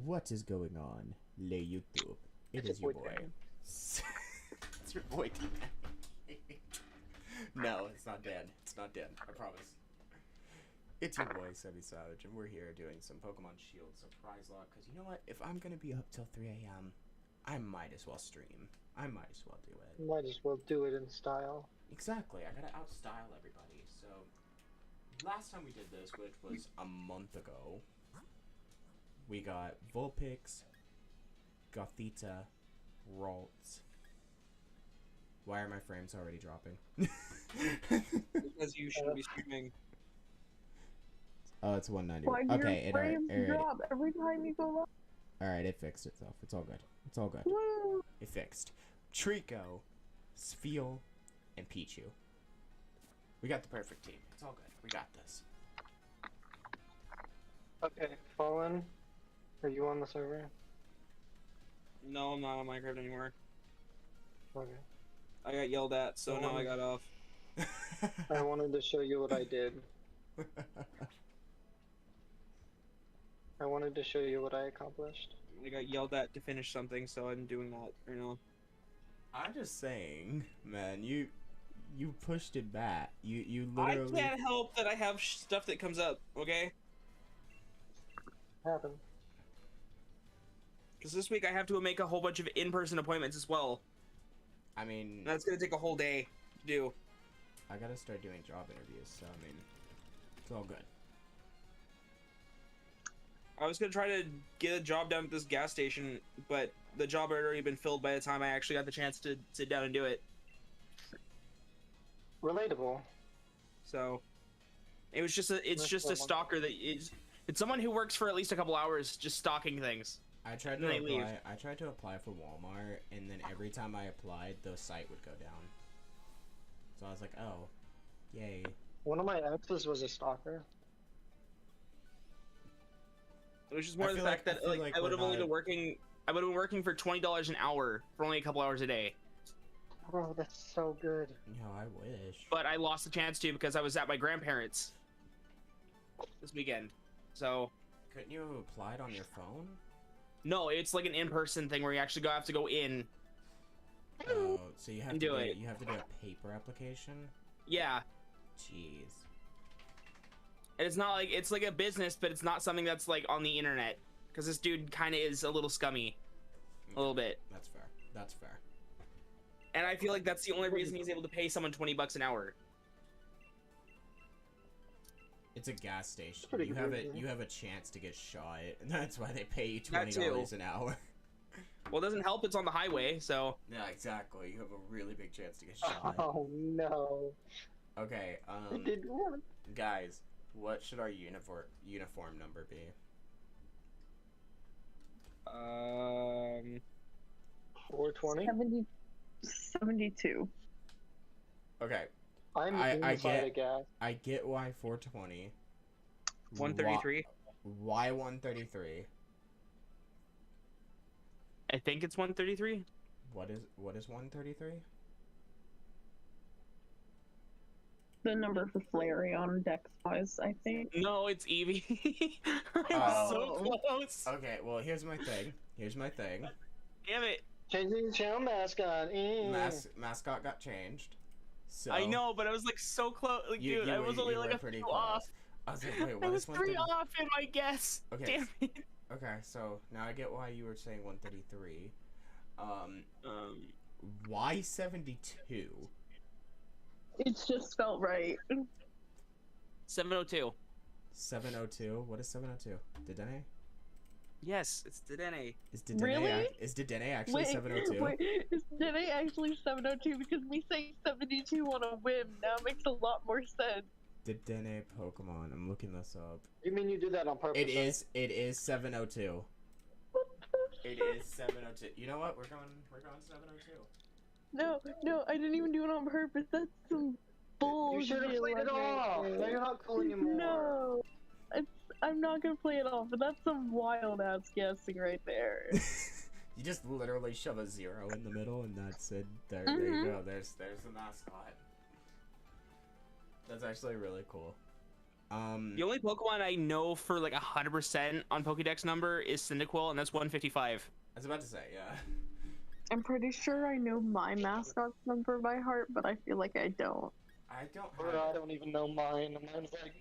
What is going on, Le YouTube? It is your boy. It's your boy Dan. No, it's not Dan. It's not Dan. I promise. It's your boy Sebby Savage, and we're here doing some Pokemon Shield SupriseLocke. Because you know what? If I'm gonna be up till 3 a.m., I might as well stream. I might as well do it. Might as well do it in style. Exactly. I gotta outstyle everybody. So last time we did this, which was a month ago, we got Vulpix, Gothita, Ralts. Why are my frames already dropping? Because you should be streaming. Oh, it's 190. Why do okay, your frames drop every time you go live? Alright, it fixed itself. It's all good. It's all good. Woo! It fixed. Trico, Spheal, and Pichu. We got the perfect team. It's all good. We got this. Okay, Fallen, are you on the server? No, I'm not on Minecraft anymore. Okay. I got yelled at, so now I got off. I wanted to show you what I did. I wanted to show you what I accomplished. I got yelled at to finish something, so I'm doing that right now. I'm just saying, man, you pushed it back. You literally... I can't help that I have stuff that comes up, okay? Happened. Because this week I have to make a whole bunch of in-person appointments as well. I mean... And that's gonna take a whole day to do. I gotta start doing job interviews, so I mean, it's all good. I was gonna try to get a job done at this gas station, but the job had already been filled by the time I actually got the chance to sit down and do it. Relatable. So it was just a stalker that is, it's someone who works for at least a couple hours just stalking things. I tried to apply for Walmart, and then every time I applied, the site would go down. So I was like, oh, yay. One of my exes was a stalker. It was just more the fact that I would have only been working. I would have been working for $20 an hour for only a couple hours a day. Bro, that's so good. No, I wish. But I lost the chance to because I was at my grandparents this weekend. So couldn't you have applied on your phone? No, it's like an in-person thing where you actually have to go in. Oh, so you have to do it. You have to do a paper application? Yeah. Jeez. And it's not like, it's like a business, but it's not something that's like on the internet. Because this dude kind of is a little scummy. A little bit. That's fair. That's fair. And I feel like that's the only reason he's able to pay someone $20 an hour. It's a gas station. You have a chance to get shot, and that's why they pay you $20 an hour. Well, it doesn't help it's on the highway, so... Yeah, exactly. You have a really big chance to get shot. Oh, no. Okay, It didn't work. guys, what should our uniform number be? 420? 72. Okay. I'm inside a gas. I get why 420. 133? Why 133? I think it's 133. What is 133? The number for Flareon dex-wise, I think. No, it's Eevee. So close. Okay, well, here's my thing. Damn it. Changing channel mascot. Mascot got changed. So I know, but I was like so close. Like, dude, I was only like a few off. I was like, wait, what I was is 3 off in my guess. Okay. Damn it. Okay, so now I get why you were saying 133. Why 72? It's just felt right. 702. 702? What is 702? Dedenne? Yes, it's Dedenne. Is Dedenne Really? Is Dedenne actually 702? Wait, is Dedenne actually 702? Because me saying 72 on a whim now makes a lot more sense. Dedenne Pokemon. I'm looking this up. You mean you did that on purpose? It is 702. It is 702. You know what? We're going 702. No, I didn't even do it on purpose. That's some bullshit. You should have played it off. Now you're not cool anymore. No, I'm not gonna play it off, but that's some wild ass guessing right there. You just literally shove a 0 in the middle, and that's it. There you go. There's the mascot. That's actually really cool. The only Pokemon I know for like 100% on Pokédex number is Cyndaquil, and that's 155. I was about to say, yeah. I'm pretty sure I know my mascot's number by heart, but I feel like I don't. I don't Or have I it. don't even know mine. Mine's like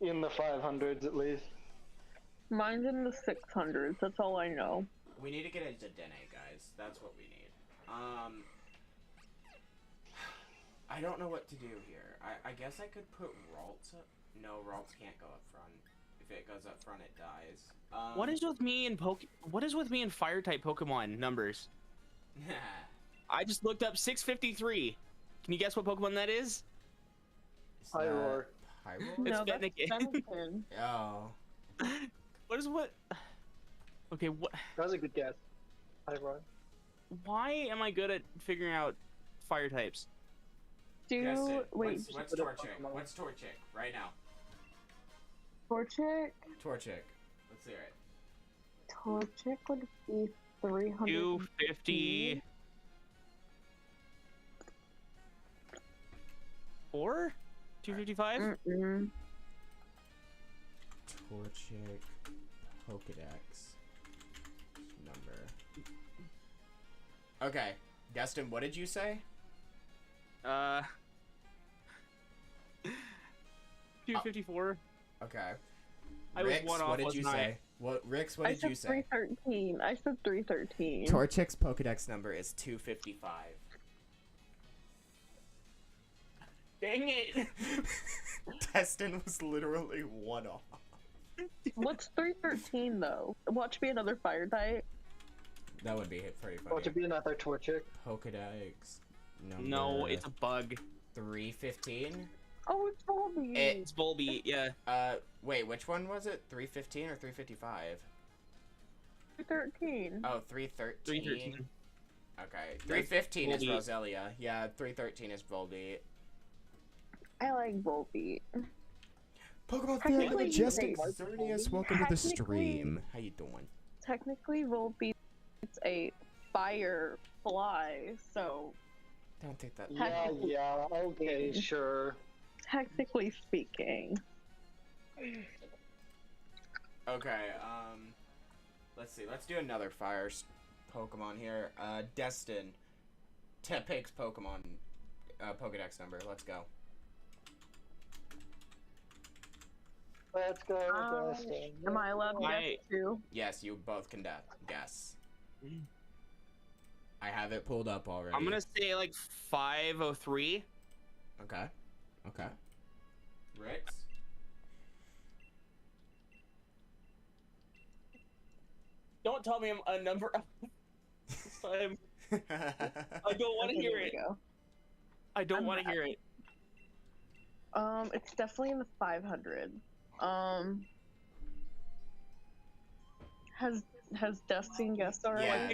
in the 500s at least. Mine's in the 600s. That's all I know. We need to get into Dene, guys. That's what we need. I don't know what to do here. I guess I could put Ralts up. No, Ralts can't go up front. If it goes up front, it dies. What is with me and What is with me and Fire type Pokemon numbers? I just looked up 653. Can you guess what Pokemon that is? Pyroar. Pyroar? It's No, that's Fennekin. Fennekin. Oh. What is what? Okay, what? That was a good guess. Pyroar. Why am I good at figuring out fire types? Guess it. Wait, What's Torchic? What's Torchic? Right now. Torchic? Torchic. Let's hear it. Torchic would be 300. 250. 4? 255? Mm-mm. Torchic Pokedex number. Okay, Destin, what did you say? 254. Okay. I was Rix, one off, what did wasn't you I? say? Rix, what I did you said say? 313. I said 313. Torchic's Pokedex number is 255. Dang it! Destin was literally one off. What's 313 though? Watch me another fire type. That would be pretty Oh, funny. to be another Torchic. Pokedex number. No, it's a bug. 315. Oh, it's Volbeat. It's Volbeat, yeah. Wait, which one was it? 315 or 355? 313. Oh, 313. 313. Okay, 315 is Volbeat. Roselia. Yeah, 313 is Volbeat. I like Volbeat. Pokemon Technically, fan, the Majestic they- Xerneas, welcome to the Technically- stream. How you doing? Technically, Volbeat's a fire fly, so Don't take that. Yeah, yeah, okay, sure. technically speaking. Okay, let's see. Let's do another fire Pokemon here. Destin. Tepig's Pokemon, Pokedex number. Let's go. Let's go, Dustin. Am I allowed to I- guess too? Yes, you both can guess. I have it pulled up already. I'm gonna say like 503. Okay. Okay. Rix? Don't tell me a number. I don't want to Okay, hear there it. we go. I don't I'm want to not- hear it. It's definitely in the 500. Has Dustin guessed already? Yeah.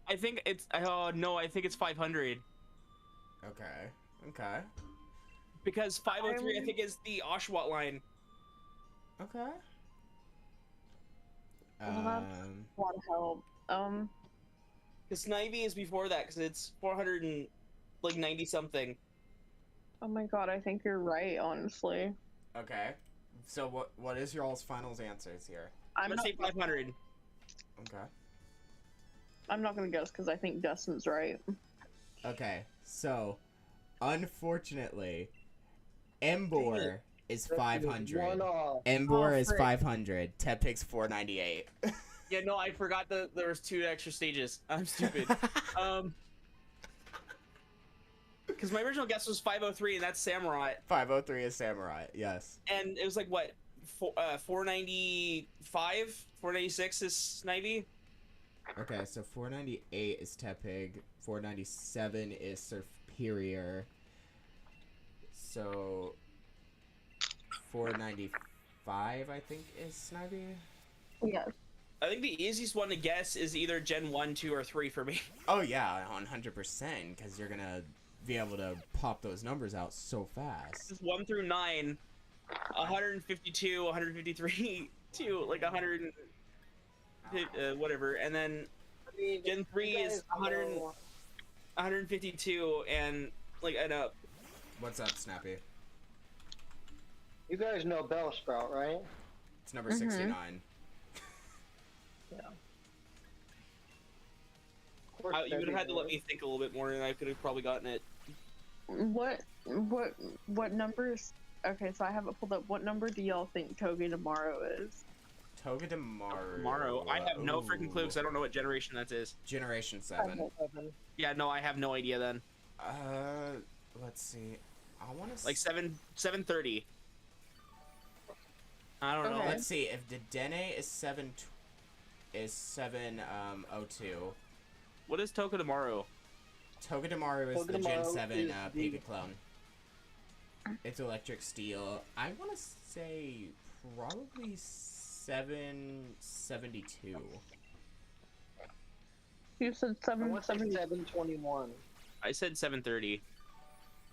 I think it's. Oh no, I think it's 500 Okay. Okay. because 503 I think is the Oshawott line. Okay. Well, that's- A lot of help. Because Snivy is before that because it's 490 something. Oh my god, I think you're right, honestly. Okay. So what is your all's finals answers here? I'm gonna say 500. Okay. I'm not gonna guess because I think Dustin's right. Okay. So, unfortunately, Embor is One 500. off. Embor Oh, is frick. 500. Tepig's 498. Yeah, no, I forgot that there was 2 extra stages. I'm stupid. Because my original guess was 503, and that's Samurai, 503 is Samurai. Yes. and it was like what, 495, 496 is Snivy. Okay, so 498 is Tepig, 497 is Superior, so 495 I think is Snivy? Yes. I think the easiest one to guess is either Gen 1, 2, or 3 for me. Oh yeah, 100%, because you're gonna be able to pop those numbers out so fast. It's 1 through 9, 152, 153, to like 100, whatever, and then I mean, Gen 3 you is guys 100, know- 152, and like and up. What's up, Snappy? You guys know Bellsprout, right? It's number 69. Yeah. Of course, You would have had to let Debbie me think a little bit more, and I could have probably gotten it. What number is? Okay, so I have it pulled up. What number do y'all think Togedemaru is? Togedemaru. Tomorrow, I have no freaking clue Ooh. because I don't know what generation that is. Generation 7. 7. Yeah, no, I have no idea then. Let's see. I want to Like 730. I don't know. Okay. Let's see if Dedenne is 702. What is Togedemaru Togedemaru? is the Gen Togedemaru 7 is the- Pika clone. It's electric steel. I want to say probably 772. You said I want to say 770. 721. I said 730.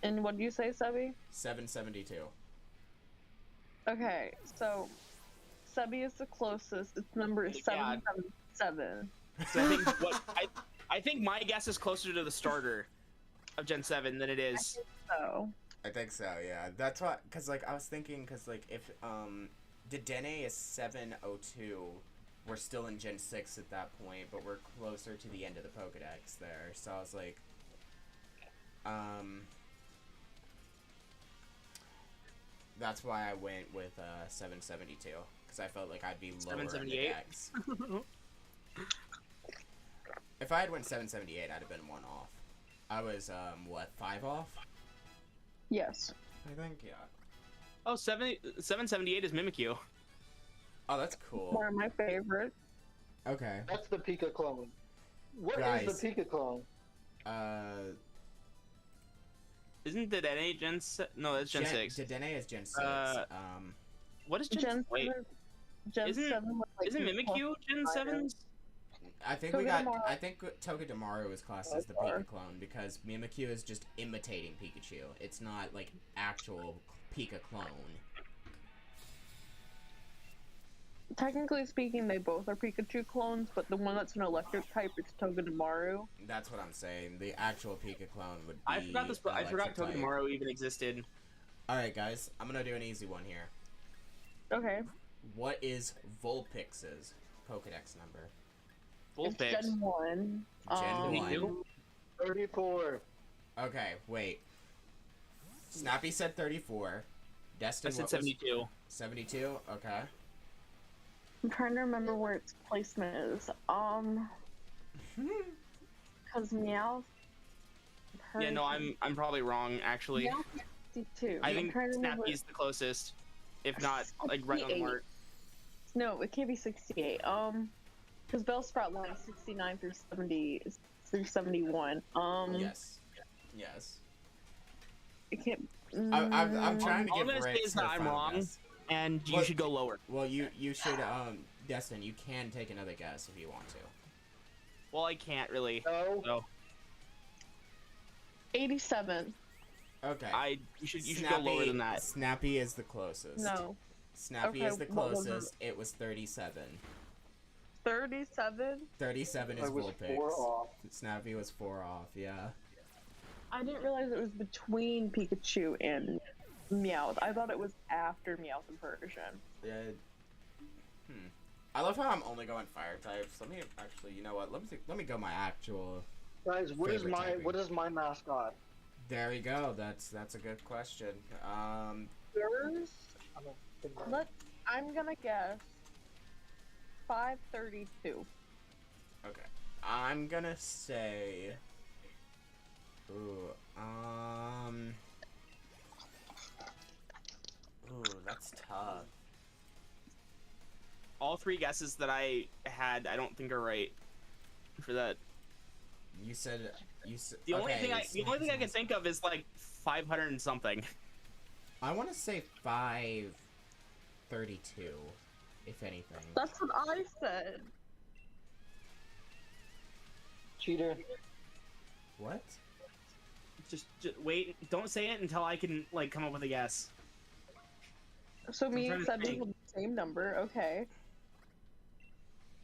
And what do you say, Sebi? 772. Okay, so Sebi is the closest. Its number is Yeah. 777. So I think my guess is closer to the starter of Gen 7 than it is. So I think so, yeah. That's what, cause like I was thinking, cause like if Dedenne is 702, we're still in Gen 6 at that point, but we're closer to the end of the Pokedex there. So I was like, that's why I went with 772, cause I felt like I'd be lower in the 778? Dex. If I had went 778, I'd have been 1 off. I was what, 5 off? yes. I think, yeah. Oh, 778 is Mimikyu. Oh, that's cool. One of my favorites. Okay. That's the Pika clone. What is Guys. the Pika clone? Isn't Dedenne Gen 6? No, that's Gen 6. Dedenne is Gen 6. What is Gen? Gen Wait, 7. Gen Isn't- 7 was like isn't the Mimikyu Gen 7? I think we got. Togedemaru. I think Togedemaru is classed as the Pika clone because Mimikyu is just imitating Pikachu. It's not like actual Pika clone. Technically speaking, they both are Pikachu clones, but the one that's an electric type is Togedemaru. That's what I'm saying. The actual Pika clone would be. I forgot this. I forgot electric type. Togedemaru even existed. All right, guys. I'm gonna do an easy one here. Okay. What is Vulpix's Pokedex number? Full It's picks. Gen 1. Gen 1. Mimikyu? 34. Okay, wait. Snappy said 34. Destin, I said what was 72. 72? Okay. I'm trying to remember where its placement is. Cause Meowth. Yeah, no, I'm probably wrong actually. Meowth is 62. I I'm think trying to remember- Snappy's the closest, if not like right on the 68. mark. No, it can't be 68. Because Bellsprout line is 69 through 70 through 71. Yes. Yes. It can't. I'm trying to All give I'm gonna say Rick is that her I'm final wrong. guess. And you Well- should go lower. Well, you should, Destin, you can take another guess if you want to. Well, I can't really. No. So 87. Okay. you should go lower than that. Snappy is the closest. No. Snappy Okay, is the what was closest. It was 37. 37? 37 I is was 4 Vulpix. off. Snappy was 4 off, yeah. I didn't realize it was between Pikachu and Meowth. I thought it was after Meowth and Persian. I love how I'm only going fire types. Let me actually, you know what? Let me go my actual. Guys, Favorite typing. what is my mascot? There we go. That's a good question. Yours? I don't think I'm gonna guess 532. Okay. I'm gonna say. Ooh, that's tough. All 3 guesses that I had, I don't think are right for that. You said. The only okay, thing I can think of is like 500 and something. I want to say 532, if anything. That's what I said. cheater. What? Just wait. Don't say it until I can like come up with a guess. So me trying and to Sebi think. have the same number. Okay.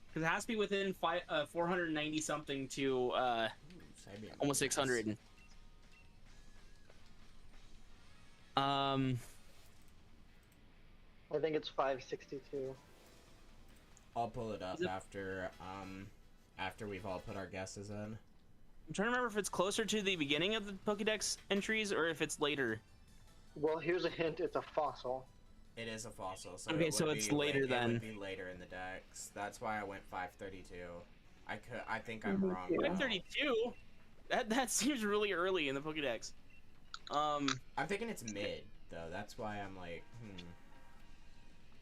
Because it has to be within 490 something to Ooh, Siberian almost Nights. 600. I think it's 562. I'll pull it up Is it- after we've all put our guesses in. I'm trying to remember if it's closer to the beginning of the Pokédex entries or if it's later. Well, here's a hint. It's a fossil. It is a fossil, so Okay, it so would it's be later It then. would be later in the dex. That's why I went 532. I think I'm Me wrong. too. now. 532? That seems really early in the Pokédex. I'm thinking it's mid though. That's why I'm like,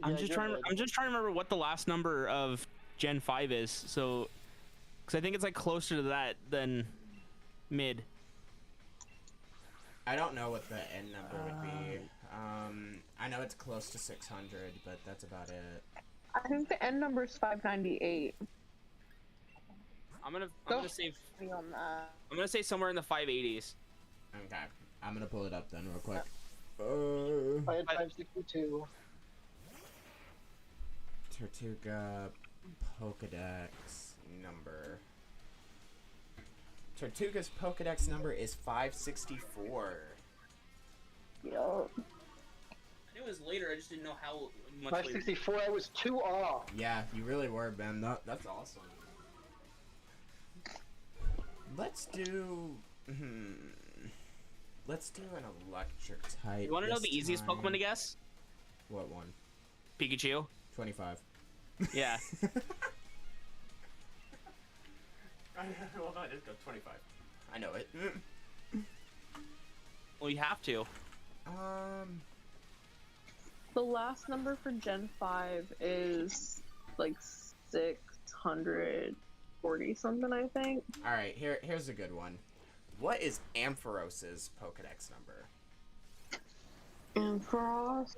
I'm Yeah, just you're trying. mid. I'm just trying to remember what the last number of Gen 5 is. So, because I think it's like closer to that than mid. I don't know what the end number would be. I know it's close to 600, but that's about it. I think the end number is 598. I'm gonna Go. say On that. I'm gonna say somewhere in the 580s. Okay, I'm gonna pull it up then real quick. I had 562. Tortuga Pokedex number. Tortuga's Pokedex number is 564. Yup. I knew it was later. I just didn't know how much later. 564. I was 2 off. Yeah, you really were, Ben. That's awesome. Let's do. Let's do an electric type. You want to know this the easiest time. Pokemon to guess? What one? Pikachu. 25. Yeah. Well, no, just go 25. I know it. Well, you have to. The last number for Gen 5 is like 640 something, I think. All right, here's a good one. What is Amphiros's Pokedex number? Ampharos?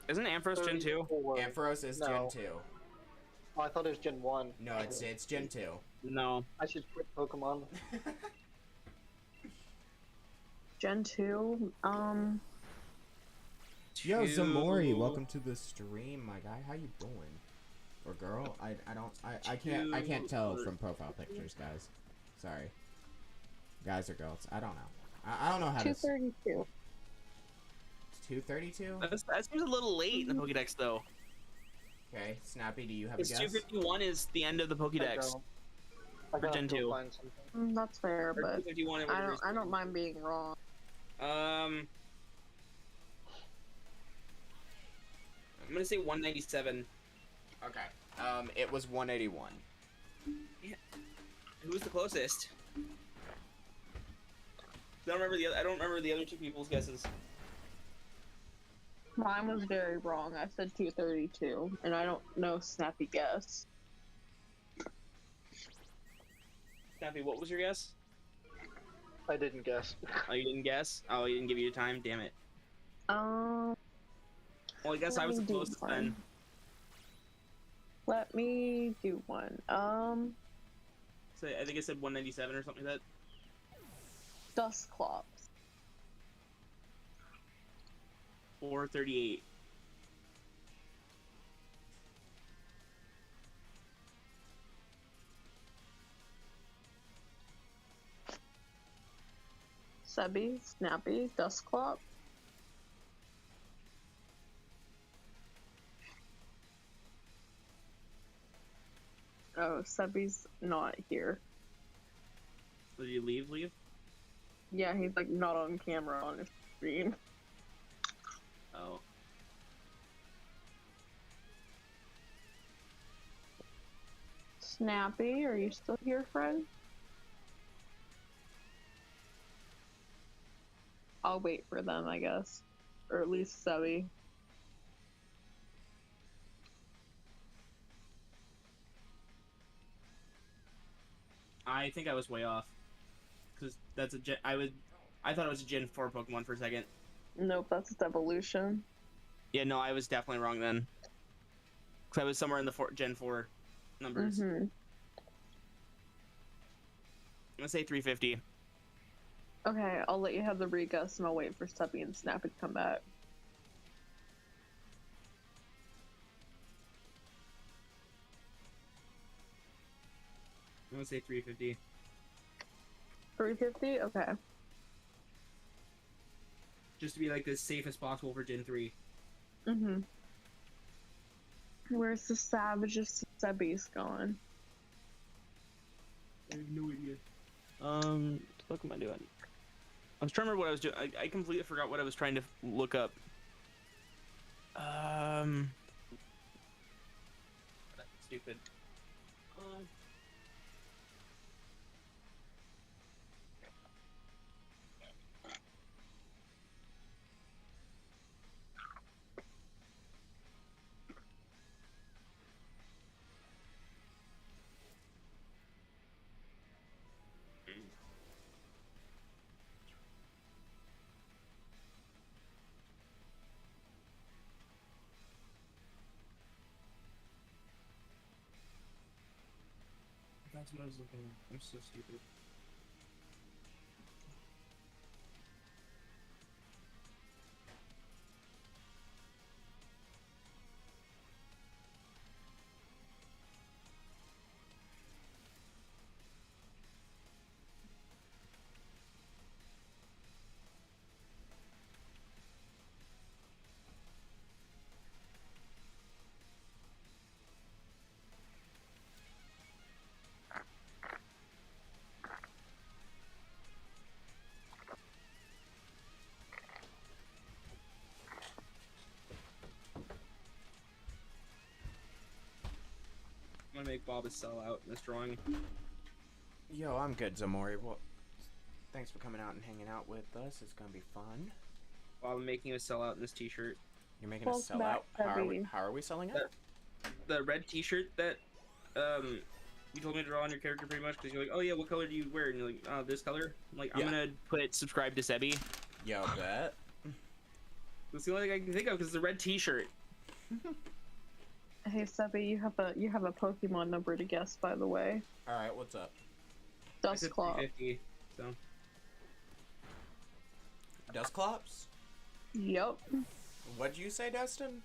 Isn't Ampharos Gen 2? 34. Ampharos is No. Gen 2. Oh, I thought it was Gen 1. No, it's Gen 2. No. I should quit Pokemon. Gen 2? Yo, Zamori, welcome to the stream, my guy. How you doing? Or girl? I can't tell from profile pictures, guys. Sorry. Guys or girls? I don't know. I don't know how to. 232. 232? That seems a little late in the Pokédex, though. Okay, Snappy, do you have a Because guess? 251 is the end of the Pokédex. I gotta Gen go 2. find something. That's fair, Or but 251. I don't mind being wrong. I'm gonna say 197. Okay. It was 181. Who was the closest? I don't remember the other two people's guesses. Mine was very wrong. I said 232, and I don't know Snappy guess. Snappy, what was your guess? I didn't guess. Oh, you didn't guess? Oh, he didn't give you time? Damn it. Um, Well, I guess I was the Let me do closest one. then. let me do one. So I think I said 197 or something like that. Dusclops. 438. Sebby, Snappy, Dusclop. Oh, Sebby's not here. Did you leave? Yeah, he's like not on camera on his stream. Oh. Snappy, are you still here, friend? I'll wait for them, I guess. Or at least Sebby. I think I was way off. Because that's a gen. I thought it was a Gen 4 Pokemon for a second. Nope, that's its evolution. Yeah, no, I was definitely wrong then. Because I was somewhere in the Gen 4 numbers. Mm-hmm. I'm gonna say 350. Okay, I'll let you have the reguess and I'll wait for Sebby and Snappy to come back. I'm gonna say 350. 350? Okay. Just to be like as safe as possible for Gen 3. Mm-hmm. Where's the savagest Sebby's going? I have no idea. What the fuck am I doing? I was trying to remember what I was doing. I completely forgot what I was trying to look up. That's stupid. That's what I was looking at. I'm so stupid. I'm gonna make Bob a sellout in this drawing. Yo, I'm good, Zamori. Well, thanks for coming out and hanging out with us. It's gonna be fun. Bob, I'm making a sellout in this t-shirt. You're making a Welcome sellout? back, How are we selling it? The red t-shirt that you told me to draw on your character pretty much because you're like, oh yeah, what color do you wear? And you're like, oh, this color. I'm like, I'm gonna put subscribe to Sebi. Yo, bet. That's the only thing I can think of because it's a red t-shirt. Hey Sebby, you have a Pokemon number to guess, by the way. All right, what's up? Dusclops. 350. So. Dusclops? Yep. What'd you say, Dustin?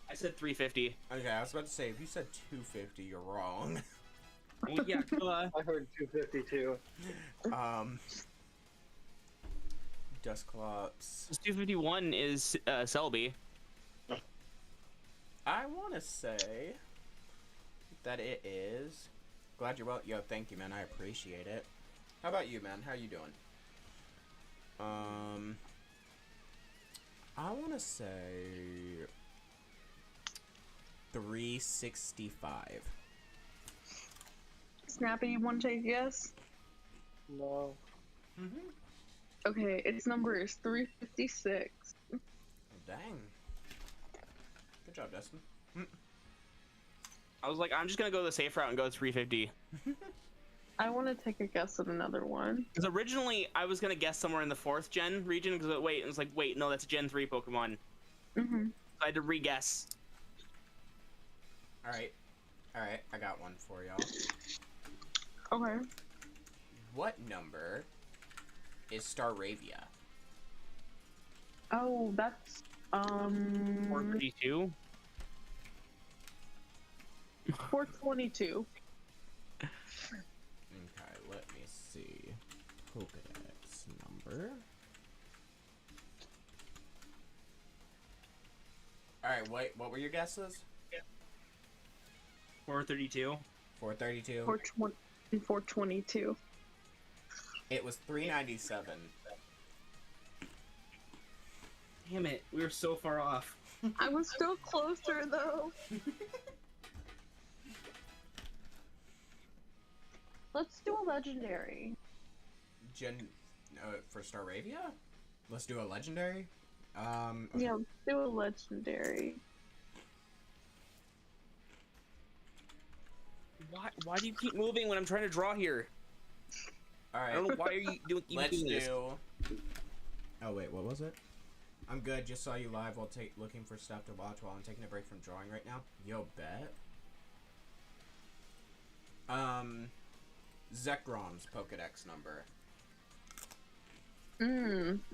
I said 350. Okay, I was about to say, if you said 250, you're wrong. Well, yeah. I heard 252. Dusclops. 251 is Selby. I want to say that it is. Glad you're well. Yo, thank you, man. I appreciate it. How about you, man? How you doing? I want to say 365. Snappy, you want to take a guess? No. Okay, its number is 356. Oh, dang. Good job, Dustin. I was like, I'm just gonna go the safe route and go 350. I want to take a guess at another one. Because originally I was gonna guess somewhere in the 4th gen region. Because it was like, wait, no, that's a Gen 3 Pokemon. Mm-hmm. So I had to re-guess. All right, I got one for y'all. Okay. What number is Staravia? Oh, that's 432. 422. Okay, let me see. Pokedex number. Alright, wait, what were your guesses? 432. 432. 422. It was 397. Damn it, we were so far off. I was still closer though. Let's do a legendary. For Staravia? Let's do a legendary? Okay. Yeah, let's do a legendary. Why do you keep moving when I'm trying to draw here? Alright. I don't know why are you doing Let's doing this. do... Oh wait, what was it? I'm good, just saw you live while looking for stuff to watch while I'm taking a break from drawing right now. Yo, bet. Zekrom's Pokedex number.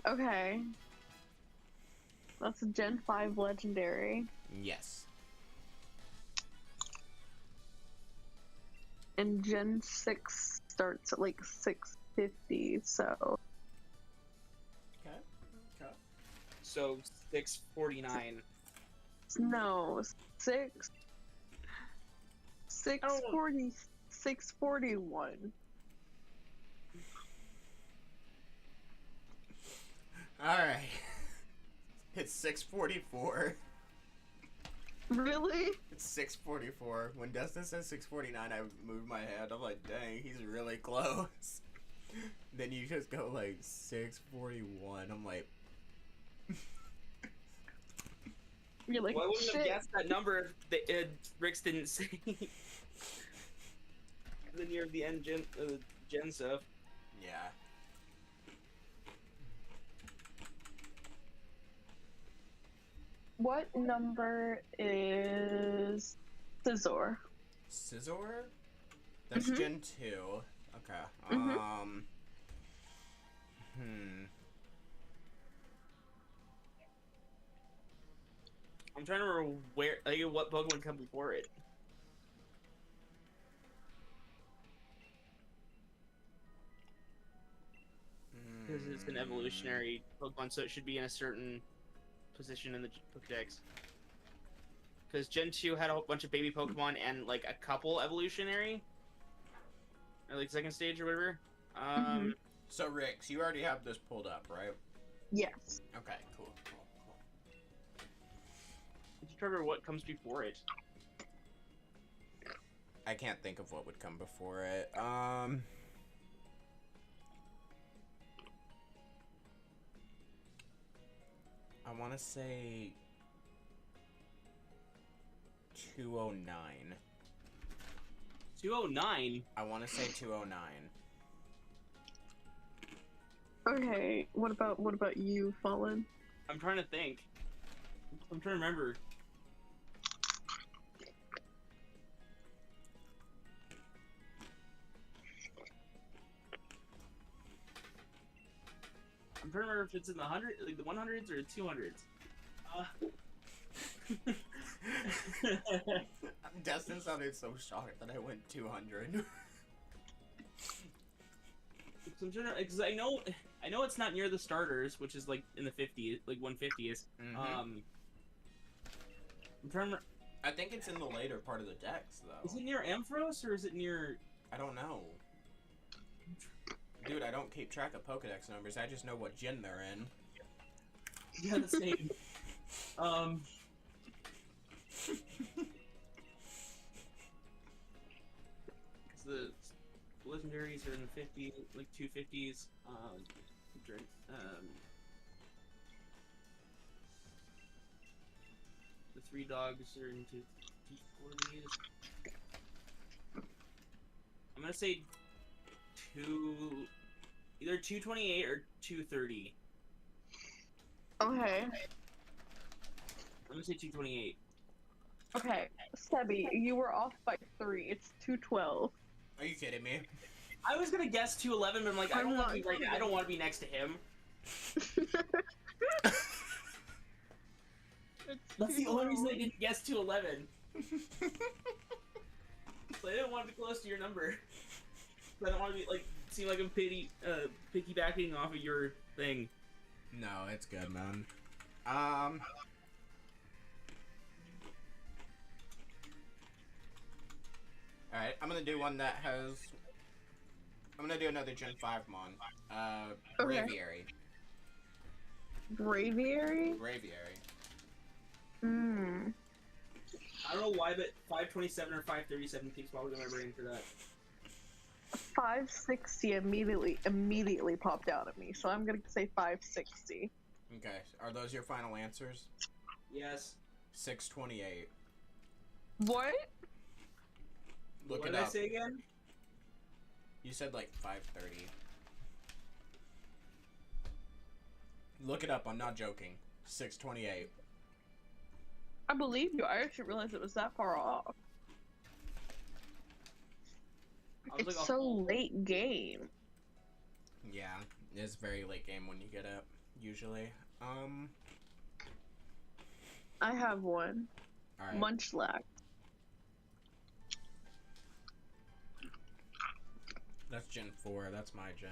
Okay. That's a Gen 5 legendary. Yes. And Gen 6 starts at like 650, so... Okay. So 649. No, 640, 641. Alright. It's 6:44. Really? It's 6:44. When Dustin says 6:49, I moved my head. I'm like, dang, he's really close. Then you just go like 6:41. I'm like, You're like, Well, I wouldn't shit. have guessed that number if Rix didn't say the near the end gen stuff. yeah. What number is Scizor? Scizor? That's Mhm. Gen 2. Okay. Mhm. I'm trying to remember what Pokemon come before it. Because it's an evolutionary Pokemon, so it should be in a certain position in the Pokedex. Because Gen 2 had a whole bunch of baby Pokemon and like a couple evolutionary, or like second stage or whatever. Mhm. So Rix, you already have this pulled up, right? Yes. Okay, cool. Did you remember what comes before it? I can't think of what would come before it. I want to say 209. 209. I want to say 209. Okay. What about you, Fallen? I'm trying to think. I'm trying to remember. I'm trying to remember if it's in the like the 100s or the 200s. Destin sounded so shocked that I went 200. Because I know it's not near the starters, which is like in the 50s, like 150s. Mhm. I'm trying to. I think it's in the later part of the decks, though. Is it near Ampharos or is it near? I don't know. Dude, I don't keep track of Pokedex numbers. I just know what gen they're in. Yeah, the same. Because the legendaries are in the 50, like 250s. The three dogs are into 240s. I'm gonna say either 228 or 230. Okay. I'm gonna say 228. Okay. Sebi, you were off by 3. It's 212. Are you kidding me? I was gonna guess 211, but I'm like, I don't want to be right. I don't want to be next to him. That's the only reason I didn't guess 211. So I didn't want to be close to your number. I don't want to be like seem like I'm piggybacking off of your thing. No, it's good, man. Alright, I'm gonna do one that has... I'm gonna do another Gen 5 mon. Okay. Braviary. Braviary? Braviary. Hmm. I don't know why, but 527 or 537 takes a while to get my brain for that. 560 immediately popped out at me, so I'm gonna say 560. Okay, are those your final answers? Yes. 628. What? Look What it did I up. say again? You said like 530. Look it up, I'm not joking. 628. I believe you. I actually realized it was that far off. I was It's like, so late game. Yeah, it's very late game when you get up, usually. I have one. Alright. Munchlax. That's Gen 4, that's my gen.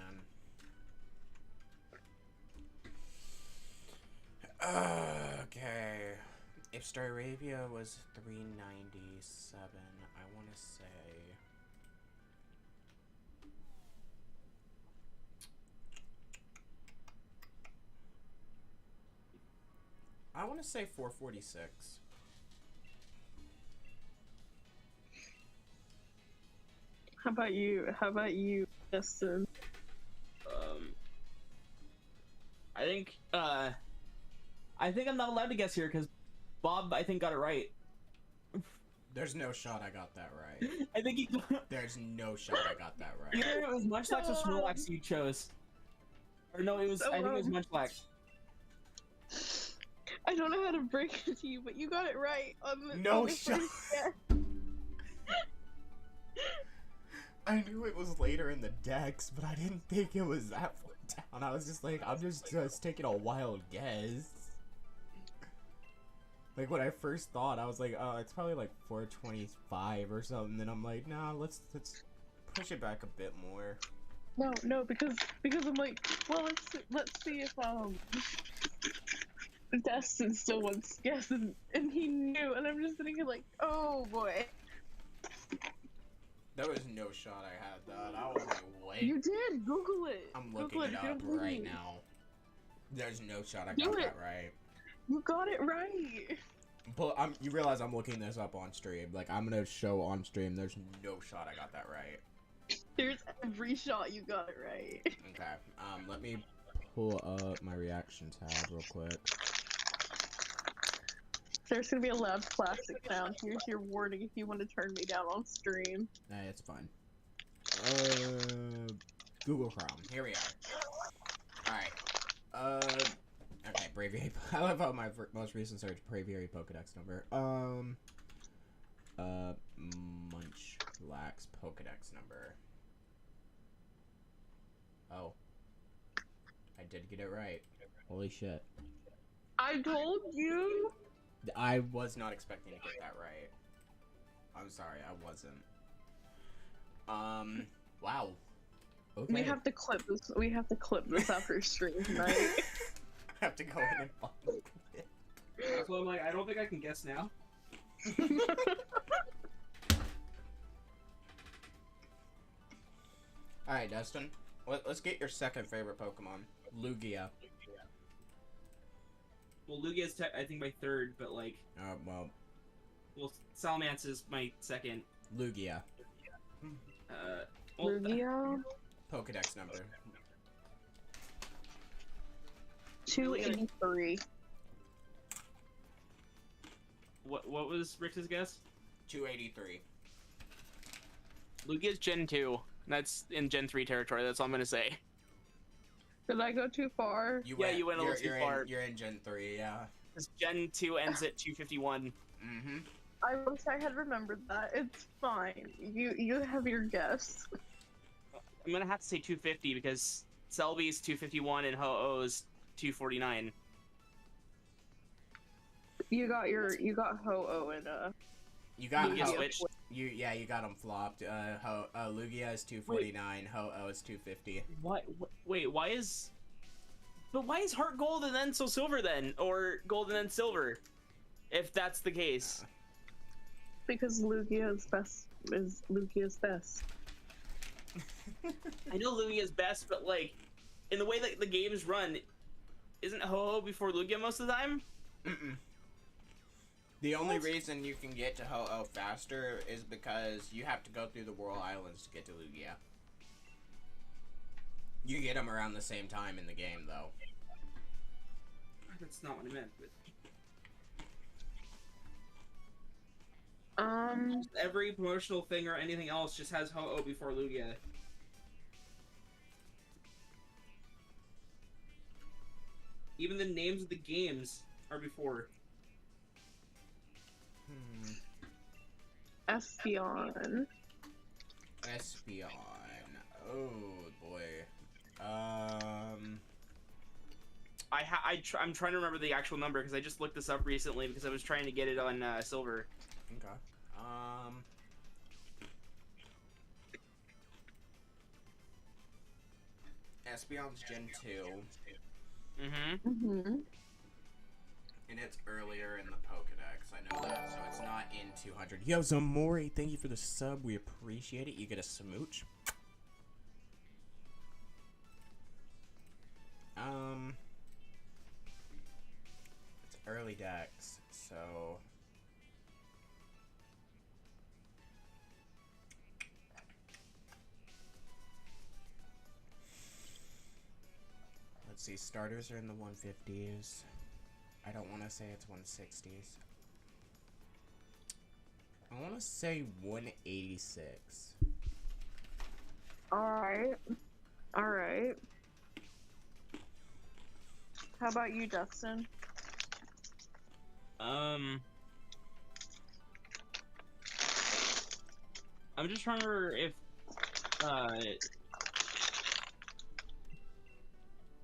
Okay. If Staravia was 397, I want to say... I want to say 446. How about you? How about you, Justin? I think I'm not allowed to guess here because Bob, I think, got it right. There's no shot I got that right. I think he. There's no shot I got that right. Either it was Munchlax or Snorlax you chose. Or no, it was. I think it was Munchlax. I don't know how to break it to you, but you got it right on the. No on the shot. first guess. I knew it was later in the decks, but I didn't think it was that far down. I was just like, I'm just taking a wild guess. Like, when I first thought, I was like, oh, it's probably like 425 or something. Then I'm like, nah, let's push it back a bit more. No, because I'm like, well, let's see if Destin still wants to guess, and he knew, and I'm just thinking like, oh boy. There was no shot I had that. I was like, wait. You did. Google it. I'm Google looking it up Google right it. now. There's no shot I Do got it. that right. You got it right. But you realize I'm looking this up on stream. Like, I'm gonna show on stream. There's no shot I got that right. There's every shot you got it right. Okay. Let me pull up my reaction tab real quick. There's gonna be a loud classic sound. Here's your warning if you want to turn me down on stream. Nah, it's fine. Google Chrome. Here we are. Alright. Okay, Braviary. I love how my most recent search, Braviary Pokedex number. Munchlax Pokedex number. Oh. I did get it right. Holy shit. I told you. I was not expecting to get that right. I'm sorry, I wasn't. Wow. Okay. We have to clip this. We have to clip this after stream tonight. I have to go in and find it. So I'm like, I don't think I can guess now. Alright, Dustin. Let's get your second favorite Pokemon. Lugia. Well, Lugia's I think my third, but like, Well, Salamence is my second. Lugia. Well, Lugia. Pokedex number. 283. What was Rick's guess? 283. Lugia's Gen 2. That's in Gen 3 territory. That's all I'm gonna say. Did I go too far? You went a little too far. You're in Gen 3, yeah. Because Gen 2 ends at 251. Mm-hmm. I wish I had remembered that. It's fine. You have your guess. I'm gonna have to say 250 because Selby's 251 and Ho-Oh's 249. You got Ho-Oh and You got Lugia Ho- switched. you got them flopped. Lugia is 249. Ho-Oh is 250. What? Wait, why is Heart Gold and then Silver then, or Gold and then Silver, if that's the case? because Lugia's best. I know Lugia's best, but like, in the way that the games run, isn't Ho-Oh before Lugia most of the time? Mm-mm. The only reason you can get to Ho-Oh faster is because you have to go through the Whirl Islands to get to Lugia. You get them around the same time in the game, though. That's not what I meant. But every promotional thing or anything else just has Ho-Oh before Lugia. Even the names of the games are before. Espeon. Espeon. Oh boy. I'm trying to remember the actual number because I just looked this up recently because I was trying to get it on Silver. Okay. Espeon's Gen 2. Mm-hmm. Mm-hmm. And it's earlier in the Pokedex. I know that, so it's not in 200. Yo, Zamori, thank you for the sub. We appreciate it. You get a smooch. It's early decks, so... Let's see, starters are in the 150s. I don't want to say it's 160s. I want to say 186. Alright. Alright. How about you, Dustin? I'm just trying to remember if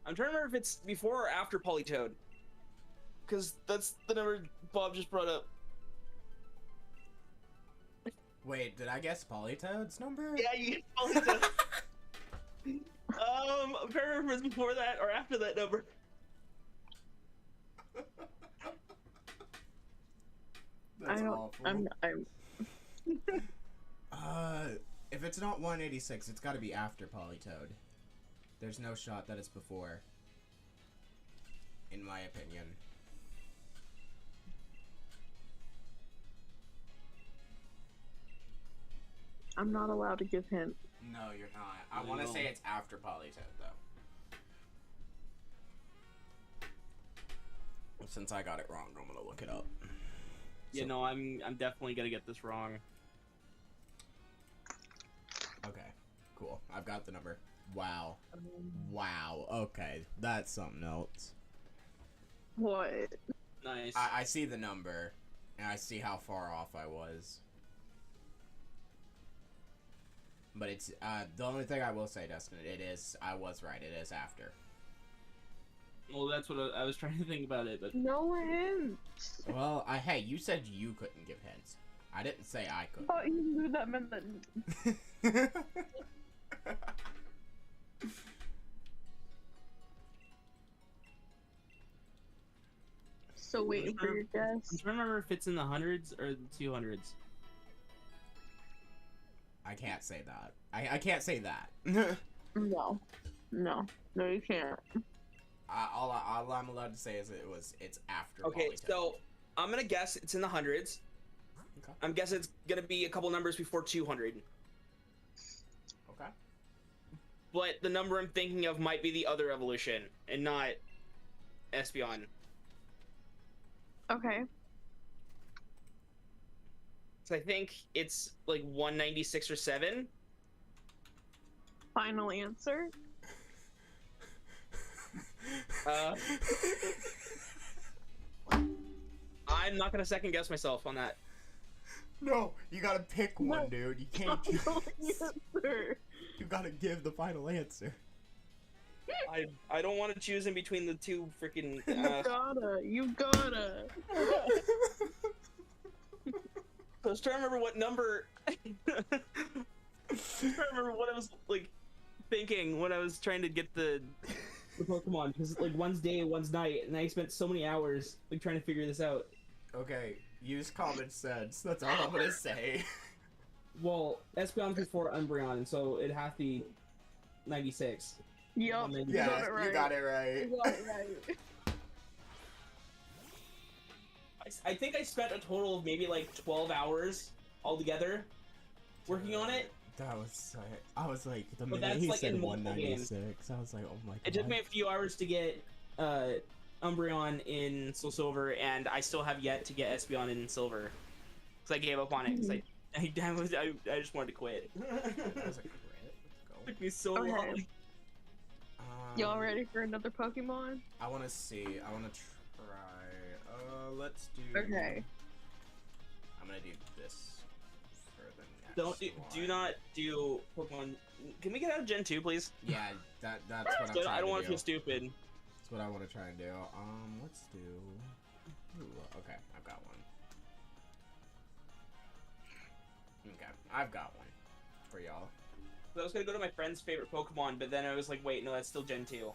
I'm trying to remember if it's before or after Polytoad, because that's the number Bob just brought up. Wait, did I guess Polytoad's number? Yeah, you guessed Polytoad. I'm trying to remember if it's before that or after that number. That's awful. I'm If it's not 186, it's got to be after Polytoad. There's no shot that it's before, in my opinion. I'm not allowed to give hints. No, you're not. I want to say it's after Polytoad, though. Since I got it wrong, I'm gonna look it up. Yeah, So- no, I'm definitely gonna get this wrong. Okay, cool. I've got the number. Wow. Wow. Okay, that's something else. What? Nice. I see the number, and I see how far off I was. But it's, the only thing I will say, Dustin, I was right, it is after. Well, that's what I was trying to think about it, but No hints. Well, hey, you said you couldn't give hints. I didn't say I I could. thought you knew that meant that. So waiting for your I'm guess. trying to remember if it's in the hundreds or the 200s. I can't say that. I can't say that. No, no, you can't. all I'm allowed to say is it's after. Okay, Polytoad. so I'm gonna guess it's in the hundreds. Okay. I'm guessing it's gonna be a couple numbers before 200. Okay. But the number I'm thinking of might be the other evolution and not Espeon. Okay. So I think it's like 196 or 7. Final answer. I'm not gonna second guess myself on that. No, you gotta pick one, No. dude. You can't Final choose. answer. You gotta give the final answer. I don't want to choose in between the two freaking. You gotta. I was trying to remember what number. I was trying to remember what I was like thinking when I was trying to get the Pokemon, because like one's day, one's night, and I spent so many hours like trying to figure this out. Okay, use common sense. That's all I'm gonna say. Well, Espeon's before Umbreon, and so it has to be 96. Yup. Yeah, You Yeah, got it right. you got it right. You got it right. I think I spent a total of maybe like 12 hours altogether working on it. That was I was like, the But minute that's, he like, said in multiple 196, I was like, oh my god. It took me a few hours to get Umbreon in Soul Silver, and I still have yet to get Espeon in Silver. Because I gave up on it, because I just wanted to quit. That was a crit. Let's go. Took me so Okay. long. Y'all ready for another Pokemon? I want to see. I want to try. Let's do. Okay. I'm gonna do this for the next Do not do Pokemon. Can we get out of Gen 2, please? Yeah, that's what I'm trying I don't want to to do. feel stupid. That's what I want to try and do. Let's do. Ooh, okay, I've got one. Okay, I've got one for y'all. I was gonna go to my friend's favorite Pokemon, but then I was like, wait, no, that's still Gen 2.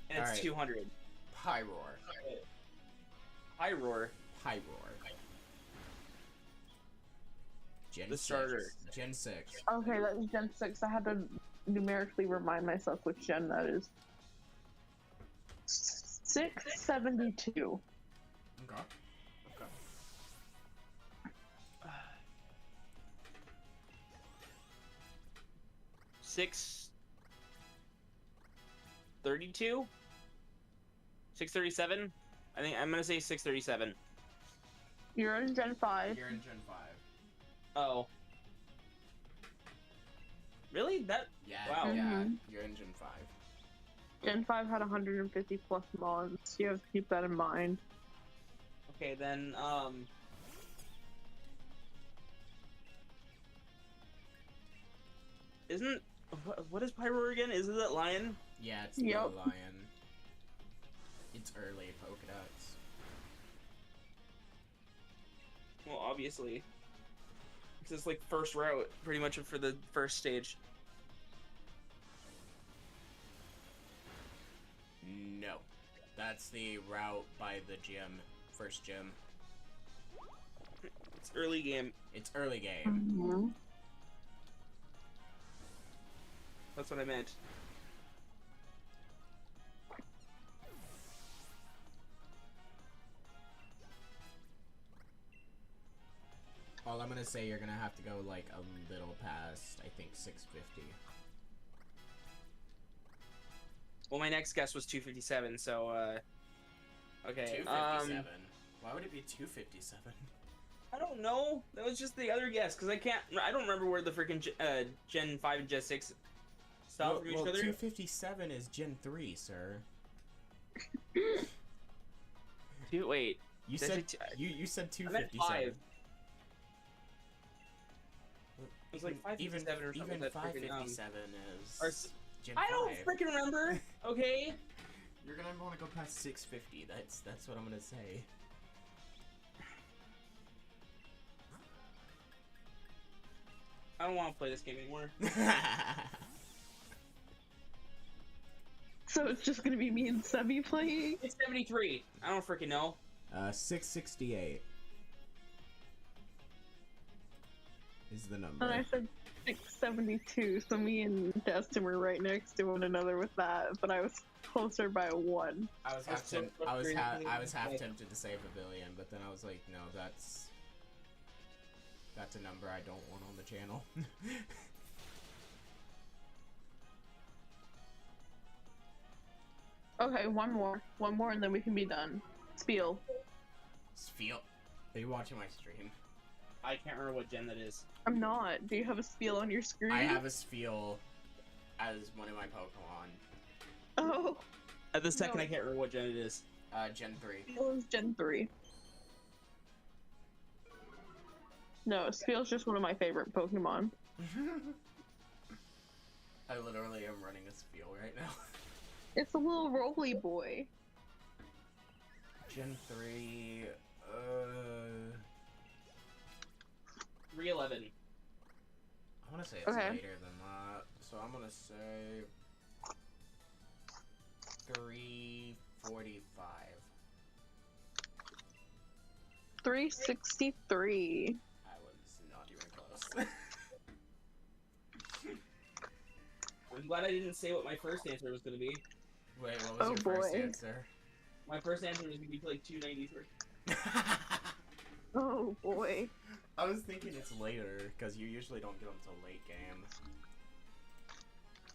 And it's Alright. 200. Pyroar. Pyroar. Gen The 6. starter. Gen 6. Okay, that's Gen 6. I had to numerically remind myself which gen that is. 672. Okay. Okay. 632? 637? I think I'm gonna say 637. You're in Gen 5. You're in Gen 5. Oh. Really? That? Yeah, Wow. yeah. Mhm. You're in Gen 5. Gen 5 had 150 plus mods. You have to keep that in mind. Okay, then, Isn't... What is Pyroar again? Isn't it Lion? Yeah, it's Yep. the lion. It's early Pokedex. Well, obviously. Because it's like first route, pretty much for the first stage. No. That's the route by the gym. First gym. It's early game. It's early game. Mm-hmm. That's what I meant. All I'm gonna say, you're gonna have to go like a little past, I think, 650. Well, my next guess was 257, so, okay, 257? Why would it be 257? I don't know. That was just the other guess, because I don't remember where the freaking Gen 5 and Gen 6 stop from each well, other. 257 is Gen 3, sir. Wait. You Did I said say you said I meant 257. 5. It was like 557 or something. Even 557 is Gen I don't 5. freaking remember. Okay. You're gonna want to go past 650. That's what I'm gonna say. I don't want to play this game anymore. So it's just gonna be me and Sebby playing? It's 73. I don't freaking know. 668 is the number. And I said 672, so me and Destin were right next to one another with that, but I was closer by 1. I was half so tempted. I was half frustrated. tempted to say Pavilion, but then I was like, no, that's a number I don't want on the channel. Okay, one more, and then we can be done. Spiel. Spiel. Are you watching my stream? I can't remember what gen that is. I'm not. Do you have a spiel on your screen? I have a Spiel as one of my Pokemon. Oh. At this second, No. I can't remember what gen it is. Gen 3. Spiel is Gen 3. No, Spiel's just one of my favorite Pokemon. I literally am running a Spiel right now. It's a little roly boy. Gen 3, 311. I want to say it's Okay. later than that, so I'm gonna say 345. 363. I was not even close. I'm glad I didn't say what my first answer was going to be. Wait, what was Oh, your first boy. answer? My first answer was going to be like 293. Oh boy. I was thinking it's later, because you usually don't get them till late game.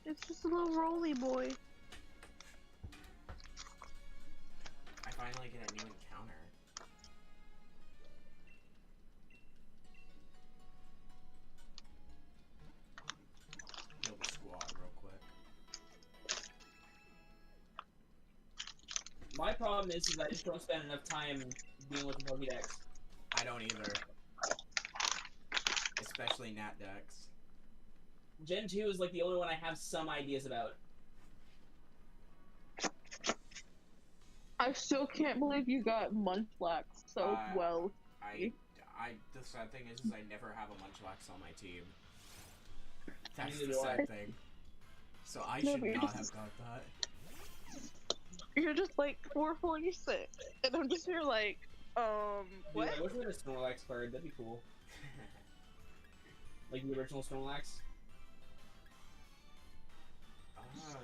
It's just a little roly boy. I finally get a new encounter. Kill the squad real quick. My problem is I just don't spend enough time dealing with the Pokédex. I don't either. Especially Nat Dex. Gen 2 is like the only one I have some ideas about. I still can't believe you got Munchlax so well. The sad thing is I never have a Munchlax on my team. That's Neither the do I. sad thing. So I No, should but you're not just- have got that. You're just like 446, and I'm just here like, What? Dude, I wish we had a Snorlax card. That'd be cool. Like the original Snorlax.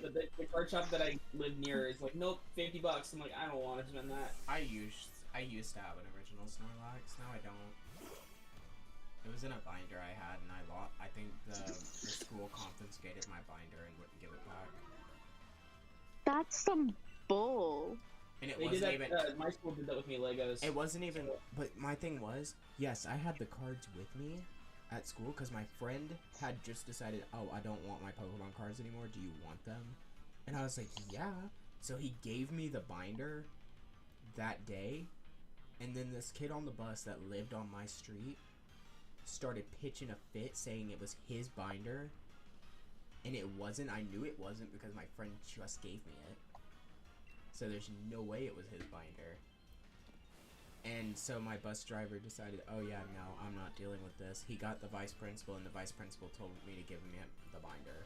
The card shop that I live near is like, nope, $50. I'm like, I don't want to spend that. I used to have an original Snorlax. Now I don't. It was in a binder I had, and I think the school confiscated my binder and wouldn't give it back. That's some bull. And it They wasn't did even. that, my school did that with me Legos. It wasn't even. But my thing was, yes, I had the cards with me at school because my friend had just decided, oh, I don't want my Pokemon cards anymore. Do you want them? And I was like, yeah. So he gave me the binder that day, and then this kid on the bus that lived on my street started pitching a fit saying it was his binder, and it wasn't. I knew it wasn't because my friend just gave me it. So there's no way it was his binder. And so my bus driver decided, oh yeah, no, I'm not dealing with this. He got the vice principal, and the vice principal told me to give him the binder.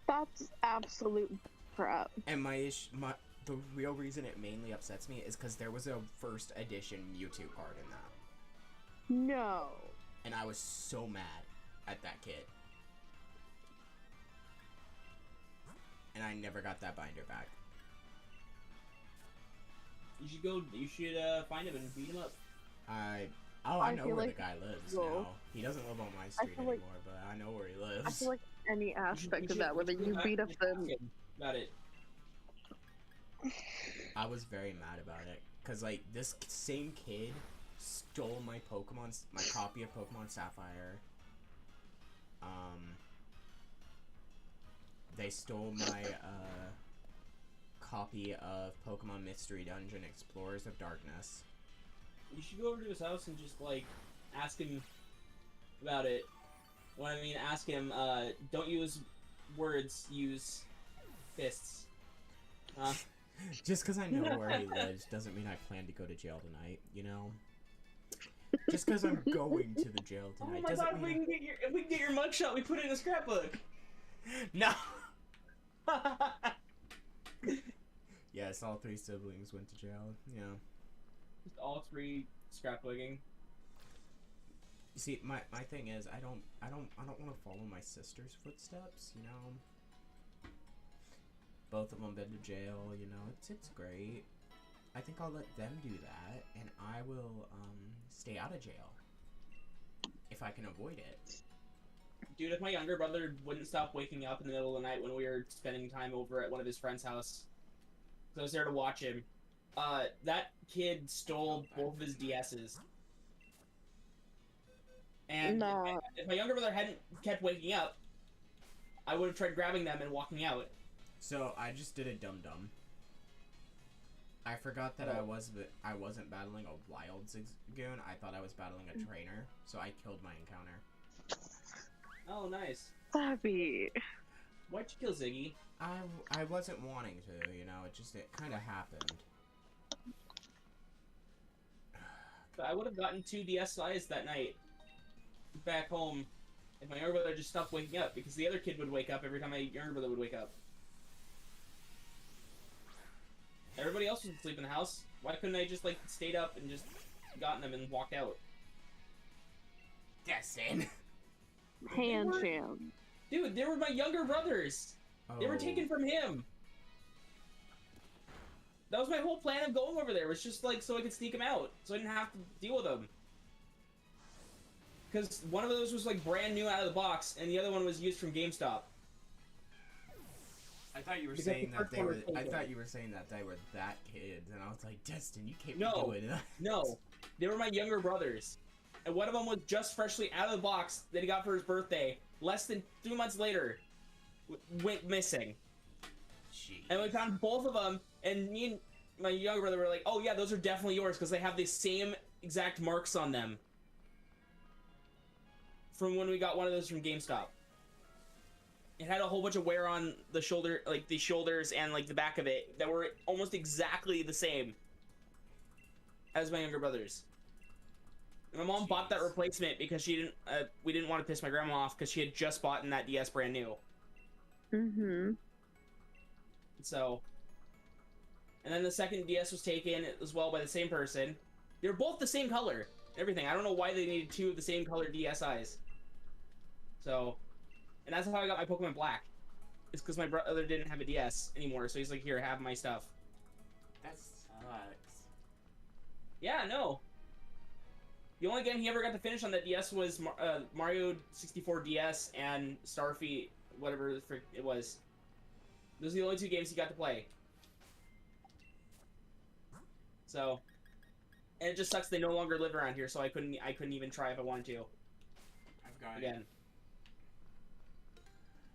That's absolute crap. And the real reason it mainly upsets me is because there was a first edition Mewtwo card in that. No. And I was so mad at that kid. And I never got that binder back. You should find him and beat him up. I know feel where like the guy lives well, now. He doesn't live on my street feel anymore, like- but I know where he lives. I feel like any aspect You of that, whether you beat up them. About it. I was very mad about it because like this same kid stole my copy of Pokemon Sapphire. They stole my copy of Pokemon Mystery Dungeon Explorers of Darkness. You should go over to his house and just like ask him about it. What I mean, ask him. Don't use words. Use fists. Just because I know where he lives doesn't mean I plan to go to jail tonight, you know? Just because I'm going to the jail Oh tonight my doesn't god! mean... If we can get your mugshot, we put it in a scrapbook. No! Yes, all 3 siblings went to jail, yeah. Just all 3 scrapbooking. You see, my thing is, I don't want to follow my sister's footsteps, you know? Both of them been to jail, you know, it's great. I think I'll let them do that, and I will, stay out of jail. If I can avoid it. Dude, if my younger brother wouldn't stop waking up in the middle of the night when we were spending time over at one of his friend's house, because I was there to watch him, that kid stole both of his DSs. And No. if my younger brother hadn't kept waking up, I would have tried grabbing them and walking out. So, I just did a dum-dum. I forgot that I wasn't battling a wild Zigzagoon. I thought I was battling a trainer, so I killed my encounter. Oh, nice. Savvy. Why'd you kill Ziggy? I wasn't wanting to, you know, it kind of happened. But I would have gotten 2 DSIs that night back home if my younger brother just stopped waking up, because the other kid would wake up every time my younger brother would wake up. Everybody else was asleep in the house. Why couldn't I just, like, stayed up and just gotten them and walked out? Destin! Hand sham. Dude, they were my younger brothers! They were taken from him! That was my whole plan of going over there, was just, like, so I could sneak them out. So I didn't have to deal with them. Because one of those was, like, brand new out of the box, and the other one was used from GameStop. I thought you were saying that they were that kids, and I was like, Destin, you can't be doing that. No, they were my younger brothers, and one of them was just freshly out of the box that he got for his birthday. Less than 2 months later, went missing. Jeez. And we found both of them, and me and my younger brother were like, "Oh yeah, those are definitely yours because they have the same exact marks on them from when we got one of those from GameStop." It had a whole bunch of wear on the shoulder, like the shoulders and like the back of it, that were almost exactly the same as my younger brother's. And my mom bought that replacement because she didn't. We didn't want to piss my grandma off because she had just bought in that DS brand new. Mm-hmm. So, And then the second DS was taken as well by the same person. They're both the same color. Everything. I don't know why they needed 2 of the same color DSIs. So, and that's how I got my Pokemon Black. It's because my brother didn't have a DS anymore, so he's like, here, have my stuff. That sucks. Yeah, no. The only game he ever got to finish on that DS was Mario 64 DS and Starfleet, whatever the frick it was. Those are the only 2 games he got to play. So, and it just sucks they no longer live around here, so I couldn't even try if I wanted to. I've got Again.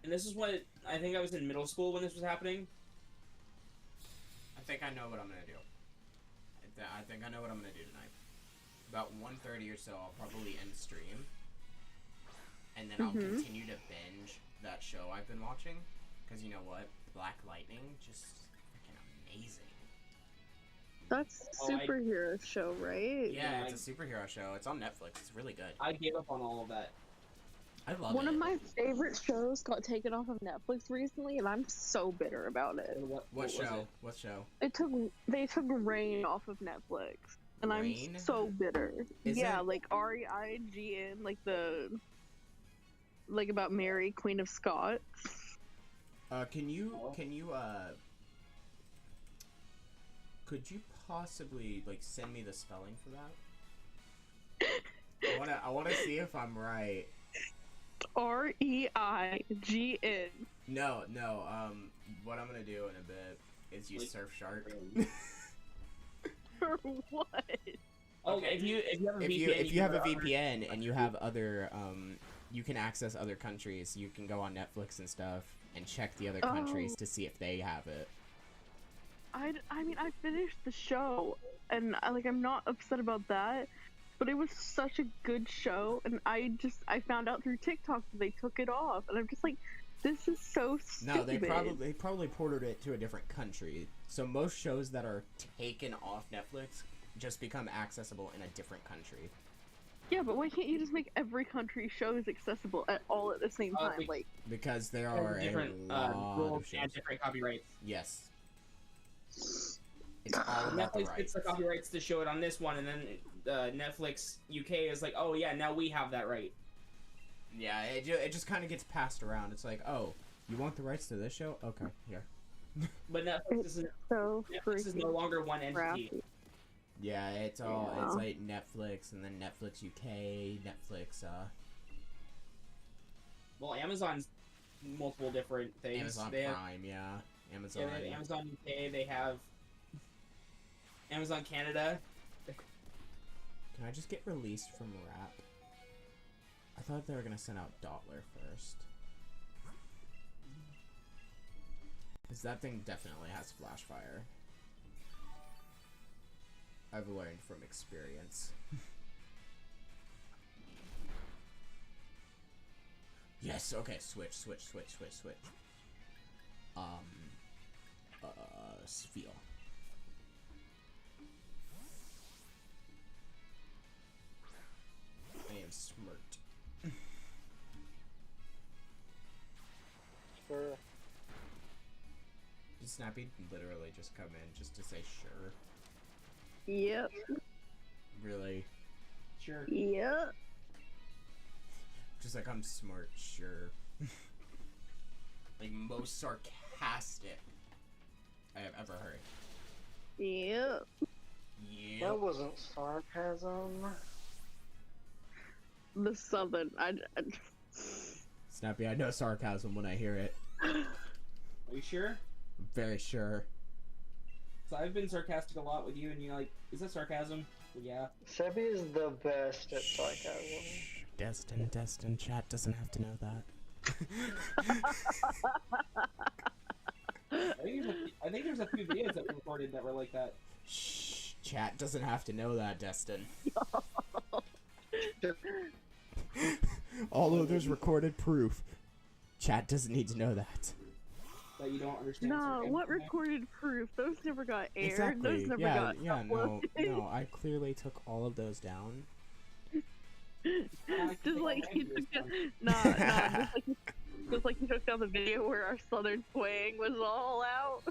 And this is what I think I was in middle school when this was happening. I think I know what I'm gonna do. I think I know what I'm gonna do tonight. About 1:30 or so, I'll probably end stream, and then I'll continue to binge that show I've been watching. Cause you know what, Black Lightning, just freaking amazing. That's a superhero show, right? Yeah, it's a superhero show. It's on Netflix. It's really good. I gave up on all of that. I love it. One of my favorite shows got taken off of Netflix recently, and I'm so bitter about it. What show? What show? They took Rain off of Netflix, and Rain? I'm so bitter. Is yeah, it? like REIGN, like about Mary, Queen of Scots. Could you possibly like send me the spelling for that? I wanna see if I'm right. REIGN. No. What I'm gonna do in a bit is use Surfshark. For what? Okay, if you have a VPN, if you have a VPN and you have other you can access other countries. You can go on Netflix and stuff and check the other countries to see if they have it. I mean, I finished the show, and I'm not upset about that, but it was such a good show, and I found out through TikTok that they took it off, and I'm just like, this is so stupid. No, they probably ported it to a different country. So most shows that are taken off Netflix just become accessible in a different country. Yeah, but why can't you just make every country shows accessible all at the same time? Because there are different a lot rules of shows. and different copyrights. Yes. It's all about the Netflix rights. gets the copyrights to show it on this one, and then Netflix UK is like, oh yeah, now we have that right. Yeah, it just kind of gets passed around. It's like, oh, you want the rights to this show? Okay, here. But Netflix is no longer one entity. Crappy. Yeah, it's like Netflix and then Netflix UK, Netflix. Well, Amazon's multiple different things. Amazon Prime, yeah. Amazon. Yeah, they have Amazon UK. They have Amazon Canada. Can I just get released from Rap? I thought they were gonna send out Dottler first. Because that thing definitely has flash fire. I've learned from experience. Yes, okay, switch. Sphere. I am smirked. Sure. Did Snappy literally just come in just to say sure? Yep. Really? Sure. Yep. Just like I'm smart, sure. Like most sarcastic I have ever heard. Yep. Yeah. That wasn't sarcasm. The Southern. Snappy, I know sarcasm when I hear it. Are you sure? Very sure. So I've been sarcastic a lot with you, and you're like, is that sarcasm? Well, yeah. Sebby is the best at sarcasm. Destin, chat doesn't have to know that. I think there's a few videos that we recorded that were like that. Shh, chat doesn't have to know that, Destin. Although there's recorded proof, chat doesn't need to know that. That you don't understand. No, sarcasm. what recorded proof? Those never got aired. Exactly. Those never Yeah, got no, uploaded. I clearly took all of those down. Just like you took down, just like you took down the video where our southern twang was all out.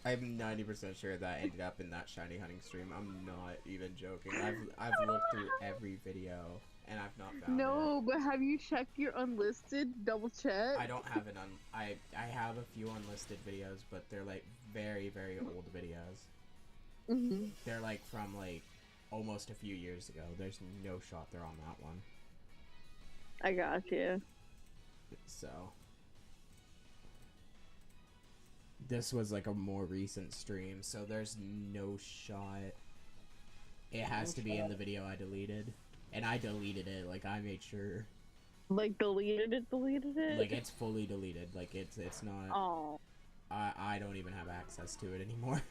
I'm 90% sure that ended up in that shiny hunting stream. I'm not even joking. I've looked through every video and I've not found it. No, but have you checked your unlisted? Double check. I don't have it on. I have a few unlisted videos, but they're like very very old videos. Mm-hmm. They're like from like almost a few years ago. There's no shot they're on that one. I got you. So this was like a more recent stream, so there's no shot. It has to be in the video I deleted, and I deleted it. Like I made sure. Like deleted it. Like it's fully deleted. Like it's not. Oh. I don't even have access to it anymore.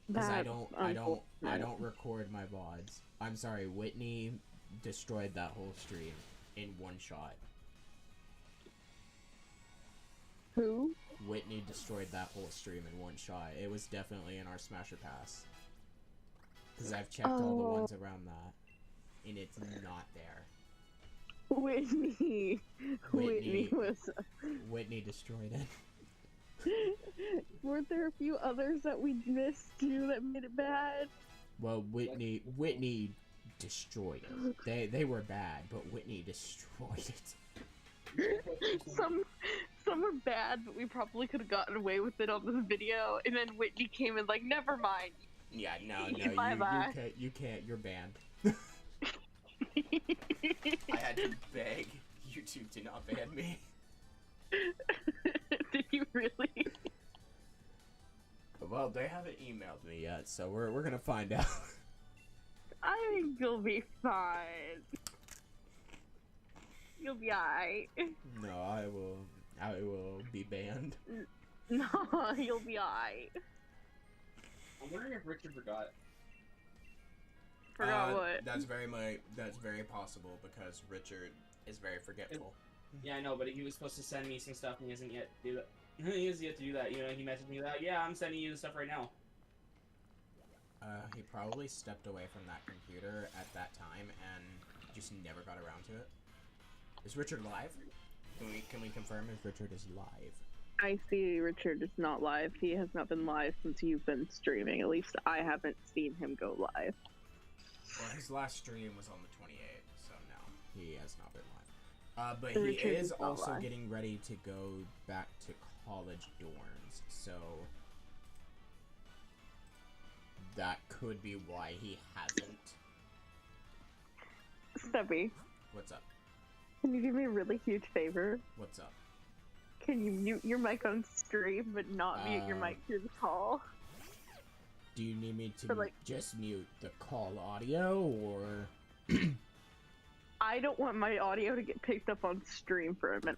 Because That's I don't record my VODs. I'm sorry, Whitney destroyed that whole stream in one shot. Who? Whitney destroyed that whole stream in one shot. It was definitely in our Smasher Pass. Because I've checked all the ones around that, and it's not there. Whitney was. Whitney destroyed it. Weren't there a few others that we missed too that made it bad? Well, Whitney destroyed it. They were bad, but Whitney destroyed it. Some were bad, but we probably could have gotten away with it on the video. And then Whitney came in like, never mind. Yeah, no, you can't. You're banned. I had to beg YouTube to not ban me. Did you really? Well, they haven't emailed me yet, so we're gonna find out. I think you'll be fine. You'll be alright. No, I will be banned. No, you'll be alright. I'm wondering if Richard forgot. Forgot what? That's very possible because Richard is very forgetful. Yeah, I know, but he was supposed to send me some stuff and he hasn't yet do that. He has yet to do that. You know, he messaged me that. Yeah, I'm sending you the stuff right now. He probably stepped away from that computer at that time and just never got around to it. Is Richard live? Can we confirm if Richard is live? I see Richard is not live. He has not been live since you've been streaming. At least I haven't seen him go live. Well, his last stream was on the 28th, so no, he has not been live. But Richard he is is not also live. getting ready to go back to college dorms, so that could be why he hasn't. Stubby, What's up? can you do me a really huge favor? What's up? Can you mute your mic on stream, but not mute your mic through the call? Do you need me to For, like- just mute the call audio, or... I don't want my audio to get picked up on stream for a minute.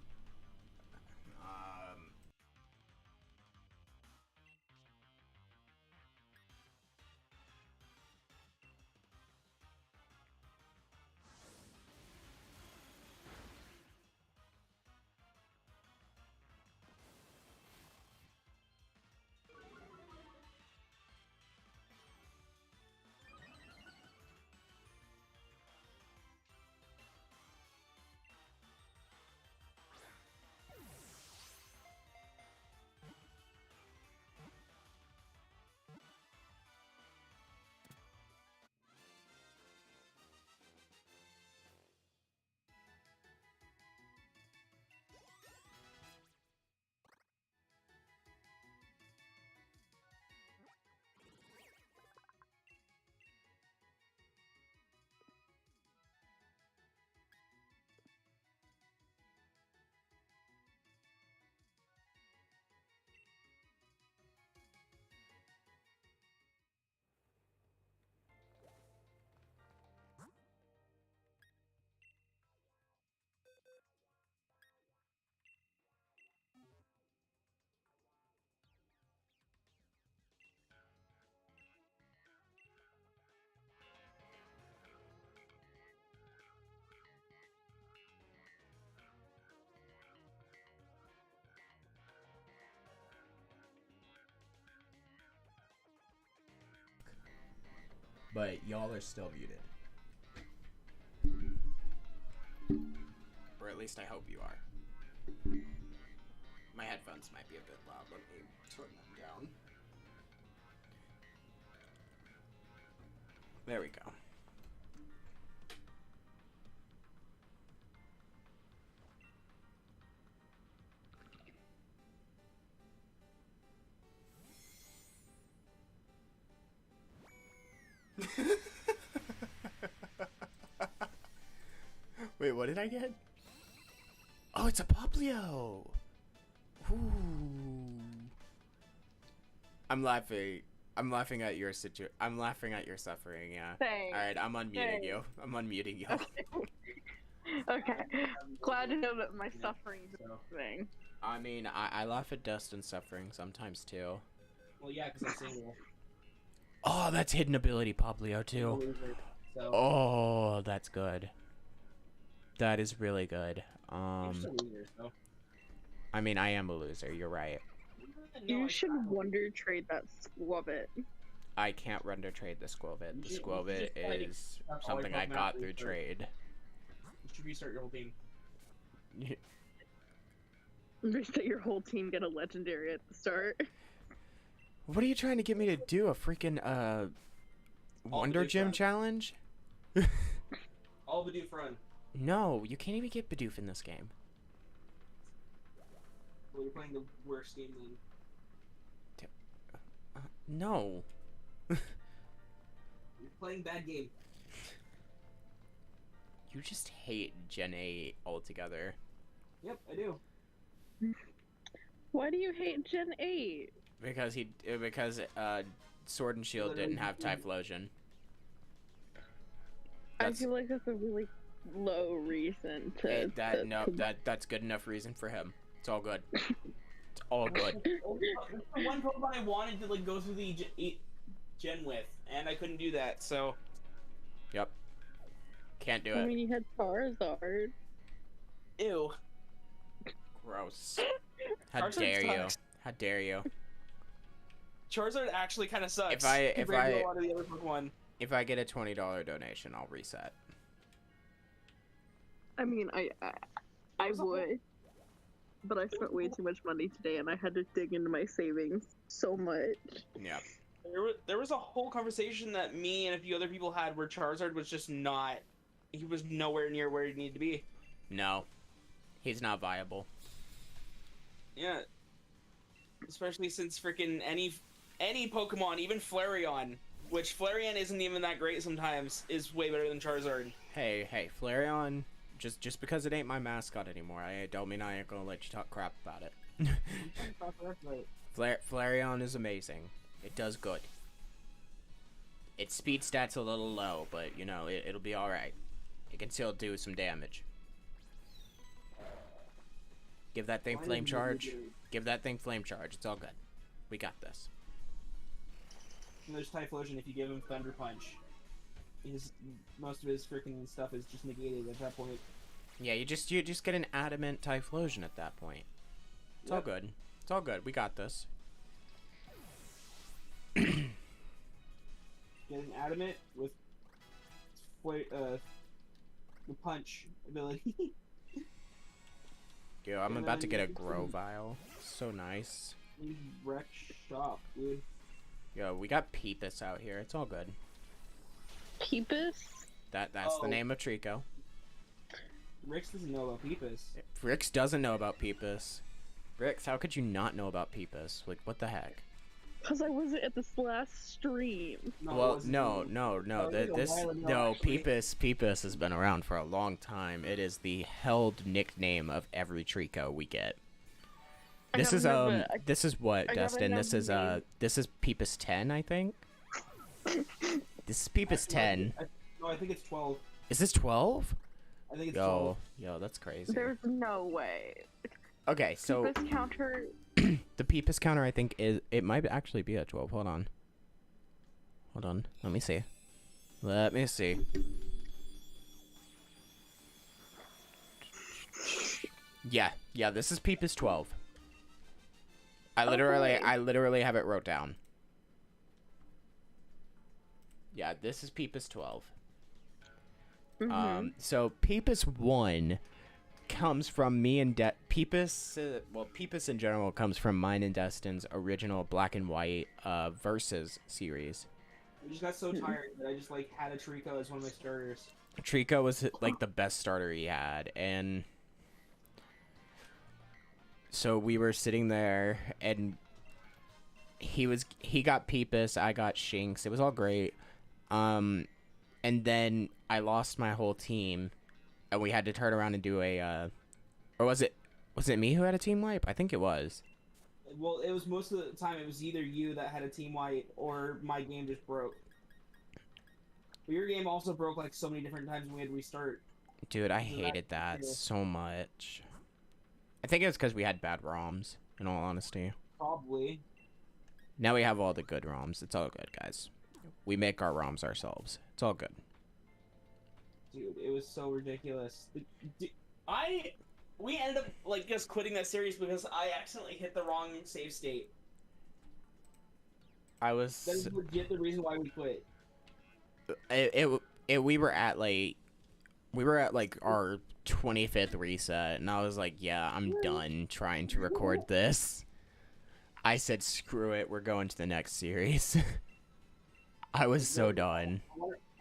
But y'all are still muted. Or at least I hope you are. My headphones might be a bit loud. Let me turn them down. There we go. Wait, what did I get? Oh, it's a Poplio! Ooh. I'm laughing. I'm laughing at your I'm laughing at your suffering, yeah. Thanks. Alright, I'm unmuting you. I'm unmuting you. Okay. Glad to know that my suffering's a thing. I mean, I laugh at Dustin's suffering sometimes too. Well, yeah, because I'm single. Oh, that's hidden ability Poplio too. So, Oh, that's good. That is really good. you're still a loser, so. I mean, I am a loser. You're right. You should wonder trade that Squabbit. I can't render trade the Squovit. The You should Squovit just, like, is stop something I all your got Pokemon through research. trade. You should restart your whole team. Reset your whole team, get a legendary at the start. What are you trying to get me to do? A freaking Wonder Bidoof Gym run. challenge? All Bidoof run. No, you can't even get Bidoof in this game. Well, you're playing the worst game then. No. You're playing bad game. You just hate Gen 8 altogether. Yep, I do. Why do you hate Gen 8? Because Sword and Shield didn't have Typhlosion. I feel like that's a really low reason to. That's good enough reason for him. It's all good. It's all good. The one Pokemon I wanted to like go through the gen with, and I couldn't do that, so. Yep. Can't do I it. mean, you had Charizard. Ew. Gross. How Charizard dare you? sucks. How dare you? Charizard actually kind of sucks. If I compared to a lot of the other Pokemon. If I get a $20 donation, I'll reset. I mean, I would, but I spent way too much money today, and I had to dig into my savings so much. Yeah. There was a whole conversation that me and a few other people had where Charizard was just not. He was nowhere near where he needed to be. No. He's not viable. Yeah. Especially since freaking any Pokemon, even Flareon, which Flareon isn't even that great sometimes, is way better than Charizard. Hey, Flareon, just because it ain't my mascot anymore, I don't mean I ain't gonna let you talk crap about it. Flareon is amazing. It does good. Its speed stat's a little low, but, you know, it'll be alright. It can still do some damage. Give that thing Flame Charge. Give that thing Flame Charge. It's all good. We got this. And there's Typhlosion if you give him Thunder Punch. Most of his freaking stuff is just negated at that point. Yeah, you just get an Adamant Typhlosion at that point. It's all good. It's all good. We got this. Get an Adamant with the punch ability. Yo, I'm about to get a Grovyle. So nice. Wreck shop, dude. Yo, we got Peepus out here. It's all good. Peepus? That's the name of Trico. Rix doesn't know about Peepus. Rix doesn't know about Peepus. Rix, how could you not know about Peepus? Like, what the heck? Because I wasn't at this last stream. No, Peepus has been around for a long time. It is the held nickname of every Trico we get. This is what, Dustin? This is Peepus 10, I think. This is Peepus 10. No, I think it's 12. Is this 12? I think it's 12. Yo, that's crazy. There's no way. Okay, so Peepus counter. the Peepus counter, I think, it might actually be at 12. Hold on. Let me see. Yeah, this is Peepus 12. I literally have it wrote down. Yeah, this is Peepus 12. Mm-hmm. So Peepus 1 comes from me and Peepus. Well, Peepus in general comes from mine and Destin's original Black and White Versus series. I just got so tired that I just like had a Trico as one of my starters. Trico was like the best starter he had, and so we were sitting there, and he got Peepus, I got Shinx. It was all great. And then I lost my whole team, and we had to turn around and do a or was it me who had a team wipe? I think it was. Well, it was most of the time it was either you that had a team wipe or my game just broke. But your game also broke like so many different times when we had to restart. Dude, I hated that so much. I think it was because we had bad ROMs, in all honesty. Probably. Now we have all the good ROMs. It's all good, guys. We make our ROMs ourselves. It's all good. Dude, it was so ridiculous. We ended up like just quitting that series because I accidentally hit the wrong save state. I was. That is legit the reason why we quit. We were at like our 25th reset, and I was like, yeah, I'm done trying to record this. I said, screw it, we're going to the next series. I was so done.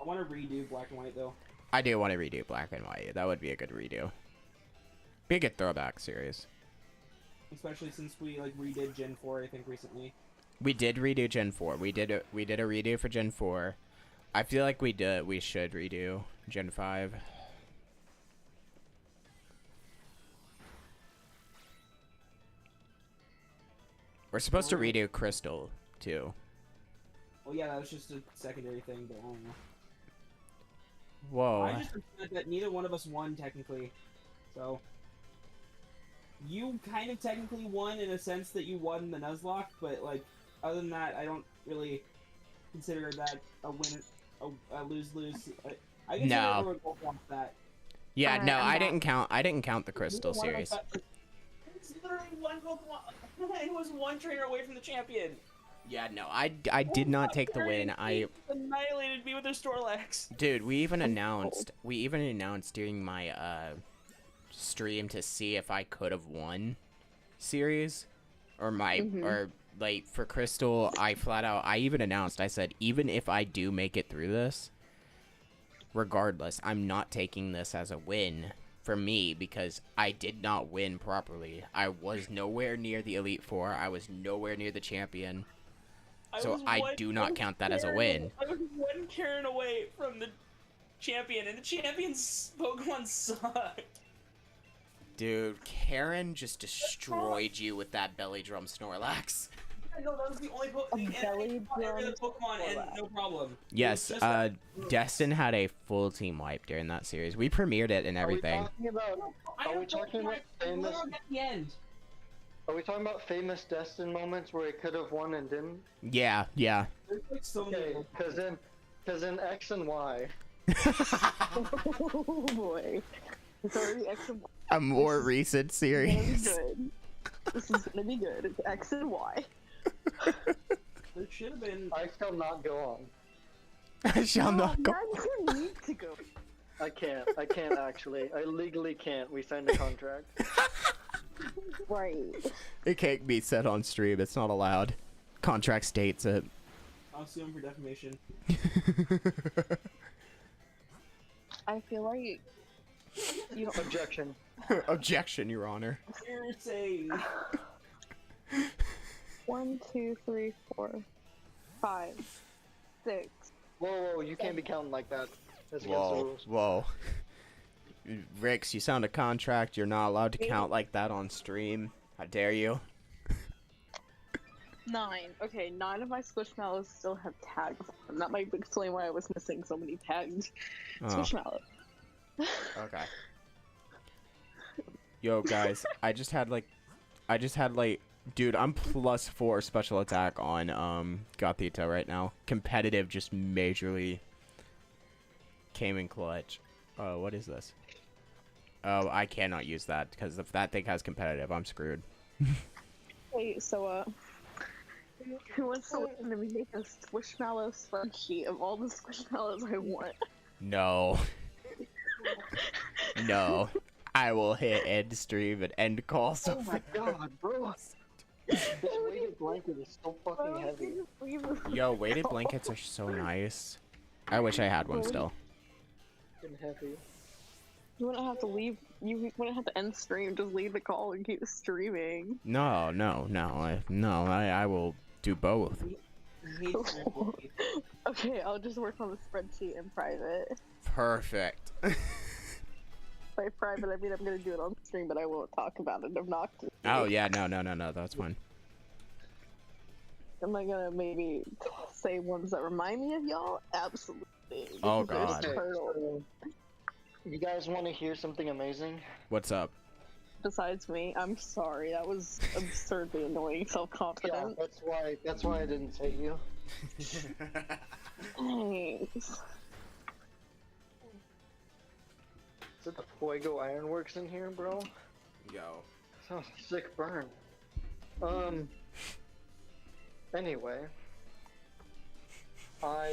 I want to redo Black and White though. I do want to redo Black and White. That would be a good redo. Be a good throwback series. Especially since we like redid Gen 4, I think, recently. We did redo Gen 4. We did a redo for Gen 4. I feel like we should redo Gen 5. We're supposed to redo Crystal too. Well, yeah, that was just a secondary thing, but I don't know. Whoa. I just said that neither one of us won technically, so you kind of technically won in a sense that you won the Nuzlocke, but like other than that, I don't really consider that a win, a lose-lose. I consider everyone both wants that. Yeah, no, I didn't count. I didn't count the Crystal series. It's literally one Pokemon. It was one trainer away from the champion. Yeah, no, I did not take the win. I annihilated me with their Snorlax. Dude, we even announced during my stream to see if I could have won series or like for Crystal. I even announced, I said, even if I do make it through this, regardless, I'm not taking this as a win for me because I did not win properly. I was nowhere near the Elite Four. I was nowhere near the champion. So I do not count that as a win. I was one Karen away from the champion, and the champion's Pokemon sucked. Dude, Karen just destroyed you with that belly drum Snorlax. No, that was the only Pokemon, and no problem. Yes, Destin had a full team wipe during that series. We premiered it and everything. Are we talking about famous? Are we talking about famous Destin moments where he could have won and didn't? Yeah, yeah. Okay, because in X and Y. Oh boy. It's already X and Y. A more recent series. This is gonna be good. It's X and Y. There should have been. I shall not go on. I shall not go. You need to go. I can't actually. I legally can't. We signed a contract. Right. It can't be said on stream. It's not allowed. Contract states it. I'll sue him for defamation. I feel like you don't. Objection. Objection, Your Honor. Hearsay. 1, 2, 3, 4, 5, 6. Whoa, you can't be counting like that. That's against the rules. Whoa. Rix, you signed a contract. You're not allowed to count like that on stream. How dare you? 9. Okay, 9 of my Squishmallows still have tags on them. That might explain why I was missing so many tagged Squishmallows. Okay. Yo, guys, I just had like, dude, I'm +4 special attack on Gothita right now. Competitive just majorly came in clutch. Oh, what is this? Oh, I cannot use that because if that thing has competitive, I'm screwed. Wait, so who wants to let me make a Squishmallow spreadsheet of all the Squishmallows I want? No. No. I will hit end stream and end call. So Oh my god, bro. This weighted blanket is so fucking heavy. Yo, weighted blankets are so nice. I wish I had one still. And heavy. You wouldn't have to leave. You wouldn't have to end stream. Just leave the call and keep streaming. No. I will do both. Okay, I'll just work on the spreadsheet in private. Perfect. By private, I mean I'm gonna do it on stream, but I won't talk about it obnoxiously. Oh yeah, no, that's fine. Am I gonna maybe say ones that remind me of y'all? Absolutely. Oh, There's God. turtles. You guys want to hear something amazing? What's up? Besides me, I'm sorry. That was absurdly annoying. Yeah, Self-confident. that's why I didn't say you. Thanks. Is it the Fuego Ironworks in here, bro? Yo. Sounds like a sick burn. Anyway. I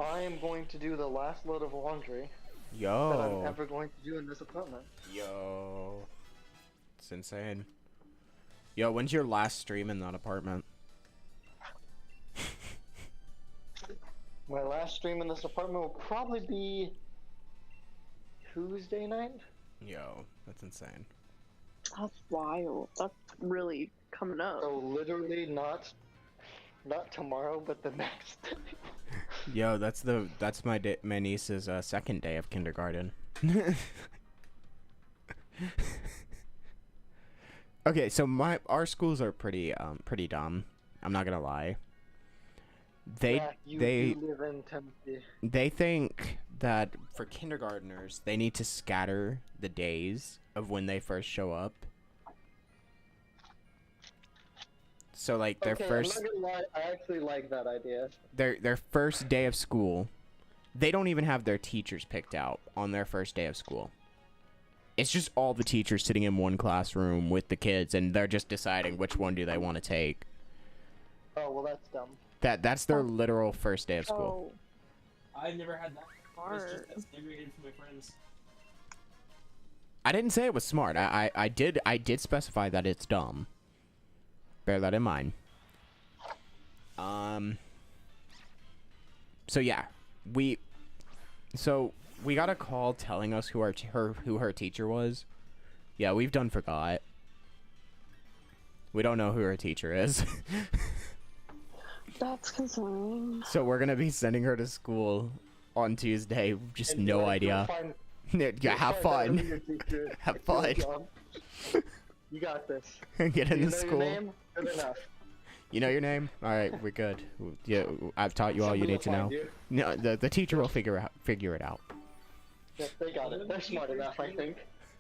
am going to do the last load of laundry that I'm ever going to do in this apartment. Yo. It's insane. Yo, when's your last stream in that apartment? My last stream in this apartment will probably be Tuesday night. Yo, that's insane. That's wild. That's really coming up. So literally not tomorrow, but the next day. Yo, that's my niece's second day of kindergarten. Okay, so our schools are pretty dumb. I'm not gonna lie. You live in Tennessee. They think that for kindergartners, they need to scatter the days of when they first show up. So like their first. I'm not gonna lie, I actually like that idea. Their first day of school, they don't even have their teachers picked out on their first day of school. It's just all the teachers sitting in one classroom with the kids, and they're just deciding which one do they want to take. Oh well, that's dumb. That's their literal first day of school. Oh. I've never had that. It's just Smart. that's segregated from my friends. I didn't say it was smart. I did specify that it's dumb. Bear that in mind. So yeah, we got a call telling us who her teacher was. Yeah, we've done forgot. We don't know who her teacher is. That's concerning. So we're gonna be sending her to school on Tuesday. Just and no idea. Yeah, have fun. Have fun. You got this. Get into school. Your name? Good enough. You know your name? All right, we're good. Yeah, I've taught you all you need to know. No, the teacher will figure it out. Yes, they got it. They're smart enough, I think.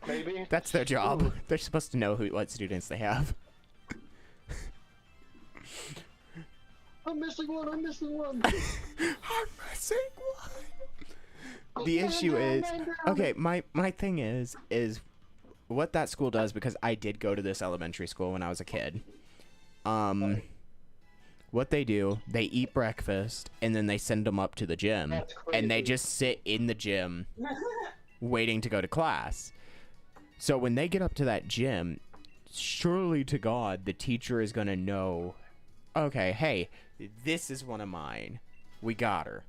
Maybe. That's their job. Ooh. They're supposed to know what students they have. I'm missing one. I'm missing one. The issue is, okay, my thing is what that school does, because I did go to this elementary school when I was a kid. What they do, they eat breakfast and then they send them up to the gym, and they just sit in the gym waiting to go to class. So when they get up to that gym, surely to God, the teacher is going to know, okay, hey, this is one of mine. We got her.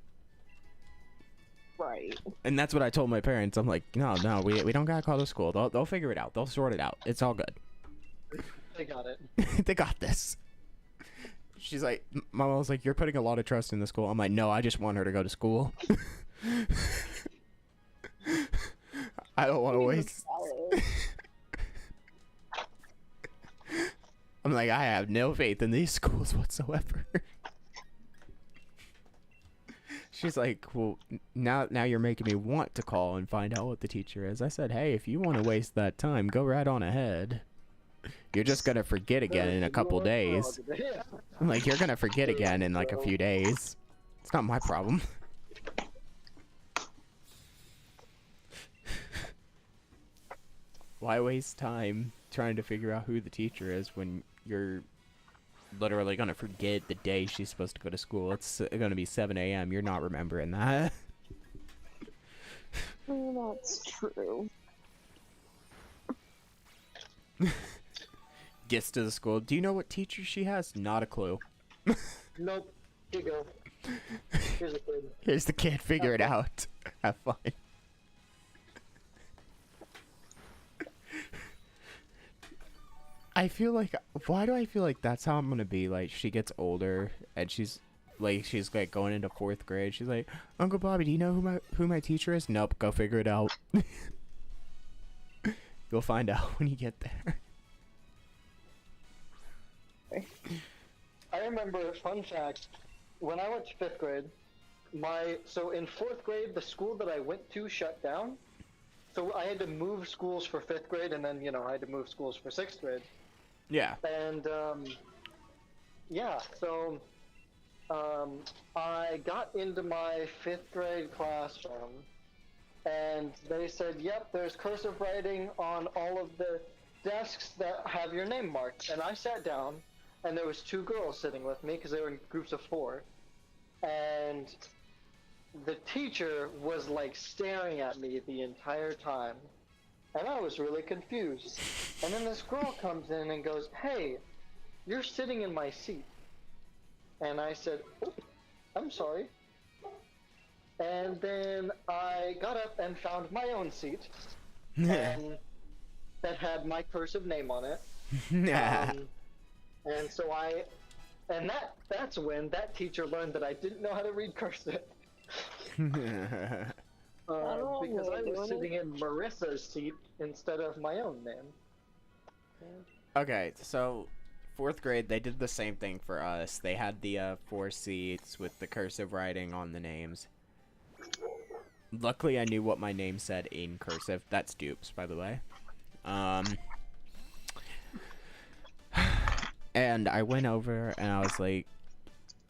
Right. And that's what I told my parents. I'm like, no, we don't gotta call the school. They'll figure it out. They'll sort it out. It's all good. They got it. They got this. She's like, my mom was like, you're putting a lot of trust in the school. I'm like, no, I just want her to go to school. I don't want to waste. I'm like, I have no faith in these schools whatsoever. She's like, well, now you're making me want to call and find out what the teacher is. I said, hey, if you want to waste that time, go right on ahead. You're just going to forget again in a couple days. I'm like, you're going to forget again in like a few days. It's not my problem. Why waste time trying to figure out who the teacher is when you're literally gonna forget the day she's supposed to go to school? It's gonna be 7 a.m. You're not remembering that. Oh, that's true. Gets to the school. Do you know what teacher she has? Not a clue. Nope. Here you go. Here's a kid. Here's the kid. Figure it out. Have fun. I feel like, why do I feel like that's how I'm gonna be? Like, she gets older and she's like going into 4th grade. She's like, Uncle Bobby, do you know who my teacher is? Nope. Go figure it out. You'll find out when you get there. I remember, fun fact, when I went to 5th grade, so in 4th grade, the school that I went to shut down. So I had to move schools for 5th grade, and then, I had to move schools for 6th grade. Yeah. And, yeah, so, I got into my 5th grade classroom, and they said, yep, there's cursive writing on all of the desks that have your name marked. And I sat down, and there was 2 girls sitting with me, because they were in groups of 4. And the teacher was, like, staring at me the entire time. And I was really confused. And then this girl comes in and goes, hey, you're sitting in my seat. And I said, oh, I'm sorry. And then I got up and found my own seat. And that had my cursive name on it. And so that's when that teacher learned that I didn't know how to read cursive. Because I was sitting in Marissa's seat instead of my own name. Okay, so 4th grade, they did the same thing for us. They had the 4 seats with the cursive writing on the names. Luckily, I knew what my name said in cursive. That's Dupes, by the way. And I went over and I was like,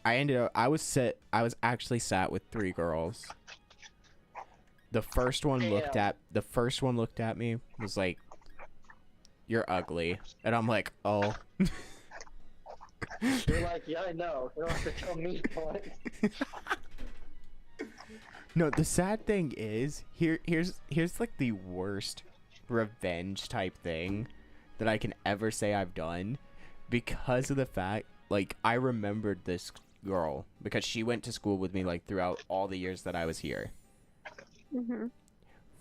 I was actually sat with 3 girls. The first one looked at me, was like, you're ugly. And I'm like, oh. You're like, yeah, I know. You don't have to tell me what. No, the sad thing is, here's like the worst revenge type thing that I can ever say I've done, because of the fact, like, I remembered this girl because she went to school with me, like, throughout all the years that I was here.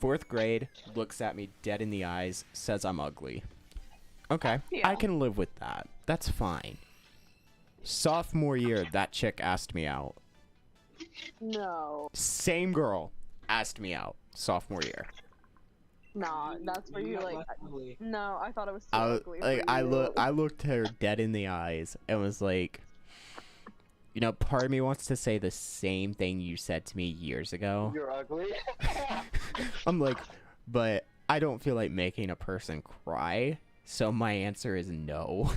4th grade, looks at me dead in the eyes, says I'm ugly. Okay, yeah. I can live with that. That's fine. Sophomore year, that chick asked me out. No. Same girl asked me out. Sophomore year. Nah, that's where you like. No, I thought it was so ugly. Like, I looked her dead in the eyes and was like, part of me wants to say the same thing you said to me years ago. You're ugly. I'm like, but I don't feel like making a person cry, so my answer is no.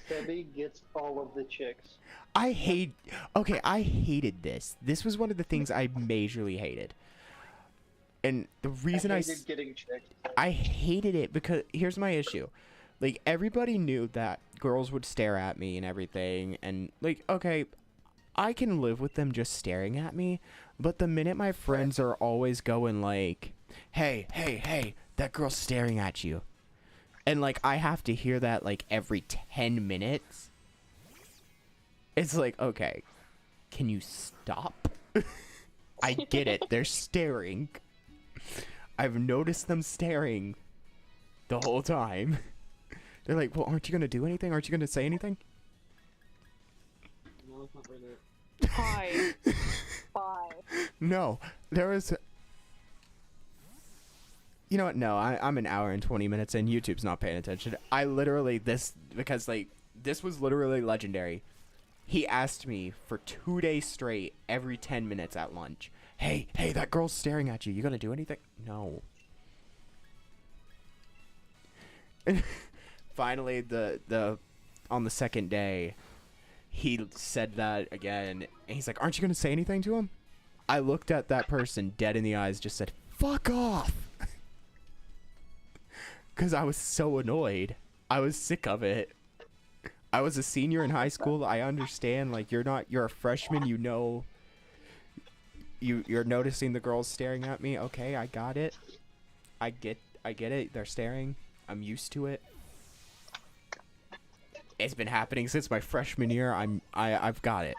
Debbie gets all of the chicks. I hated this. This was one of the things I majorly hated. And the reason I hated getting chicks. I hated it because here's my issue. Like, everybody knew that girls would stare at me and everything, and like, okay, I can live with them just staring at me, but the minute my friends are always going like, hey, that girl's staring at you. And like, I have to hear that like every 10 minutes. It's like, okay, can you stop? I get it. They're staring. I've noticed them staring the whole time. They're like, well, aren't you going to do anything? Aren't you going to say anything? No, it's not worth it. Bye. Bye. No, there was... You know what? No, I'm an hour and 20 minutes in. YouTube's not paying attention. I literally, because like, this was literally legendary. He asked me for 2 days straight, every 10 minutes at lunch. Hey, that girl's staring at you. You gonna do anything? No. And finally, on the second day, he said that again. And he's like, aren't you gonna say anything to him? I looked at that person dead in the eyes, just said, fuck off. Because I was so annoyed. I was sick of it. I was a senior in high school. I understand, like, you're a freshman, you're noticing the girls staring at me. Okay, I got it. I get it. They're staring. I'm used to it. It's been happening since my freshman year. I've got it.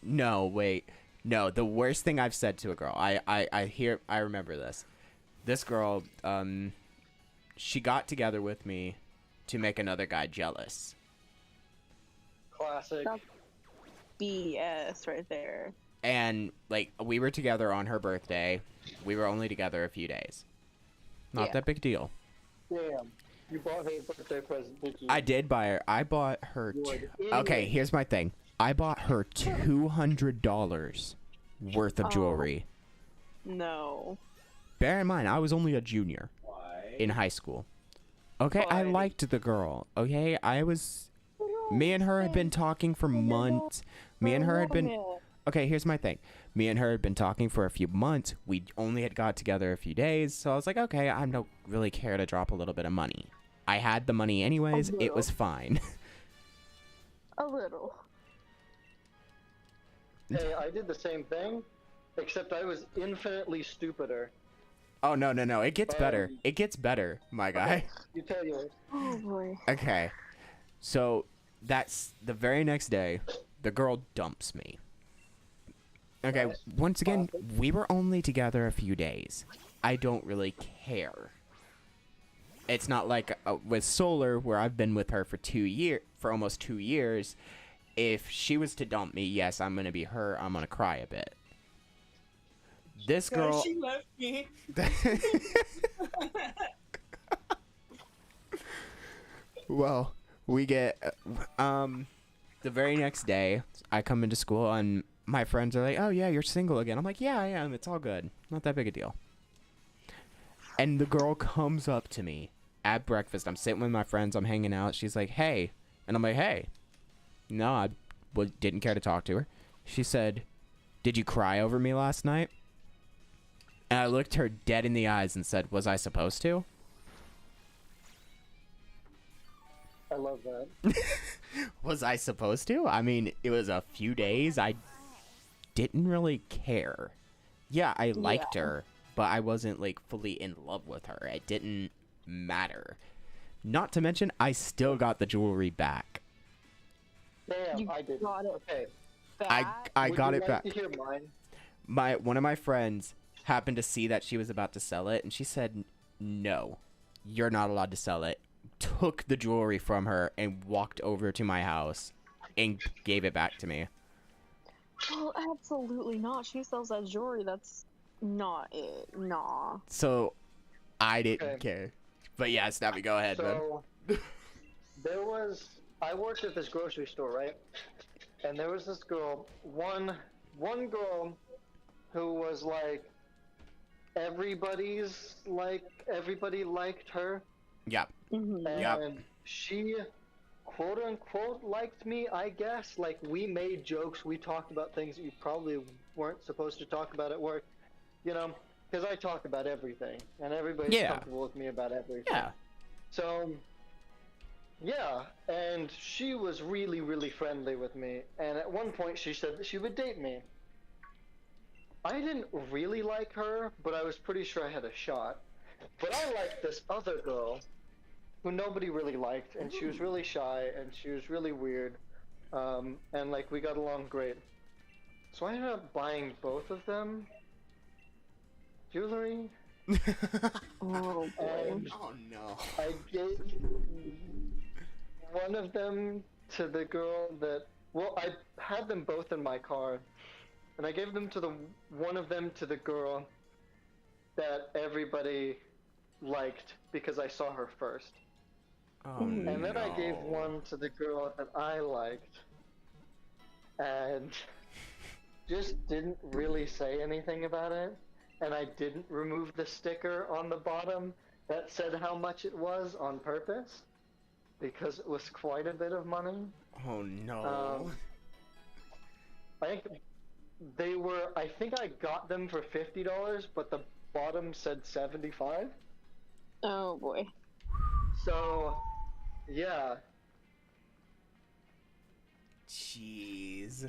No, wait. No, the worst thing I've said to a girl. I remember this. This girl, she got together with me to make another guy jealous. Classic. That's BS right there. And, like, we were together on her birthday. We were only together a few days. Not that big deal. Damn. You bought her a birthday present, did you? I did buy her. I bought her... Okay, here's my thing. I bought her $200 worth of jewelry. No. Bear in mind, I was only a junior in high school. Okay, I liked the girl. Okay, me and her had been talking for months. Me and her had been... Okay, here's my thing. Me and her had been talking for a few months. We only had got together a few days. So I was like, okay, I don't really care to drop a little bit of money. I had the money anyways. It was fine. A little. Hey, I did the same thing, except I was infinitely stupider. Oh, no. It gets better. It gets better, my guy. Okay, you tell yours. Oh boy. Okay. So, that's the very next day, the girl dumps me. Okay, Nice. once again, we were only together a few days. I don't really care. It's not like with Solar, where I've been with her for almost 2 years. If she was to dump me, yes, I'm gonna be her. I'm gonna cry a bit. This girl. She left me. Well, we get the very next day, I come into school and my friends are like, "Oh yeah, you're single again." I'm like, "Yeah, I am. It's all good. Not that big a deal." And the girl comes up to me at breakfast. I'm sitting with my friends. I'm hanging out. She's like, "Hey," and I'm like, "Hey." No, I didn't care to talk to her. She said, "Did you cry over me last night?" And I looked her dead in the eyes and said, "Was I supposed to?" I love that. Was I supposed to? I mean, it was a few days. I didn't really care. Yeah, I liked her, but I wasn't, like, fully in love with her. It didn't matter. Not to mention, I still got the jewelry back. Damn, You I did. got it. Okay. I Would got you it like back. to hear mine? One of my friends happened to see that she was about to sell it, and she said, "No, you're not allowed to sell it." Took the jewelry from her and walked over to my house and gave it back to me. Well, absolutely not. She sells that jewelry. That's not it. Nah. So I didn't Okay. care. But yeah, Snappy, go ahead, man. So, I worked at this grocery store, right? And there was this girl, one girl who was like, everybody liked her. Yeah. Mm-hmm. And Yep. she, quote unquote, liked me, I guess. Like, we made jokes, we talked about things that you probably weren't supposed to talk about at work, you know? Because I talk about everything, and everybody's comfortable with me about everything. Yeah. So, yeah, and she was really, really friendly with me, and at one point she said that she would date me. I didn't really like her, but I was pretty sure I had a shot. But I liked this other girl, who nobody really liked, and she was really shy, and she was really weird, and like, we got along great. So I ended up buying both of them jewelry, Oh boy. and Oh no. I gave one of them to the girl that, well, I had them both in my car, and I gave them to one of them to the girl that everybody liked because I saw her first. Oh And no. And then I gave one to the girl that I liked, and just didn't really say anything about it. And I didn't remove the sticker on the bottom that said how much it was on purpose, because it was quite a bit of money. Oh no. I think I got them for $50, but the bottom said $75. Oh boy. So Yeah. Jeez.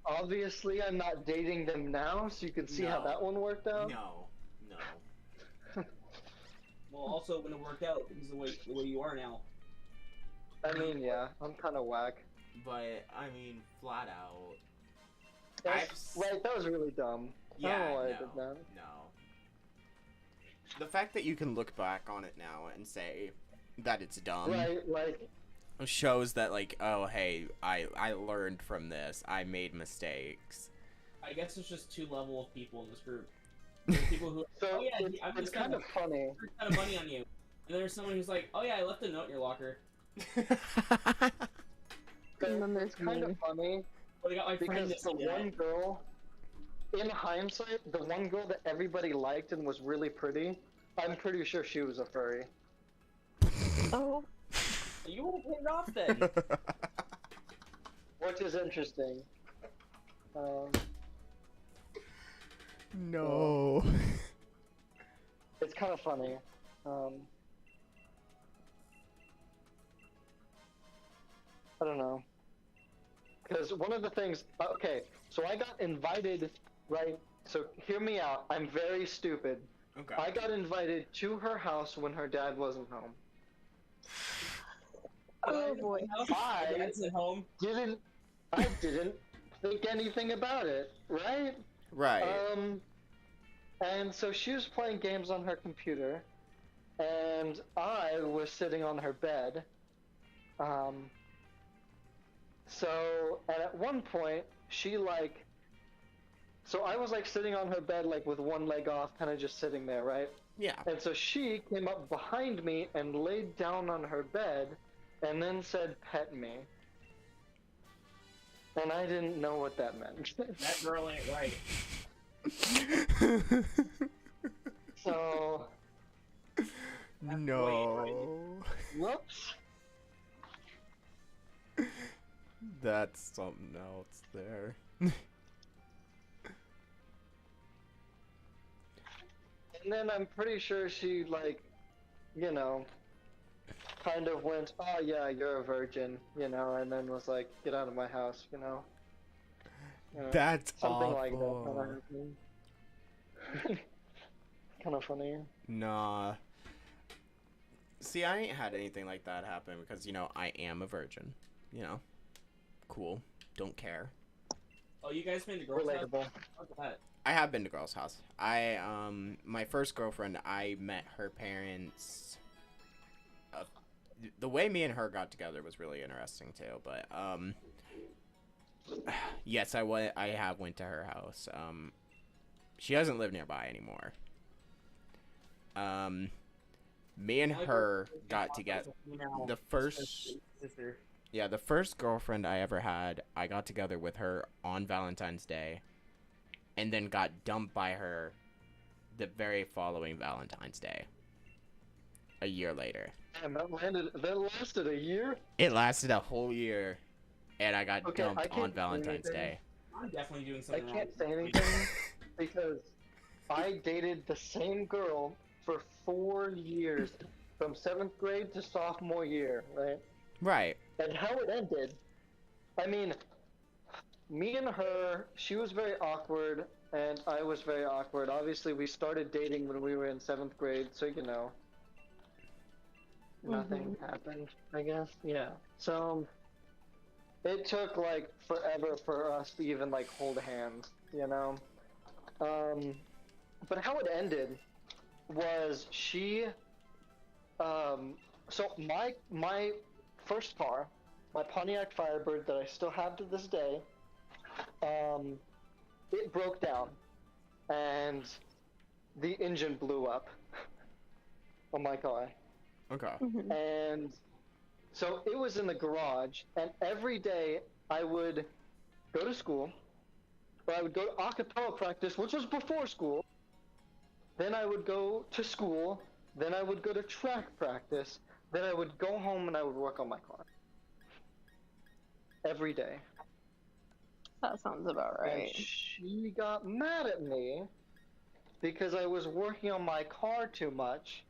Obviously, I'm not dating them now, so you can see how No. that one worked out. No. Well, also it wouldn't have worked out because the way you are now. I mean, yeah, I'm kind of whack. But, I mean, flat out. Right, that was really dumb. Yeah, I don't know why no, I did that. no. The fact that you can look back on it now and say that it's dumb Right, like, shows that, like, oh, hey, I learned from this. I made mistakes. I guess there's just two level of people in this group. There's people who, so oh yeah, I'm it's just kind of funny. kind of money on you. And there's someone who's like, oh yeah, I left a note in your locker. And then there's It's kind me. of funny But I got my friend because that the one girl, in hindsight, the one girl that everybody liked and was really pretty, I'm pretty sure she was a furry. Oh, You would have hit it off then. Which is interesting. No. It's kind of funny. I don't know. Because one of the things, okay, so I got invited, right? So hear me out. I'm very stupid. Okay. I got invited to her house when her dad wasn't home. oh boy. I Dad's at home. I didn't think anything about it, right? Right. And so she was playing games on her computer, and I was sitting on her bed. And at one point, so I was like sitting on her bed, like with one leg off, kind of just sitting there, right? Yeah. And so she came up behind me and laid down on her bed, and then said, "Pet me." And I didn't know what that meant. That girl ain't right. So, No. whoops. That's something else there. And then I'm pretty sure she, like, you know, kind of went, "Oh yeah, you're a virgin," you know, and then was like, "Get out of my house," you know. That's Something awful. like that kind of kind of funny. Nah. See, I ain't had anything like that happen because, you know, I am a virgin. You know. Cool. Don't care. Oh, you guys made the girls' house? Relatable. What's that? I have been to girl's house. My first girlfriend, I met her parents. The way me and her got together was really interesting too. But yes, I have went to her house. She doesn't live nearby anymore. Me and her got together. The first, yeah, the first girlfriend I ever had, I got together with her on Valentine's Day, and then got dumped by her the very following Valentine's Day. A year later. Damn, that lasted a year? It lasted a whole year, and I got Okay, dumped I can't on Valentine's say Day. I'm definitely doing I something wrong. can't say anything because I dated the same girl for 4 years, from 7th grade to sophomore year, right? Right. And how it ended, I mean, me and her, she was very awkward, and I was very awkward. Obviously, we started dating when we were in 7th grade, so you know, nothing happened, I guess. Yeah. So, it took, like, forever for us to even, like, hold hands, you know? But how it ended was she, so my first car, my Pontiac Firebird that I still have to this day, it broke down, and the engine blew up on my car. Okay. And so it was in the garage, and every day I would go to school, or I would go to a cappella practice, which was before school. Then I would go to school, then I would go to track practice, then I would go home and I would work on my car. Every day. That sounds about And right. she got mad at me because I was working on my car too much,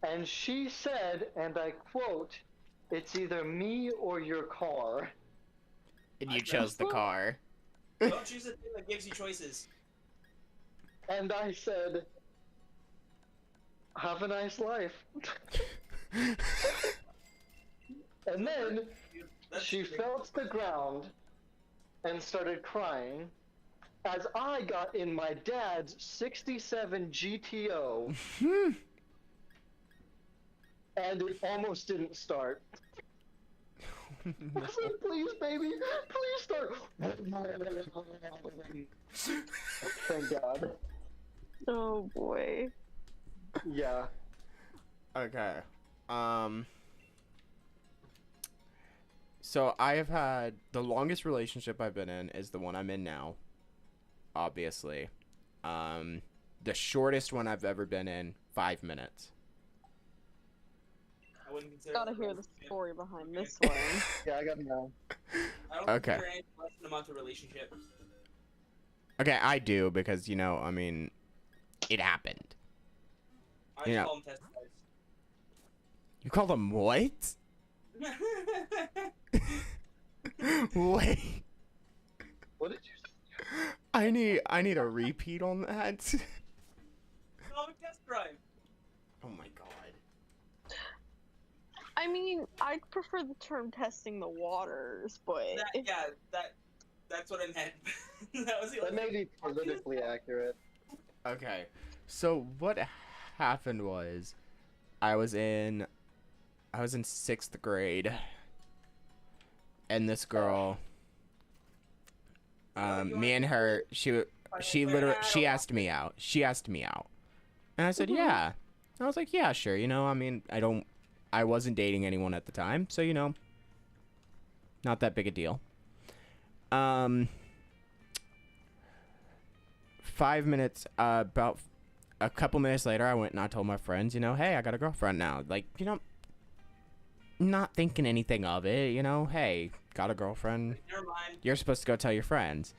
and she said, and I quote, it's either me or your car. And you chose the car. Don't choose a thing that gives you choices. And I said, have a nice life. And then she fell to the ground and started crying as I got in my dad's 67 GTO and it almost didn't start. I said, please, baby, please start. Thank God. Oh boy. Yeah. Okay. So I have had the longest relationship I've been in is the one I'm in now. Obviously. The shortest one I've ever been in, 5 minutes. I wouldn't consider Gotta it a hear the relationship. story behind this one. Yeah, I gotta know. I don't Okay. consider anything less than a month a relationship. Okay, I do because, you know, I mean, it happened. I just Yeah. call them testifies. You call them what? Wait. What did you say? I need a repeat on that. No, test drive. Oh my god. I mean, I'd prefer the term testing the waters, but That's what I meant. That was the That only may be politically accurate. Okay. So what happened was I was in 6th grade and this girl me and her she asked me out. And I said, "Yeah." I was like, "Yeah, sure." You know, I mean, I wasn't dating anyone at the time, so you know, not that big a deal. 5 minutes, about a couple minutes later, I went and I told my friends, you know, "Hey, I got a girlfriend now." Like, you know, not thinking anything of it, you know, "Hey, got a girlfriend." Never mind. You're supposed to go tell your friends.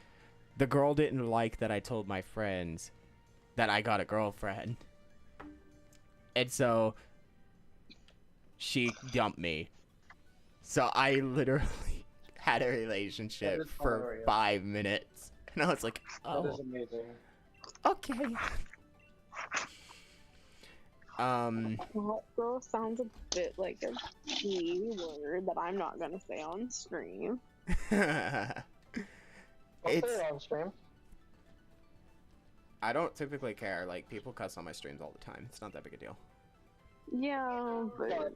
The girl didn't like that I told my friends that I got a girlfriend. And so she dumped me. So I literally had a relationship That is for hilarious. 5 minutes. And I was like, That is "Oh, amazing. okay." that girl sounds a bit like a P word that I'm not gonna say on stream. I'll say It's, it on stream. I don't typically care. Like, people cuss on my streams all the time. It's not that big a deal. Yeah, but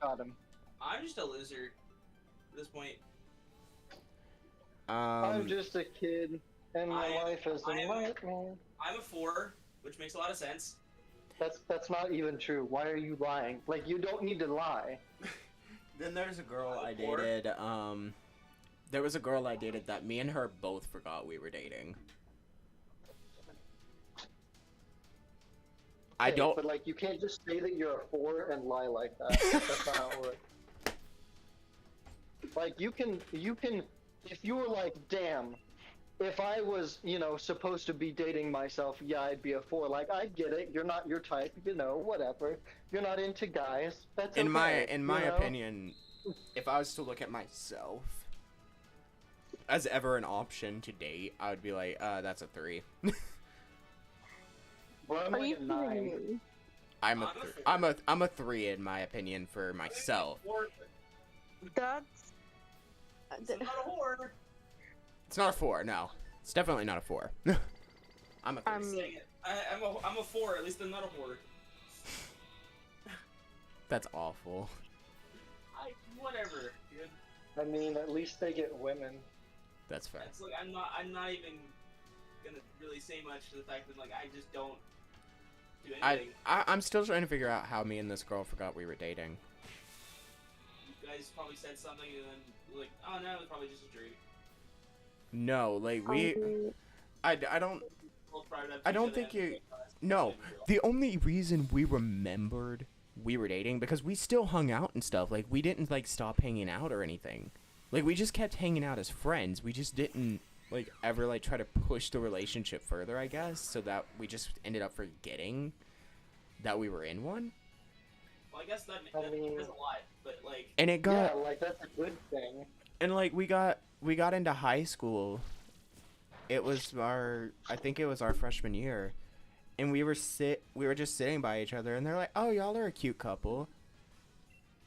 Got him. I'm just a loser at this point. I'm just a kid, and my I- life is a I am- nightmare. I'm a 4, which makes a lot of sense. That's not even true. Why are you lying? Like, you don't need to lie. Then there's a girl I Or- dated, there was a girl I dated that me and her both forgot we were dating. I Okay, don't, But, like, you can't just say that you're a 4 and lie like that. That's not how it works. Like, you can, if you were like, damn, if I was, you know, supposed to be dating myself, yeah, I'd be a 4. Like, I get it. You're not your type, you know, whatever. You're not into guys. That's okay. in my you know? opinion, if I was to look at myself as ever an option to date, I would be like, that's a 3. Well, I'm are like you a 9. kidding me? I'm a I'm a th- 4. I'm a 3 in my opinion for myself. That's It's not a whore. It's not a 4, no. It's definitely not a 4. I'm a 3. I'm saying it. I'm a 4. At least I'm not a whore. That's awful. Whatever, dude. I mean, at least they get women. That's fair. It's like I'm not even gonna really say much to the fact that like I just don't do anything. I'm still trying to figure out how me and this girl forgot we were dating. You guys probably said something and then like, oh no, it was probably just a dream. No, like I don't I don't think you- no. The only reason we remembered we were dating because we still hung out and stuff. Like we didn't like stop hanging out or anything. Like we just kept hanging out as friends. We just didn't like ever like try to push the relationship further, I guess, so that we just ended up forgetting that we were in one. Well, I guess that I mean- says a lot, but like like. And it got Yeah, like that's a good thing. and like we got into high school. It was I think it was our freshman year. And we were just sitting by each other and they're like, "Oh, y'all are a cute couple."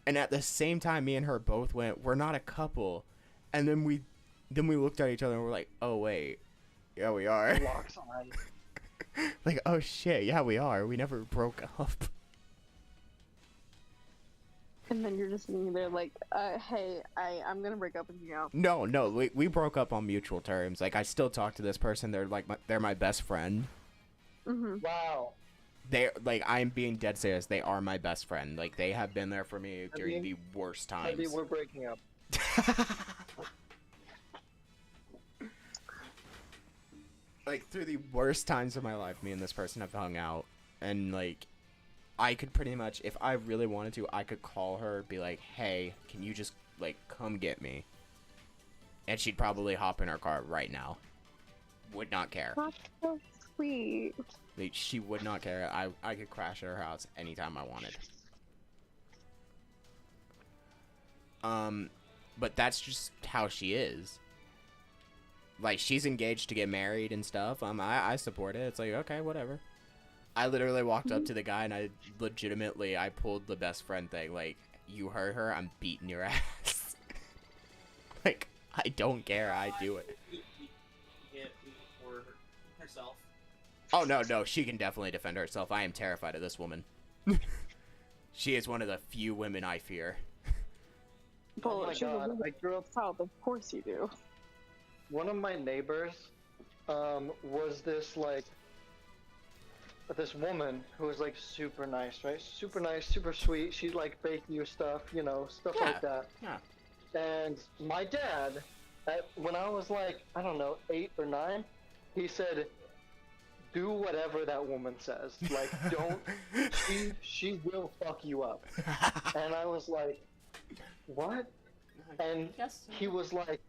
And at the same time me and her both went, "We're not a couple." And then we looked at each other and we're like, "Oh wait. Yeah, we are." Locks eyes. Like, "Oh shit, yeah, we are. We never broke up." And then you're just sitting there like, hey, I'm gonna break up with you now. No, we broke up on mutual terms. Like, I still talk to this person. They're like they're my best friend. Mm-hmm. Wow. They're like, I'm being dead serious. They are my best friend. Like, they have been there for me during the worst times. Maybe we're breaking up. Like, through the worst times of my life, me and this person have hung out, and like, I could pretty much, if I really wanted to, I could call her, be like, "Hey, can you just like come get me?" And she'd probably hop in her car right now. Would not care. That's so sweet. Like, she would not care. I could crash at her house anytime I wanted. But that's just how she is. Like, she's engaged to get married and stuff. I support it. It's like, okay, whatever. I literally walked up to the guy and I pulled the best friend thing. Like, you hurt her, I'm beating your ass. Like, I don't care. I do it. For herself. Oh, no, she can definitely defend herself. I am terrified of this woman. She is one of the few women I fear. Oh my she's a god, woman I grew up. child, of course you do. One of my neighbors was this woman who was like super nice, right? Super nice, super sweet. She'd like bake you stuff, stuff Yeah. like that. Yeah. And my dad, when I was like, I don't know, 8 or 9, he said, "Do whatever that woman says. Like, don't. She will fuck you up." And I was like, "What?" And Yes. he was like,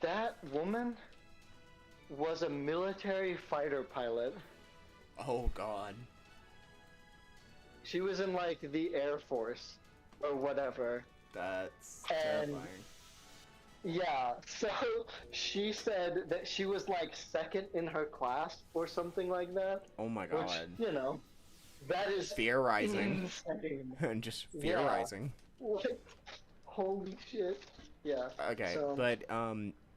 "That woman was a military fighter pilot. Oh, God. She was in like the Air Force or whatever." That's And- terrifying. Yeah, so she said that she was like second in her class or something like that. Oh, my Which, God. that is Fear rising. insane. And just fear Yeah. rising. Like, holy shit. Yeah. Okay, So- but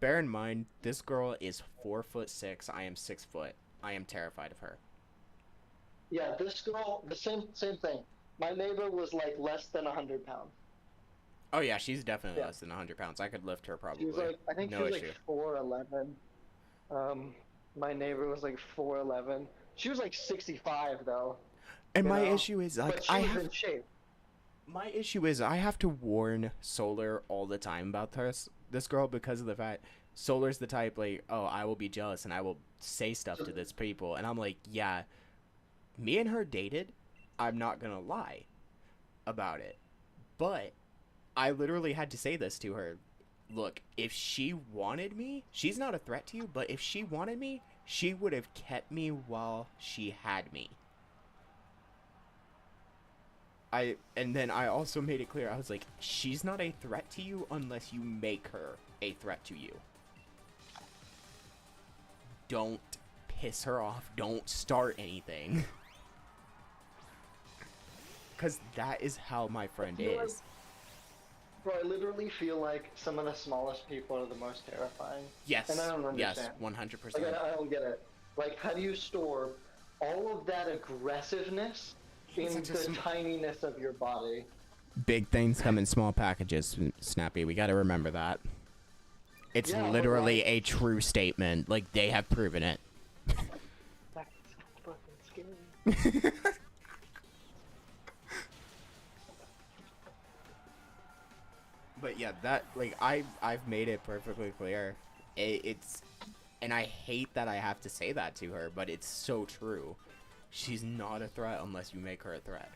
bear in mind, this girl is 4'6". I am 6 foot. I am terrified of her. Yeah, this girl, the same thing. My neighbor was like less than 100 pounds. Oh yeah, she's definitely Yeah. less than 100 pounds. I could lift her probably. She was like, I think no she was issue. like 4'11". My neighbor was like 4'11". She was like 65 though. And you my know? issue is like But she was in shape. my issue is I have to warn Solar all the time about this girl because of the fact Solar's the type like, "Oh, I will be jealous and I will say stuff to this people." And I'm like, "Yeah, me and her dated. I'm not gonna lie about it, but I literally had to say this to her. Look, if she wanted me, she's not a threat to you, but if she wanted me, she would have kept me while she had me." And then I also made it clear, I was like, she's not a threat to you unless you make her a threat to you. Don't piss her off. Don't start anything. Because that is how my friend I feel like- is. Bro, I literally feel like some of the smallest people are the most terrifying. Yes. And I don't Yes, understand. 100%. Like, I don't get it. Like, how do you store all of that aggressiveness in Such a the tininess of your body? Big things come in small packages, Snappy. We gotta remember that. It's Yeah, but literally like- a true statement. Like, they have proven it. That's so fucking scary. But yeah, that, like, I've made it perfectly clear. It's, and I hate that I have to say that to her, but it's so true. She's not a threat unless you make her a threat.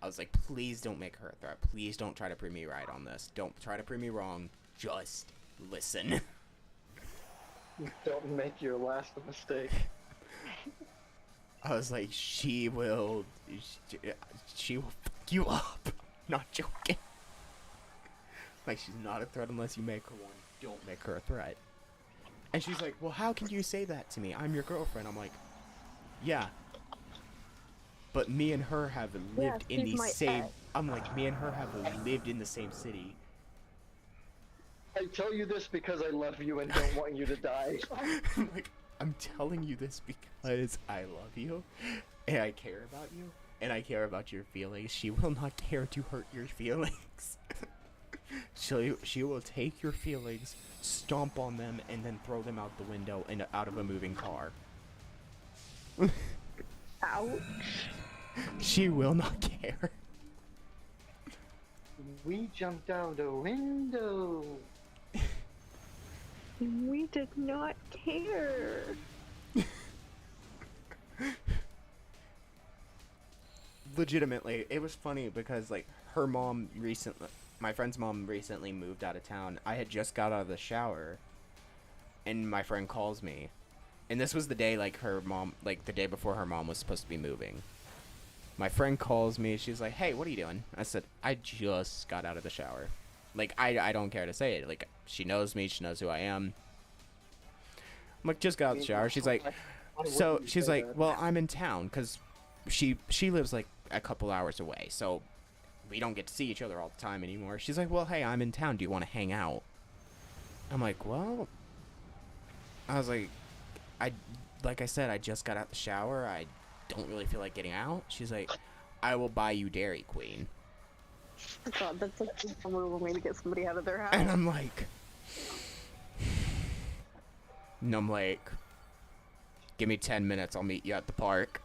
I was like, please don't make her a threat. Please don't try to prove me right on this. Don't try to prove me wrong. Just listen. Don't make your last mistake. I was like, she will you up. Not joking. Like, she's not a threat unless you make her one. Don't make her a threat. And she's like, well, how can you say that to me? I'm your girlfriend. I'm like, yeah. But me and her have lived in the same... I'm like, me and her have lived in the same city. I tell you this because I love you and don't want you to die. I'm like, I'm telling you this because I love you, and I care about you, and I care about your feelings. She will not care to hurt your feelings. She will take your feelings, stomp on them, and then throw them out the window and out of a moving car. Ouch. She will not care. We jumped out a window. We did not care. Legitimately, it was funny because, like, her mom recently... My friend's mom recently moved out of town. I had just got out of the shower, and my friend calls me. And this was the day, like, her mom... Like, the day before her mom was supposed to be moving. My friend calls me. She's like, hey, what are you doing? I said, I just got out of the shower. Like, I don't care to say it. Like, she knows me. She knows who I am. I'm like, just got out of the shower. She's like, so, she's like, well, I'm in town. Because she lives, like, a couple hours away. So, we don't get to see each other all the time anymore. She's like, well, hey, I'm in town. Do you want to hang out? I'm like, well... I was like, like I said, I just got out the shower. I don't really feel like getting out. She's like, I will buy you Dairy Queen. Oh God, that's like a little way to get somebody out of their house. And I'm like, give me 10 minutes, I'll meet you at the park.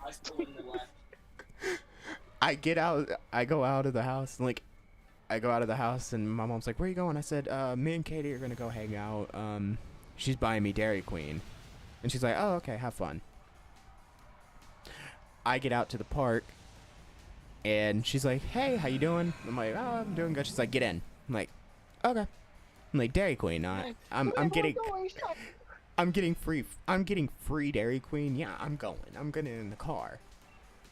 I still in the left. I go out of the house, and like, I go out of the house, and my mom's like, where are you going? I said, me and Katie are gonna go hang out. She's buying me Dairy Queen. And she's like, oh, okay, have fun. I get out to the park, and she's like, hey, how you doing? I'm like, oh, I'm doing good. She's like, get in. I'm like, okay. I'm like, Dairy Queen, I'm getting free Dairy Queen. Yeah, I'm getting in the car.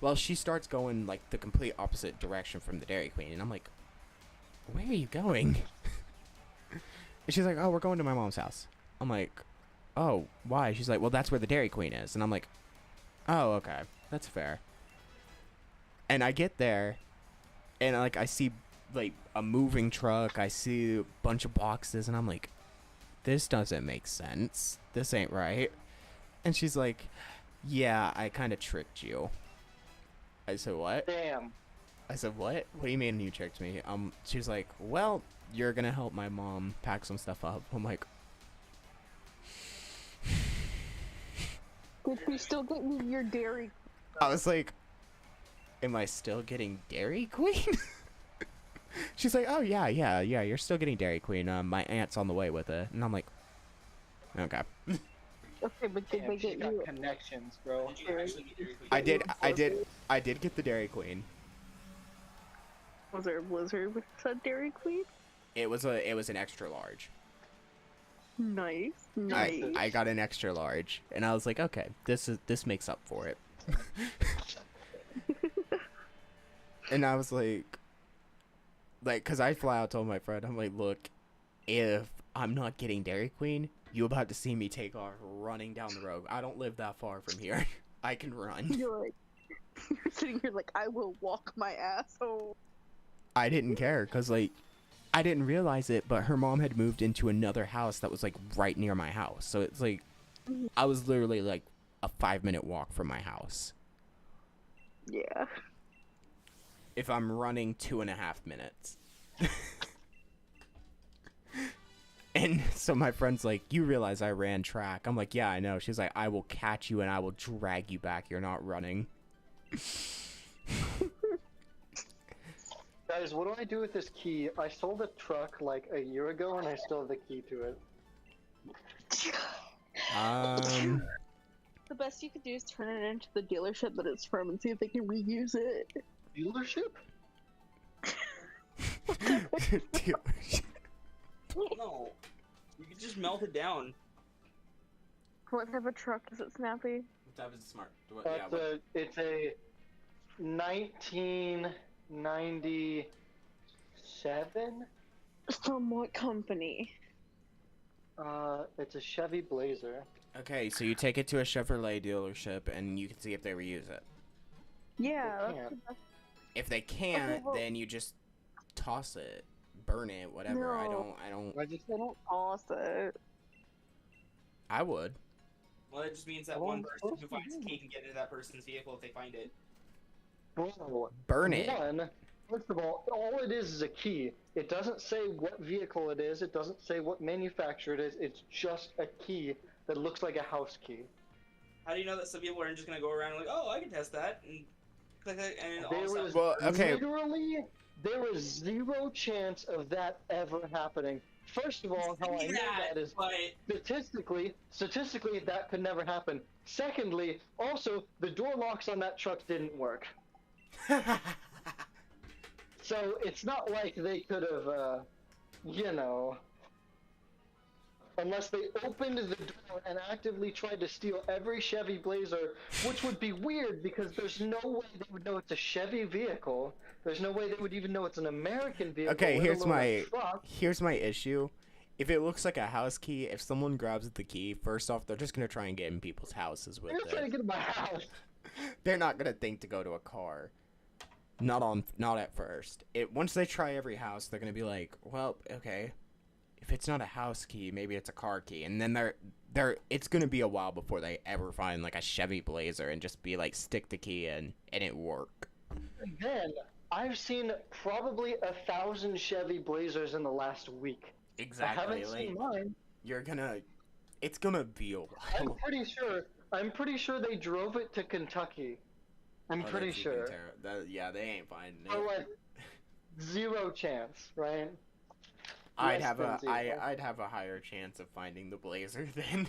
Well, she starts going, like, the complete opposite direction from the Dairy Queen, and I'm like, where are you going? And she's like, oh, we're going to my mom's house. I'm like, oh, why? She's like, well, that's where the Dairy Queen is. And I'm like, oh, okay, that's fair. And I get there, and, like, I see, like, a moving truck. I see a bunch of boxes, and I'm like, this doesn't make sense. This ain't right. And she's like, yeah, I kind of tricked you. I said, what? Damn. I said, what? What do you mean you tricked me? She's like, well, you're gonna help my mom pack some stuff up. I'm like, Did you still get me your Dairy? I was like, am I still getting Dairy Queen? She's like, oh, yeah, you're still getting Dairy Queen. My aunt's on the way with it. And I'm like, okay. Okay, but did they get you? Connections, bro. Did you actually get Dairy Queen? I did get the Dairy Queen. Was there a blizzard with said Dairy Queen? It was an extra large. Nice. I got an extra large, and I was like, okay, this makes up for it. And I was like, cause I flat out told my friend, I'm like, look, if I'm not getting Dairy Queen, you about to see me take off running down the road. I don't live that far from here. I can run. You're sitting here like, I will walk my ass home. I didn't care, cause like, I didn't realize it, but her mom had moved into another house that was like right near my house. So it's like, I was literally like a 5-minute walk from my house. Yeah. If I'm running 2.5 minutes. And so my friend's like, you realize I ran track. I'm like, yeah, I know. She's like, I will catch you and I will drag you back. You're not running. Guys, what do I do with this key? I sold a truck like a year ago and I still have the key to it. The best you could do is turn it into the dealership that it's from and see if they can reuse it. Dealership? No. You can just melt it down. What type of truck is it, Snappy? What type is smart? It's a 1990 1997. From what company? It's a Chevy Blazer. Okay, so you take it to a Chevrolet dealership and you can see if they reuse it. Yeah. They can't. If they can't, Okay, well- then you just toss it, burn it, whatever. I No. don't. I just They don't toss it. I would. Well, it just means that Well, one I'm person supposed who to finds the do. key can get into that person's vehicle if they find it. Bro, Burn it. One, first of all it is a key. It doesn't say what vehicle it is. It doesn't say what manufacturer it is. It's just a key that looks like a house key. How do you know that some people aren't just gonna go around and like, oh, I can test that and click it and all There of a sudden- was Well, okay. literally there was zero chance of that ever happening. First of all, how I know that is but statistically that could never happen. Secondly, also the door locks on that truck didn't work. So it's not like they could have, unless they opened the door and actively tried to steal every Chevy Blazer, which would be weird because there's no way they would know it's a Chevy vehicle. There's no way they would even know it's an American vehicle. Okay, let here's alone a my truck. here's my issue. If it looks like a house key, if someone grabs the key, first off, they're just gonna try and get in people's houses with You're trying to it. get in my house. They're not gonna think to go to a car. Not at first. Once they try every house, they're gonna be like, well, okay, if it's not a house key, maybe it's a car key, and then it's gonna be a while before they ever find like a Chevy Blazer and just be like, stick the key in and it work. And then I've seen probably 1,000 Chevy Blazers in the last week. I Exactly. haven't Like seen mine. it's gonna be a I'm while. pretty sure they drove it to Kentucky. I'm Oh, pretty that's sure. even yeah, they ain't finding For it. like zero chance, right? I'd less have than a zero. I'd have a higher chance of finding the Blazer than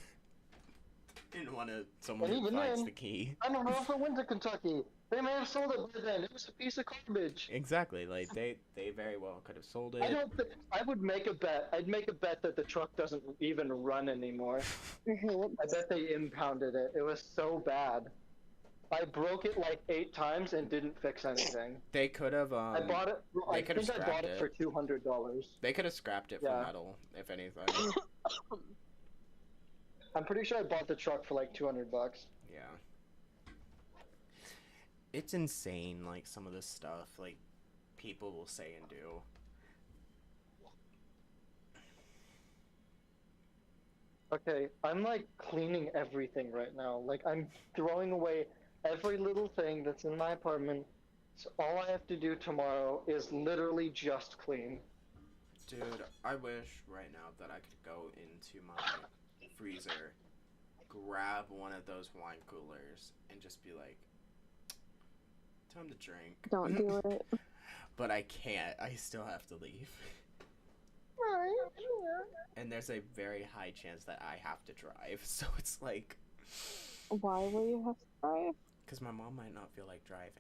someone And who even finds then- the key. I don't know if it went to Kentucky. They may have sold it by then. It was a piece of garbage. Exactly. Like they very well could have sold it. I would make a bet. I'd make a bet that the truck doesn't even run anymore. I bet they impounded it. It was so bad. I broke it like 8 times and didn't fix anything. They could have I bought it. they I could've think I bought scrapped it it. for $200. They could have scrapped it for Yeah. metal, if anything. I'm pretty sure I bought the truck for like $200. Yeah. It's insane, like some of this stuff, like people will say and do. Okay, I'm like cleaning everything right now. Like I'm throwing away every little thing that's in my apartment. So all I have to do tomorrow is literally just clean. Dude, I wish right now that I could go into my freezer, grab one of those wine coolers, and just be like, time to drink. Don't do it. But I can't. I still have to leave. And there's a very high chance that I have to drive. So it's like, Why will you have to drive? because my mom might not feel like driving.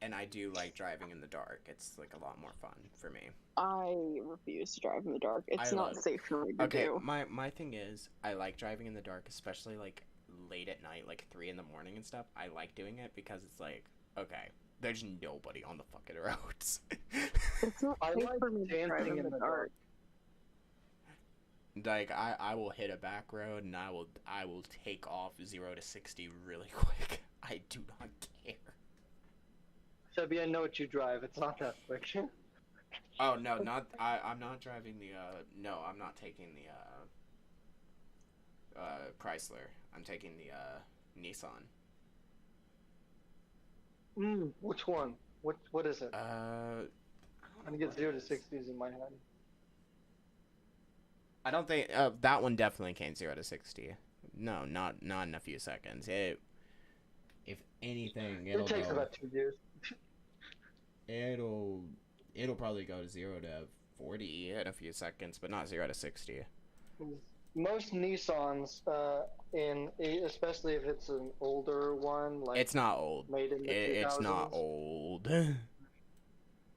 And I do like driving in the dark. It's like a lot more fun for me. I refuse to drive in the dark. It's I not love- safe for me to Okay, do. my thing is, I like driving in the dark, especially like late at night, like 3 in the morning and stuff. I like doing it because it's like, okay, there's nobody on the fucking roads. It's not I safe like for me to drive dancing in the dark. Like I will hit a back road and I will take off 0 to 60 really quick. I do not care. Chevy, I know what you drive. It's not that quick. Oh no, I'm not driving the no, I'm not taking the Chrysler. I'm taking the Nissan. Which one? What is it? I'm I'm gonna get 0 to 60s in my head. I don't think that one definitely can't 0 to 60. No, not in a few seconds. If anything, It takes about 2 years. It'll probably go to 0 to 40 in a few seconds, but not 0 to 60. Most Nissans, especially if it's an older one, like It's not old. made in the 2000s. It's not old.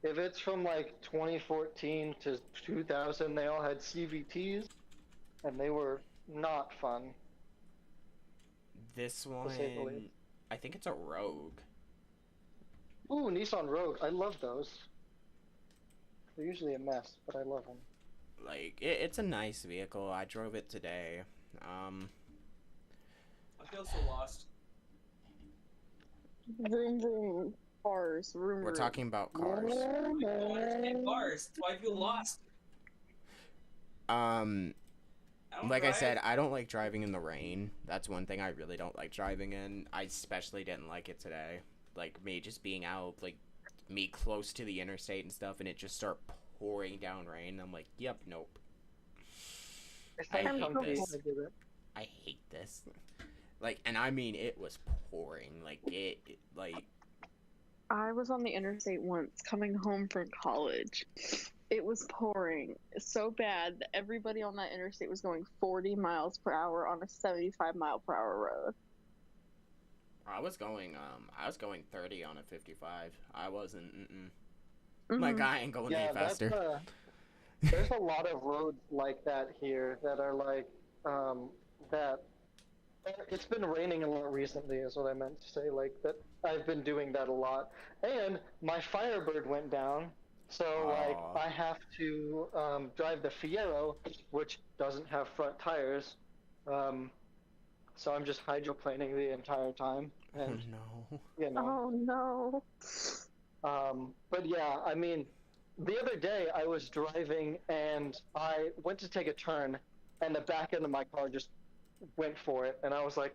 If it's from like 2014 to 2000, they all had CVTs, and they were not fun. This To say the one, least. I think it's a Rogue. Ooh, Nissan Rogue. I love those. They're usually a mess, but I love them. Like, it's a nice vehicle. I drove it today. I feel so lost. Vroom vroom. Cars. Vroom We're vroom. talking about cars. I don't understand cars. That's why I feel lost. I don't Like I drive. said, I don't like driving in the rain. That's one thing I really don't like driving in. I especially didn't like it today. Like, me just being out, like, me close to the interstate and stuff, and it just start pouring down rain. I'm like, yep, nope. It's I not hate comfy, this. I get it. I hate this. Like, and I mean, it was pouring. Like, like... I was on the interstate once coming home from college. It was pouring so bad that everybody on that interstate was going 40 miles per hour on a 75-mile-per-hour road. I was going 30 on a 55. I wasn't, My guy ain't going any faster. There's a lot of roads like that here that are like, that, it's been raining a lot recently is what I meant to say, like, that I've been doing that a lot. And my Firebird went down, so, like, Aw. I have to, drive the Fiero, which doesn't have front tires, so I'm just hydroplaning the entire time, Oh, and, no. you know. Oh no. But yeah, I mean, the other day I was driving and I went to take a turn, and the back end of my car just went for it, and I was like,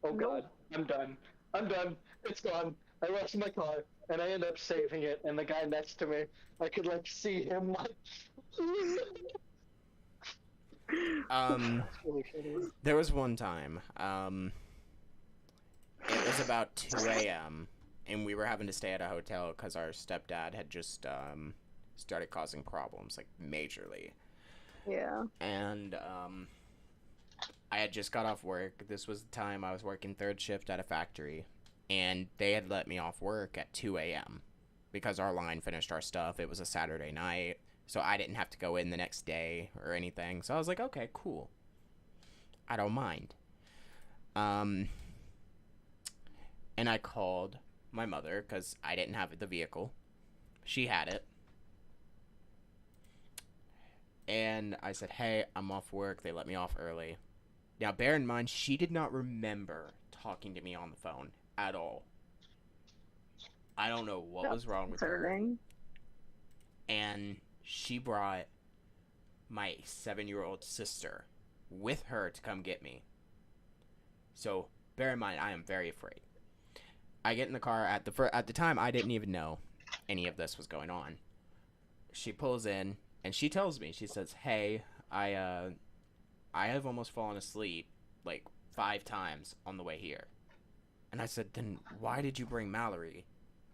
"Oh God, I'm done. I'm done. It's gone. I lost my car," and I ended up saving it. And the guy next to me, I could like see him like. That's really shitty. There was one time, it was about 2 a.m., and we were having to stay at a hotel because our stepdad had just, started causing problems, like, majorly. Yeah. And, I had just got off work. This was the time I was working third shift at a factory, and they had let me off work at 2 a.m. because our line finished our stuff. It was a Saturday night, so I didn't have to go in the next day or anything. So I was like, okay, cool. I don't mind. And I called my mother because I didn't have the vehicle. She had it. And I said, hey, I'm off work. They let me off early. Now, bear in mind, she did not remember talking to me on the phone at all. I don't know what was wrong with her. Concerning. And she brought my 7-year-old sister with her to come get me. So, bear in mind, I am very afraid. I get in the car. At the time, I didn't even know any of this was going on. She pulls in, and she tells me, she says, hey, I have almost fallen asleep, like, 5 times on the way here. And I said, then why did you bring Mallory?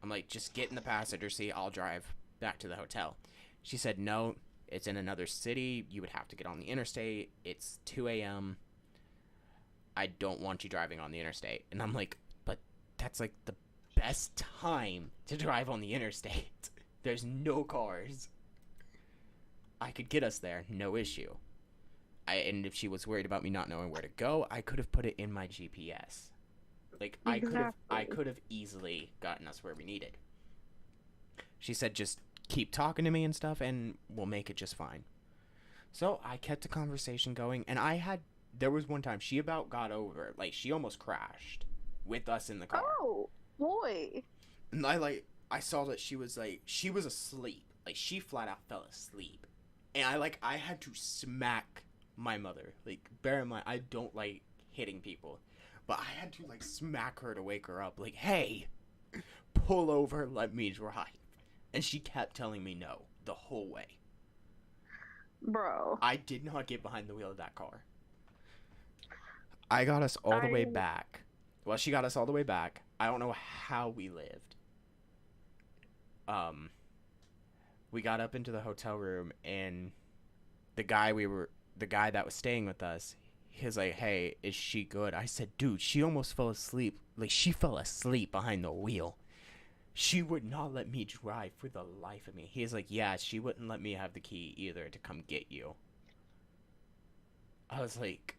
I'm like, just get in the passenger seat, I'll drive back to the hotel. She said, no, it's in another city, you would have to get on the interstate, it's 2 a.m., I don't want you driving on the interstate. And I'm like, but that's, like, the best time to drive on the interstate. There's no cars. I could get us there, no issue. And if she was worried about me not knowing where to go, I could have put it in my GPS. Like, I could have easily gotten us where we needed. She said, just keep talking to me and stuff, and we'll make it just fine. So I kept the conversation going, and there was one time she about got over, like, she almost crashed with us in the car. Oh, boy. And I saw that she was asleep. Like, she flat out fell asleep. And I had to smack my mother. Like, bear in mind, I don't like hitting people. But I had to, like, smack her to wake her up. Like, hey, pull over, let me drive. And she kept telling me no the whole way. Bro. I did not get behind the wheel of that car. I got us all the way back. Well, she got us all the way back. I don't know how we lived. We got up into the hotel room, and the guy that was staying with us, he was like, hey, is she good? I said, dude, she almost fell asleep. Like, she fell asleep behind the wheel. She would not let me drive for the life of me. He was like, yeah, she wouldn't let me have the key either to come get you. I was like,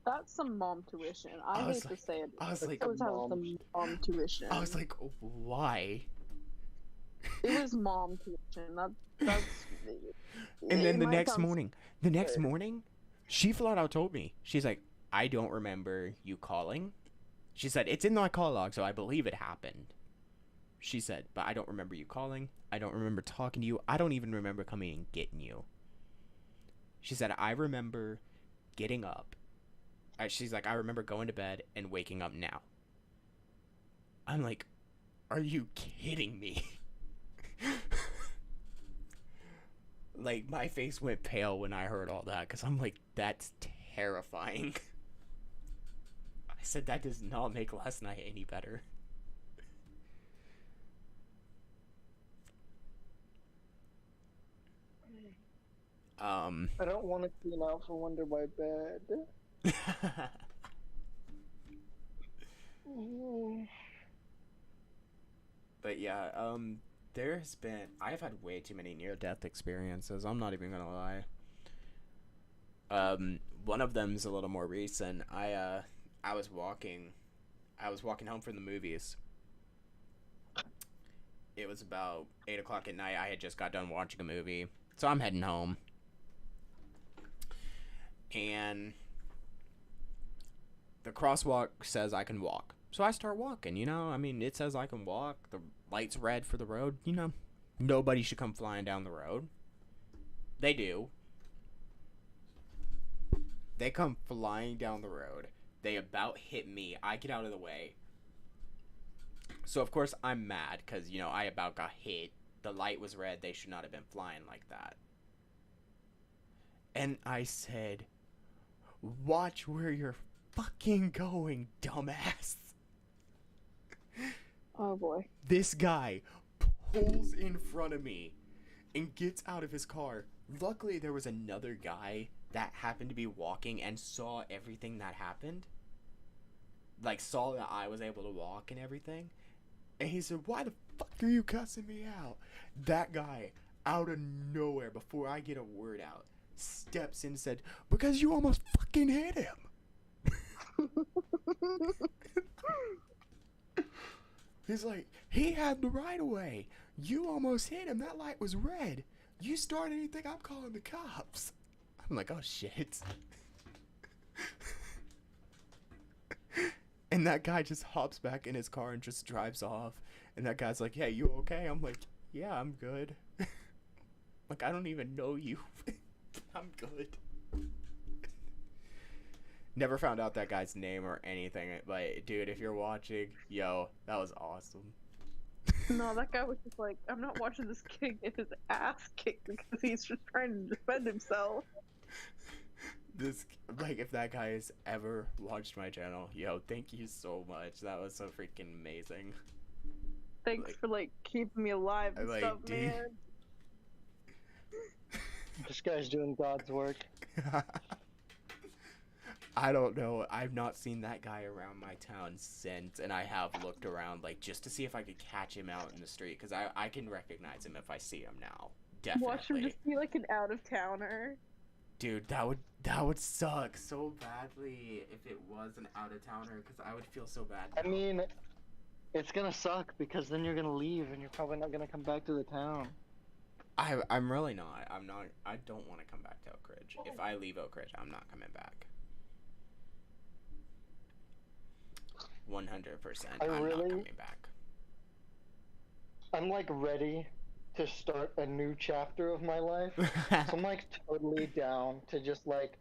That's some mom tuition. I I was hate like- to say it. I was but like, it was some mom tuition. I was like, why? It was mom tuition. That's. And then it the might next sound morning, she flat out told me, she's like, I don't remember you calling. She said, it's in my call log, so I believe it happened. She said, but I don't remember you calling. I don't remember talking to you. I don't even remember coming and getting you. She said, I remember getting up. She's like, I remember going to bed and waking up now. I'm like, are you kidding me? Like, my face went pale when I heard all that, because I'm like, that's terrifying. I said, that does not make last night any better. I don't want to clean out for Wonder by bed. But yeah, there's been, I've had way too many near-death experiences, I'm not even gonna lie. One of them's a little more recent. I was walking home from the movies. It was about 8 o'clock at night. I had just got done watching a movie, so I'm heading home. And the crosswalk says I can walk. So I start walking, you know? I mean, it says I can walk. The light's red for the road, you know? Nobody should come flying down the road. They do. They come flying down the road. They about hit me. I get out of the way. So, of course, I'm mad because, you know, I about got hit. The light was red. They should not have been flying like that. And I said, watch where you're fucking going, dumbass. Oh boy. This guy pulls in front of me and gets out of his car. Luckily, there was another guy that happened to be walking and saw everything that happened. Like, saw that I was able to walk and everything. And he said, why the fuck are you cussing me out? That guy, out of nowhere, before I get a word out, steps in and said, because you almost fucking hit him. He's like, he had the right of way. You almost hit him. That light was red. You start anything, I'm calling the cops. I'm like, oh shit. And that guy just hops back in his car and just drives off. And that guy's like, yeah, you okay? I'm like, yeah, I'm good. Like, I don't even know you. I'm good. Never found out that guy's name or anything. But, dude, if you're watching, yo, that was awesome. No, that guy was just like, I'm not watching this kid get his ass kicked because he's just trying to defend himself. This, like, if that guy has ever watched my channel, yo, thank you so much. That was so freaking amazing. Thanks for, like, keeping me alive and like, stuff, dude. man. This guy's doing God's work. I don't know. I've not seen that guy around my town since, and I have looked around, like, just to see if I could catch him out in the street, because I can recognize him if I see him now. Definitely. Watch him just be like an out-of-towner. Dude, that would suck so badly if it was an out-of-towner, because I would feel so bad now. I mean, it's gonna suck because then you're gonna leave and you're probably not gonna come back to the town. I'm really not. I don't want to come back to Oak Ridge. If I leave Oak Ridge, I'm not coming back. 100%. I'm not coming back. I'm like ready to start a new chapter of my life. So I'm like totally down to just like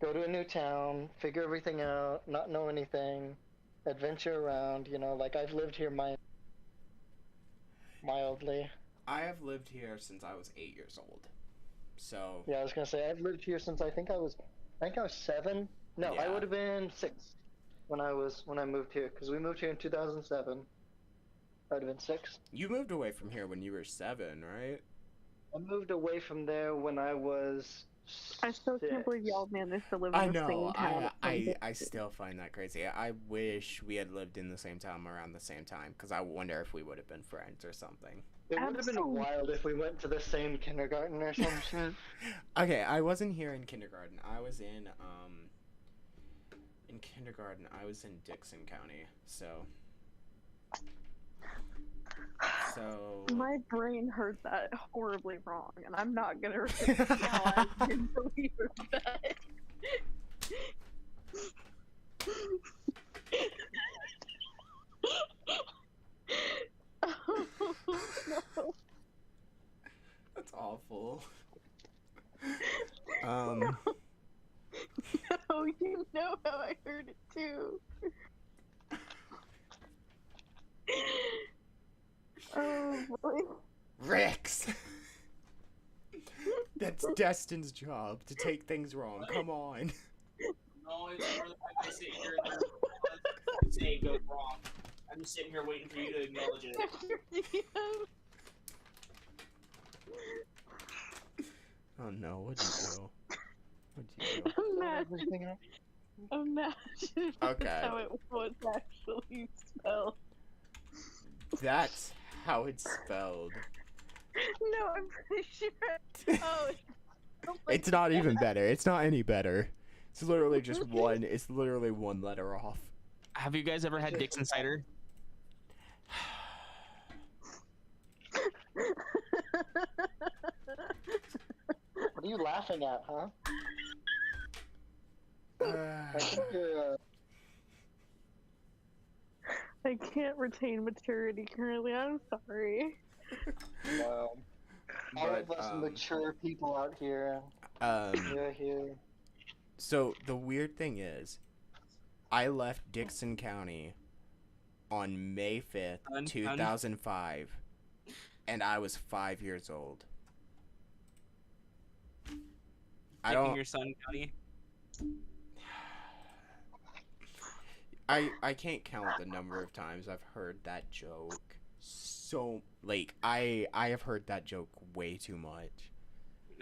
go to a new town, figure everything out, not know anything, adventure around, you know, like I've lived here mildly. I have lived here since I was 8 years old. So yeah, I was gonna say I've lived here since I think I was 7. No, yeah. I would have been 6 when I moved here, because we moved here in 2007. I would have been 6. You moved away from here when you were 7, right? I moved away from there when I was 6. I still can't believe y'all managed to live in I the know. same town. I still find that crazy. I wish we had lived in the same town around the same time, because I wonder if we would have been friends or something. It would have been wild if we went to the same kindergarten or some shit. Okay, I wasn't here in kindergarten. I was in In kindergarten, I was in Dixon County, so My brain heard that horribly wrong, and I'm not gonna repeat how I didn't believe that. Oh, no. That's awful. No. No, you know how I heard it too. Oh boy. Rex! That's Destin's job, to take things wrong. Come on. No, it's more the fact I sit here and say it goes wrong. I'm just sitting here waiting for you to acknowledge it. Oh no, what'd you do? What'd you do? Imagine Okay. how it was actually spelled. That's how it's spelled. No, I'm pretty sure. Oh, It's not even better. It's not any better. It's literally just one. It's literally one letter off. Have you guys ever had Dixon cider? What are you laughing at, huh? I think you're, I can't retain maturity currently. I'm sorry. wow. All But, of us mature people out here. You're here. So the weird thing is, I left Dixon County on May 5th, 2005, and I was 5 years old. I don't. Your son, County? I can't count the number of times I've heard that joke. So like I have heard that joke way too much.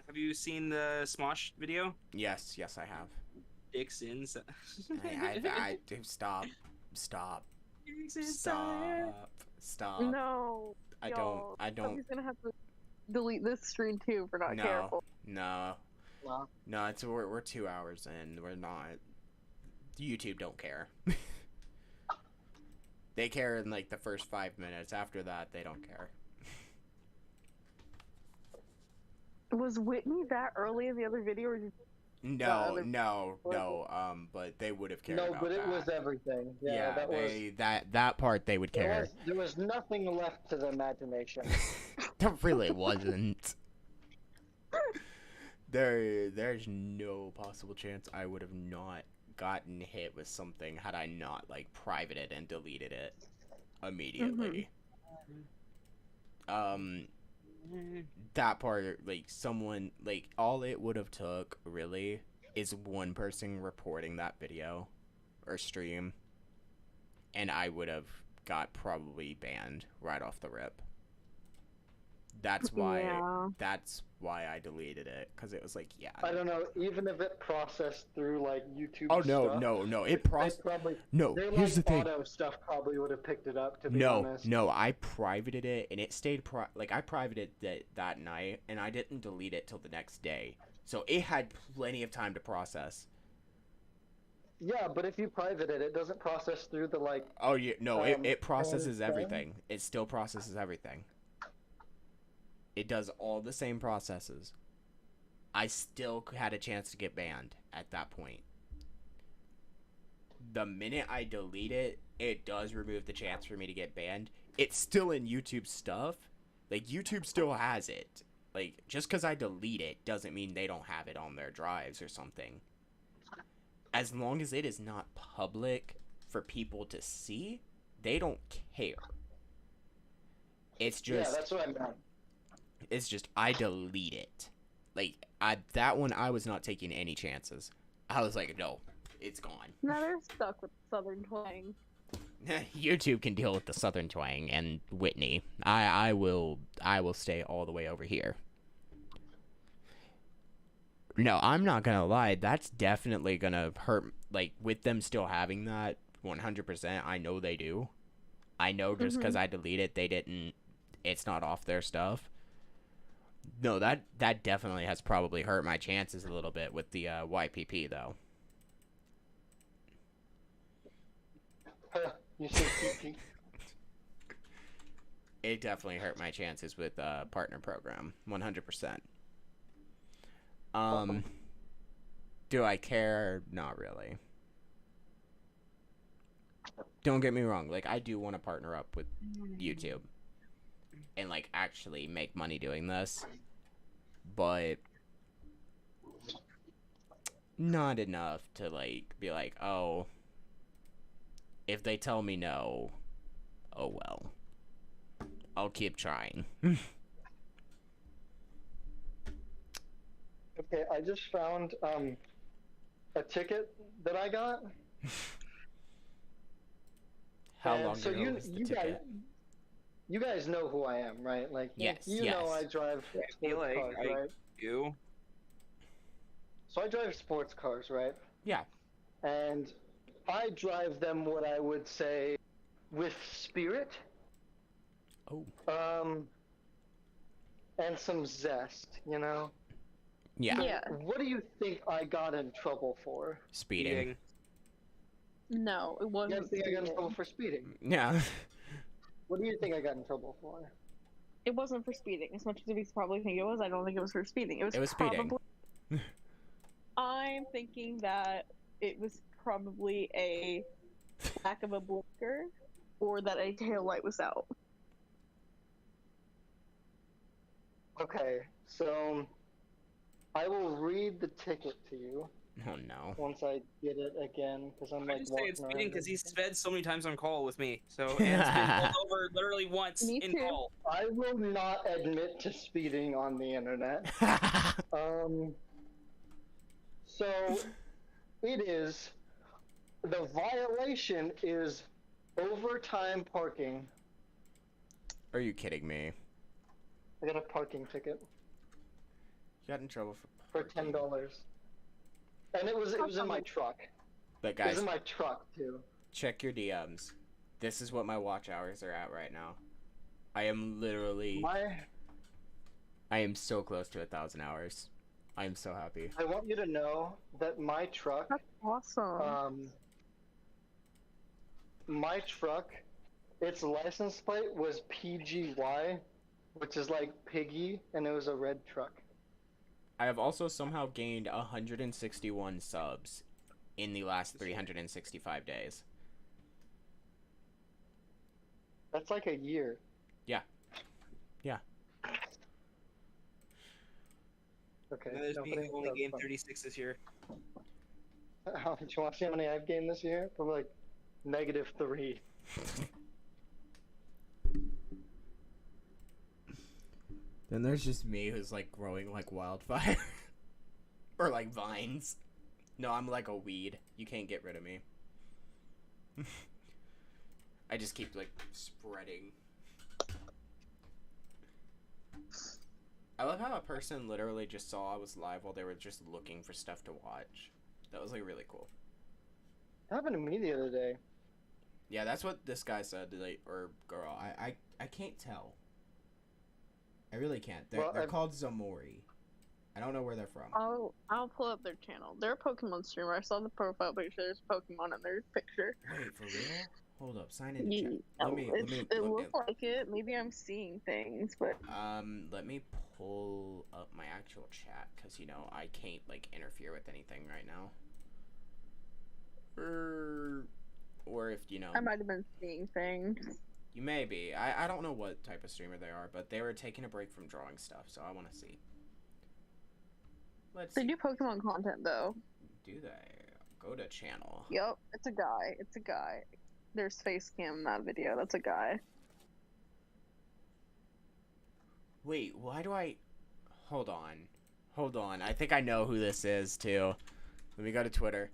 Have you seen the Smosh video? Yes, I have. Dixon's. I stop. No. I y'all, don't. Somebody's gonna have to delete this screen too if we're not No. careful. No. Wow. No, it's we're 2 hours in. We're not. YouTube don't care. They care in like the first 5 minutes. After that, they don't care. Was Whitney that early in the other video? Or No. But they would have cared. No, about but it that. was everything. Yeah, that part they would care. There was nothing left to the imagination. There really wasn't. There's no possible chance I would have not gotten hit with something had I not like privated and deleted it immediately. That part, like someone, like all it would have took really is one person reporting that video or stream, and I would have got probably banned right off the rip. That's why I deleted it, because it was like, yeah. I don't know, even if it processed through like YouTube Oh stuff, no, it processed. No, their, here's the thing. auto stuff probably would have picked it up, to be honest. No, I privated it, and it stayed I privated it that night, and I didn't delete it till the next day, so it had plenty of time to process. Yeah, but if you private it, it doesn't process through the like. Oh yeah, no, it processes everything. It still processes everything. It does all the same processes. I still had a chance to get banned at that point. The minute I delete it, it does remove the chance for me to get banned. It's still in YouTube stuff. Like, YouTube still has it. Like, just because I delete it doesn't mean they don't have it on their drives or something. As long as it is not public for people to see, they don't care. It's just... Yeah, that's what I meant. It's just, I delete it. Like, that one, I was not taking any chances. I was like, no, it's gone. Now they're stuck with Southern twang. YouTube can deal with the Southern twang and Whitney. I will stay all the way over here. No, I'm not gonna lie. That's definitely gonna hurt. Like, with them still having that 100%, I know they do. I know just because I delete it, they didn't. It's not off their stuff. No, that definitely has probably hurt my chances a little bit with the YPP, though. You said PP. It definitely hurt my chances with partner program, 100%. Do I care? Not really. Don't get me wrong. Like, I do want to partner up with YouTube and like actually make money doing this, but not enough to like be like, oh, if they tell me no, oh well, I'll keep trying. Okay, I just found a ticket that I got. How And long so ago was the ticket? You guys know who I am, right? Like, Yes, you know I drive I feel sports like cars, I right? do. So I drive sports cars, right? Yeah. And I drive them what I would say with spirit. Oh. And some zest, you know? Yeah. So Yeah. what do you think I got in trouble for? Speeding. No, it You wasn't. guys think I got in speeding. trouble for speeding? Yeah. What do you think I got in trouble for? It wasn't for speeding. As much as we probably think it was, I don't think it was for speeding. It was speeding. I'm thinking that it was probably a lack of a blinker, or that a tail light was out. Okay, so I will read the ticket to you Oh no. once I get it again, because I'm I like just say it's walking speeding around. because he's sped so many times on call with me. So and it's been pulled over literally once Me in too. call. I will not admit to speeding on the internet. So it is, the violation is overtime parking. Are you kidding me? I got a parking ticket You got in trouble for $10, and it was in my truck. But It was guys, in my truck too. check your DMs. This is what my watch hours are at right now. I am literally. I am so close to 1,000 hours. I am so happy. I want you to know that my truck, That's awesome. my truck, its license plate was PGY, which is like piggy, and it was a red truck. I have also somehow gained 161 subs in the last 365 days. That's like a year. Yeah. Yeah. Okay. And there's me nobody- who only that's gained fine. 36 this year. How did you want to see how many I've gained this year? Probably like -3. Then there's just me who's like growing like wildfire. Or like vines. No, I'm like a weed. You can't get rid of me. I just keep like spreading. I love how a person literally just saw I was live while they were just looking for stuff to watch. That was like really cool. It happened to me the other day. Yeah, that's what this guy said, like, or girl. I can't tell. I really can't. They're called Zamori. I don't know where they're from. I'll pull up their channel. They're a Pokemon streamer. I saw the profile picture. There's Pokemon in their picture. Wait, for real? Hold up, sign in. Yeah, Chat. Let me it looked like it. Maybe I'm seeing things, but let me pull up my actual chat because you know I can't like interfere with anything right now. Or if you know, I might have been seeing things. you may be. I don't know what type of streamer they are, but they were taking a break from drawing stuff, so I want to see. Let's They see. do Pokemon content though. Do they? Go to channel. Yep, it's a guy. It's a guy. There's face cam in that video. That's a guy. Wait, why do I... Hold on. I think I know who this is, too. Let me go to Twitter.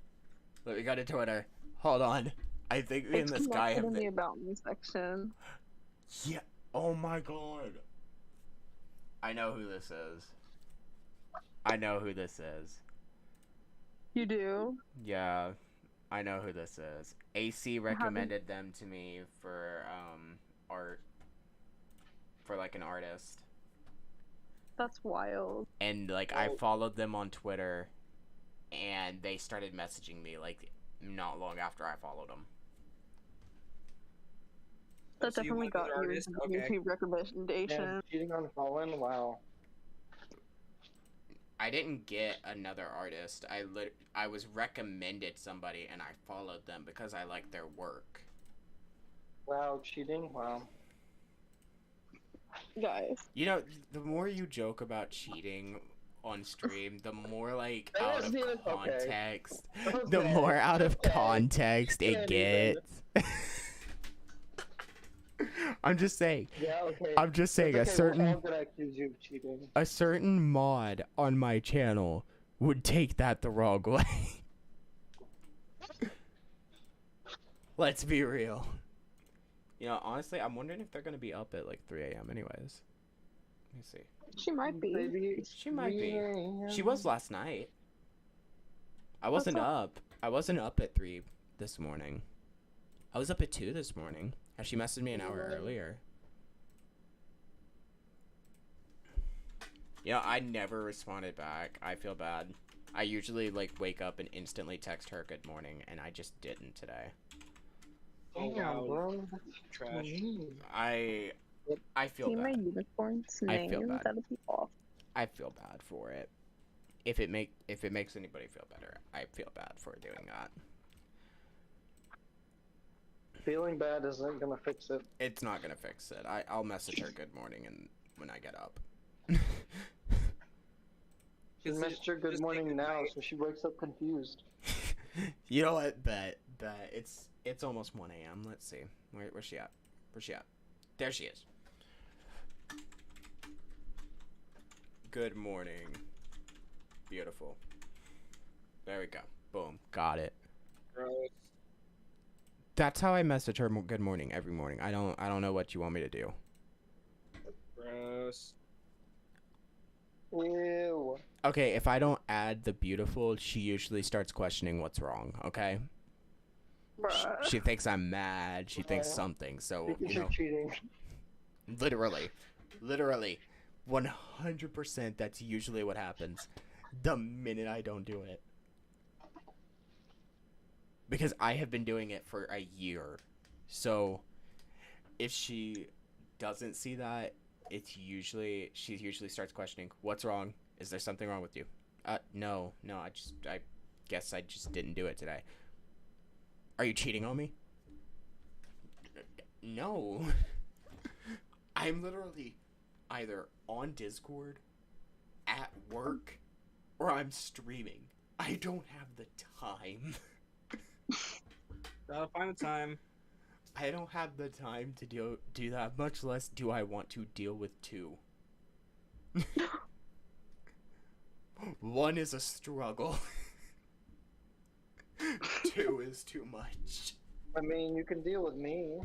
Hold on. I think me and this guy have... in the About Me section. Yeah. Oh my god. I know who this is. You do? Yeah. I know who this is. AC recommended them to me for, art. For, like, an artist. That's wild. And like I followed them on Twitter, and they started messaging me like not long after I followed them. That So you definitely want got another you artist? into Okay. YouTube recommendation. And cheating on Colin? Wow. I didn't get another artist. I was recommended somebody and I followed them because I liked their work. Wow, cheating? Wow. Guys. You know, the more you joke about cheating on stream, the more like That out wasn't of even- okay. context, Okay, the more out of okay. context it Can't even. gets. I'm just saying. Yeah, okay. I'm just saying It's a okay, certain we're all gonna accuse you of cheating. a certain mod on my channel would take that the wrong way. Let's be real. You know, honestly, I'm wondering if they're gonna be up at like 3 a.m. anyways. Let me see. She might be. Maybe She might be. 3 a.m. She was last night. I wasn't What's up. I wasn't up at 3 this morning. I was up at 2 this morning. And she messaged me an hour earlier. You know, I never responded back. I feel bad. I usually like wake up and instantly text her good morning, and I just didn't today. Oh, Damn, wow. bro. Trash. I feel See my bad. unicorn's I name. feel bad. That'd be off. I feel bad for it. If it makes anybody feel better, I feel bad for doing that. Feeling bad isn't gonna fix it. It's not gonna fix it. I'll message her good morning and when I get up. She messaged her good just morning take a now, night. so she wakes up confused. You know what? Bet. It's almost 1 a.m. Let's see. Where's she at? Where's she at? There she is. Good morning. Beautiful. There we go. Boom. Got it. Gross. That's how I message her good morning every morning. I don't know what you want me to do. Gross. Ew. Okay, if I don't add the beautiful, she usually starts questioning what's wrong, okay? Bruh. She thinks I'm mad. She thinks Bruh. something. So, Because you you're know, cheating. literally 100% that's usually what happens the minute I don't do it. Because I have been doing it for a year. So if she doesn't see that, she usually starts questioning, what's wrong? Is there something wrong with you? No, I guess I just didn't do it today. Are you cheating on me? No. I'm literally either on Discord, at work, or I'm streaming. I don't have the time. Find the time. I don't have the time to do that, much less do I want to deal with 2. 1 is a struggle. 2 is too much. I mean, you can deal with me.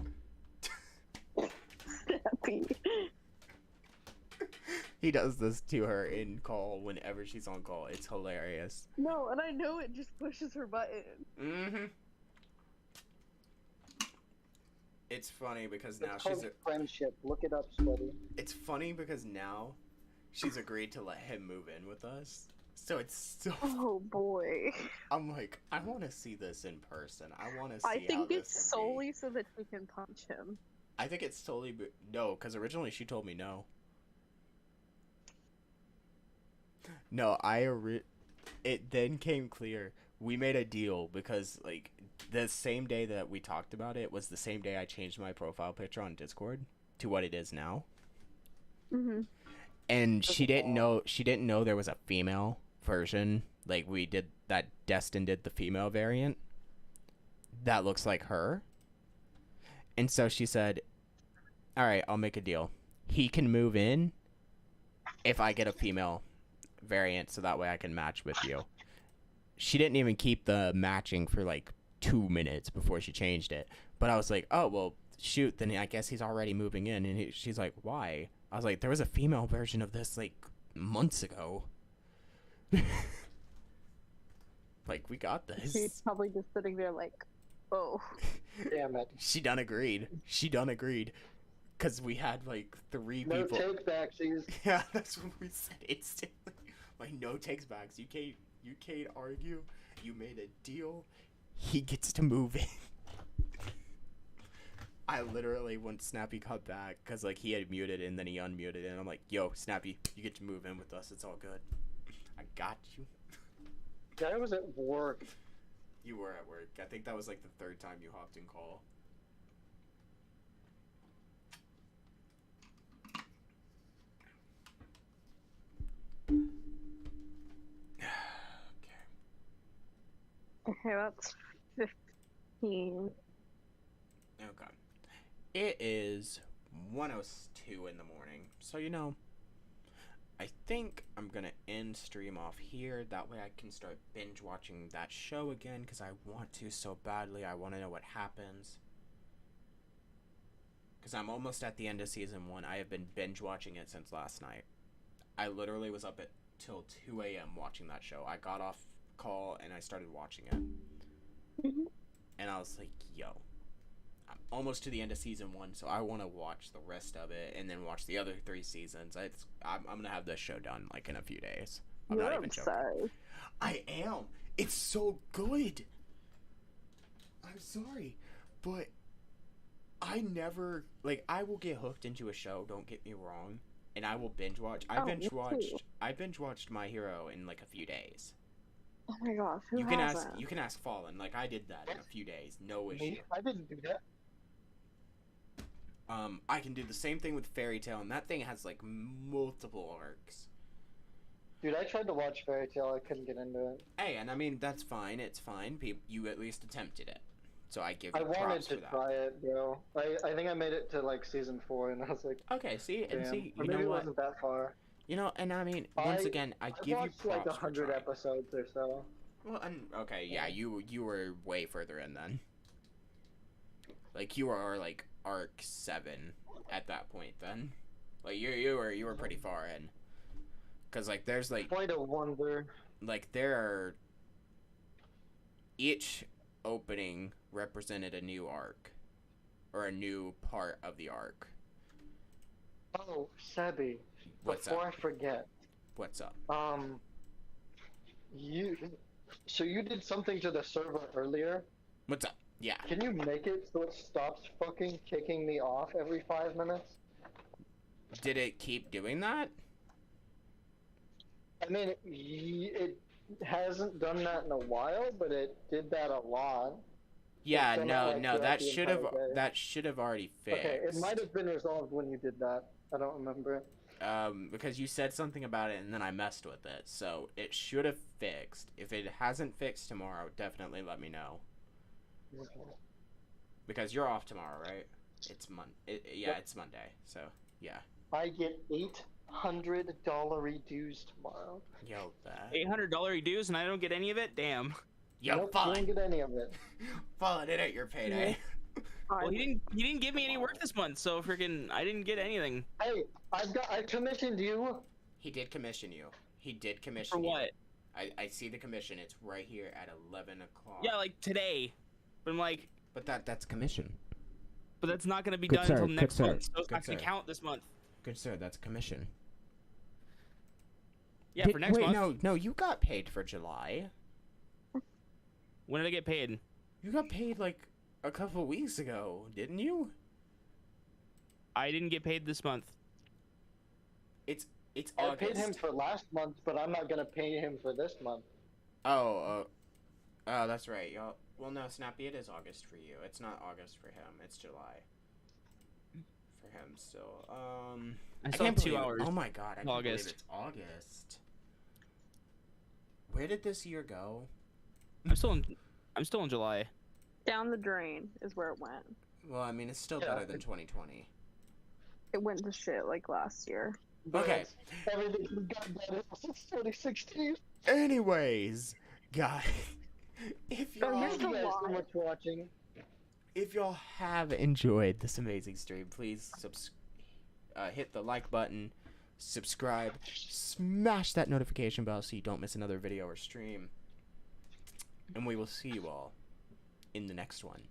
Happy. He does this to her in call whenever she's on call. It's hilarious. No, and I know it just pushes her button. Mm-hmm. It's funny because now It's called she's friendship. Look it up, Sweaty. It's funny because now she's agreed to let him move in with us. So it's so Oh boy. I'm like, I want to see this in person. I want to see I how think this it's would be. solely so that she can punch him. I think it's solely no, because originally she told me no. No, it then came clear. We made a deal because like the same day that we talked about it was the same day I changed my profile picture on Discord to what it is now. Mm-hmm. And she didn't know there was a female version. Like we did that Destin did the female variant. That looks like her. And so she said, "All right, I'll make a deal. He can move in if I get a female variant so that way I can match with you." She didn't even keep the matching for like 2 minutes before she changed it. But I was like, "Oh, well, shoot, then I guess he's already moving in." And she's like, "Why?" I was like, "There was a female version of this like months ago." Like, we got this. She's probably just sitting there like, oh. Damn it. She done agreed. Because we had like 3 No people. take backsies. Yeah, that's what we said instantly. Like, no takes backs. You can't argue. You made a deal. He gets to move in. I literally, when Snappy got back, because, like, he had muted and then he unmuted, and I'm like, yo, Snappy, you get to move in with us. It's all good. I got you. I was at work. You were at work. I think that was, like, the third time you hopped in call. Okay, that's 15. Okay. It is 1:02 in the morning. So, you know, I think I'm going to end stream off here. That way I can start binge watching that show again because I want to so badly. I want to know what happens. Because I'm almost at the end of season 1. I have been binge watching it since last night. I literally was up at till 2 a.m. watching that show. I got off call and I started watching it. Mm-hmm. And I was like, yo, I'm almost to the end of season 1, so I want to watch the rest of it and then watch the other 3 seasons. I'm going to have this show done, like, in a few days. I'm not even joking. I am. It's so good. I'm sorry, but I never, like, I will get hooked into a show, don't get me wrong, and I will binge watch. I binge watched My Hero in, like, a few days. Oh my gosh, You can ask Fallen. Like, I did that in a few days, no issue. Me? I didn't do that. I can do the same thing with Fairy Tail, and that thing has, like, multiple arcs. Dude, I tried to watch Fairy Tail. I couldn't get into it. Hey, and I mean, that's fine. It's fine. You at least attempted it. So I give you I props wanted to for that. try it, bro. I think I made it to, like, season 4, and I was like, Okay, see? And damn. see, Or you maybe know it what? wasn't that far. You know, and I mean, once again, I give you watched, props like, 100 for trying. episodes or so. Well, okay, yeah, you were way further in then. Like, you were, like, arc 7 at that point then. Like, you were pretty far in. Because, like, there's, like... Quite a wonder. Like, there are... Each opening represented a new arc. Or a new part of the arc. Oh, Sebi. What's Before up? I forget. What's up? So you did something to the server earlier. What's up? Yeah. Can you make it so it stops fucking kicking me off every 5 minutes? Did it keep doing that? I mean, it hasn't done that in a while, but it did that a lot. Yeah, It's done no, it, like, no, throughout that the should have entire day. already fixed. Okay, it might have been resolved when you did that. I don't remember. Because you said something about it and then I messed with it, so it should have fixed. If it hasn't fixed tomorrow, definitely let me know. Because you're off tomorrow, right? It's it's Monday, so yeah. I get $800 dues tomorrow. Yo, that. $800 dues and I don't get any of it? Damn. Yo, Nope, Fallen. you don't get any of it. Fallen, it ain't your payday. Well, he didn't give me any work this month, so freaking I didn't get anything. Hey, I commissioned you. He did commission you. He did commission For what? you. I see the commission. It's right here at 11 o'clock. Yeah, like today. But I'm like, But that's commission. but that's not gonna be Good done sir, until good next sir, month, so it's good not gonna sir. count this month. Good sir, that's commission. Yeah, for next month. No, you got paid for July. When did I get paid? You got paid like a couple weeks ago, didn't you? I didn't get paid this month. It's I August. paid him for last month, but I'm not gonna pay him for this month. Oh, that's right, y'all. Well, no, Snappy, it is August for you. It's not August for him. It's July. For him still. I still have can't 2 believe it. hours. Oh my god, I can't believe August. it's August. Where did this year go? I'm still in July. Down the drain is where it went. Well, I mean, it's still Yeah. better than 2020. It went to shit like last year. But Okay. everything's gotten better since 2016. Anyways, guys, if Oh, y'all you're Thank you guys so July. much for watching. if y'all have enjoyed this amazing stream, please hit the like button, subscribe, smash that notification bell so you don't miss another video or stream, and we will see you all in the next one.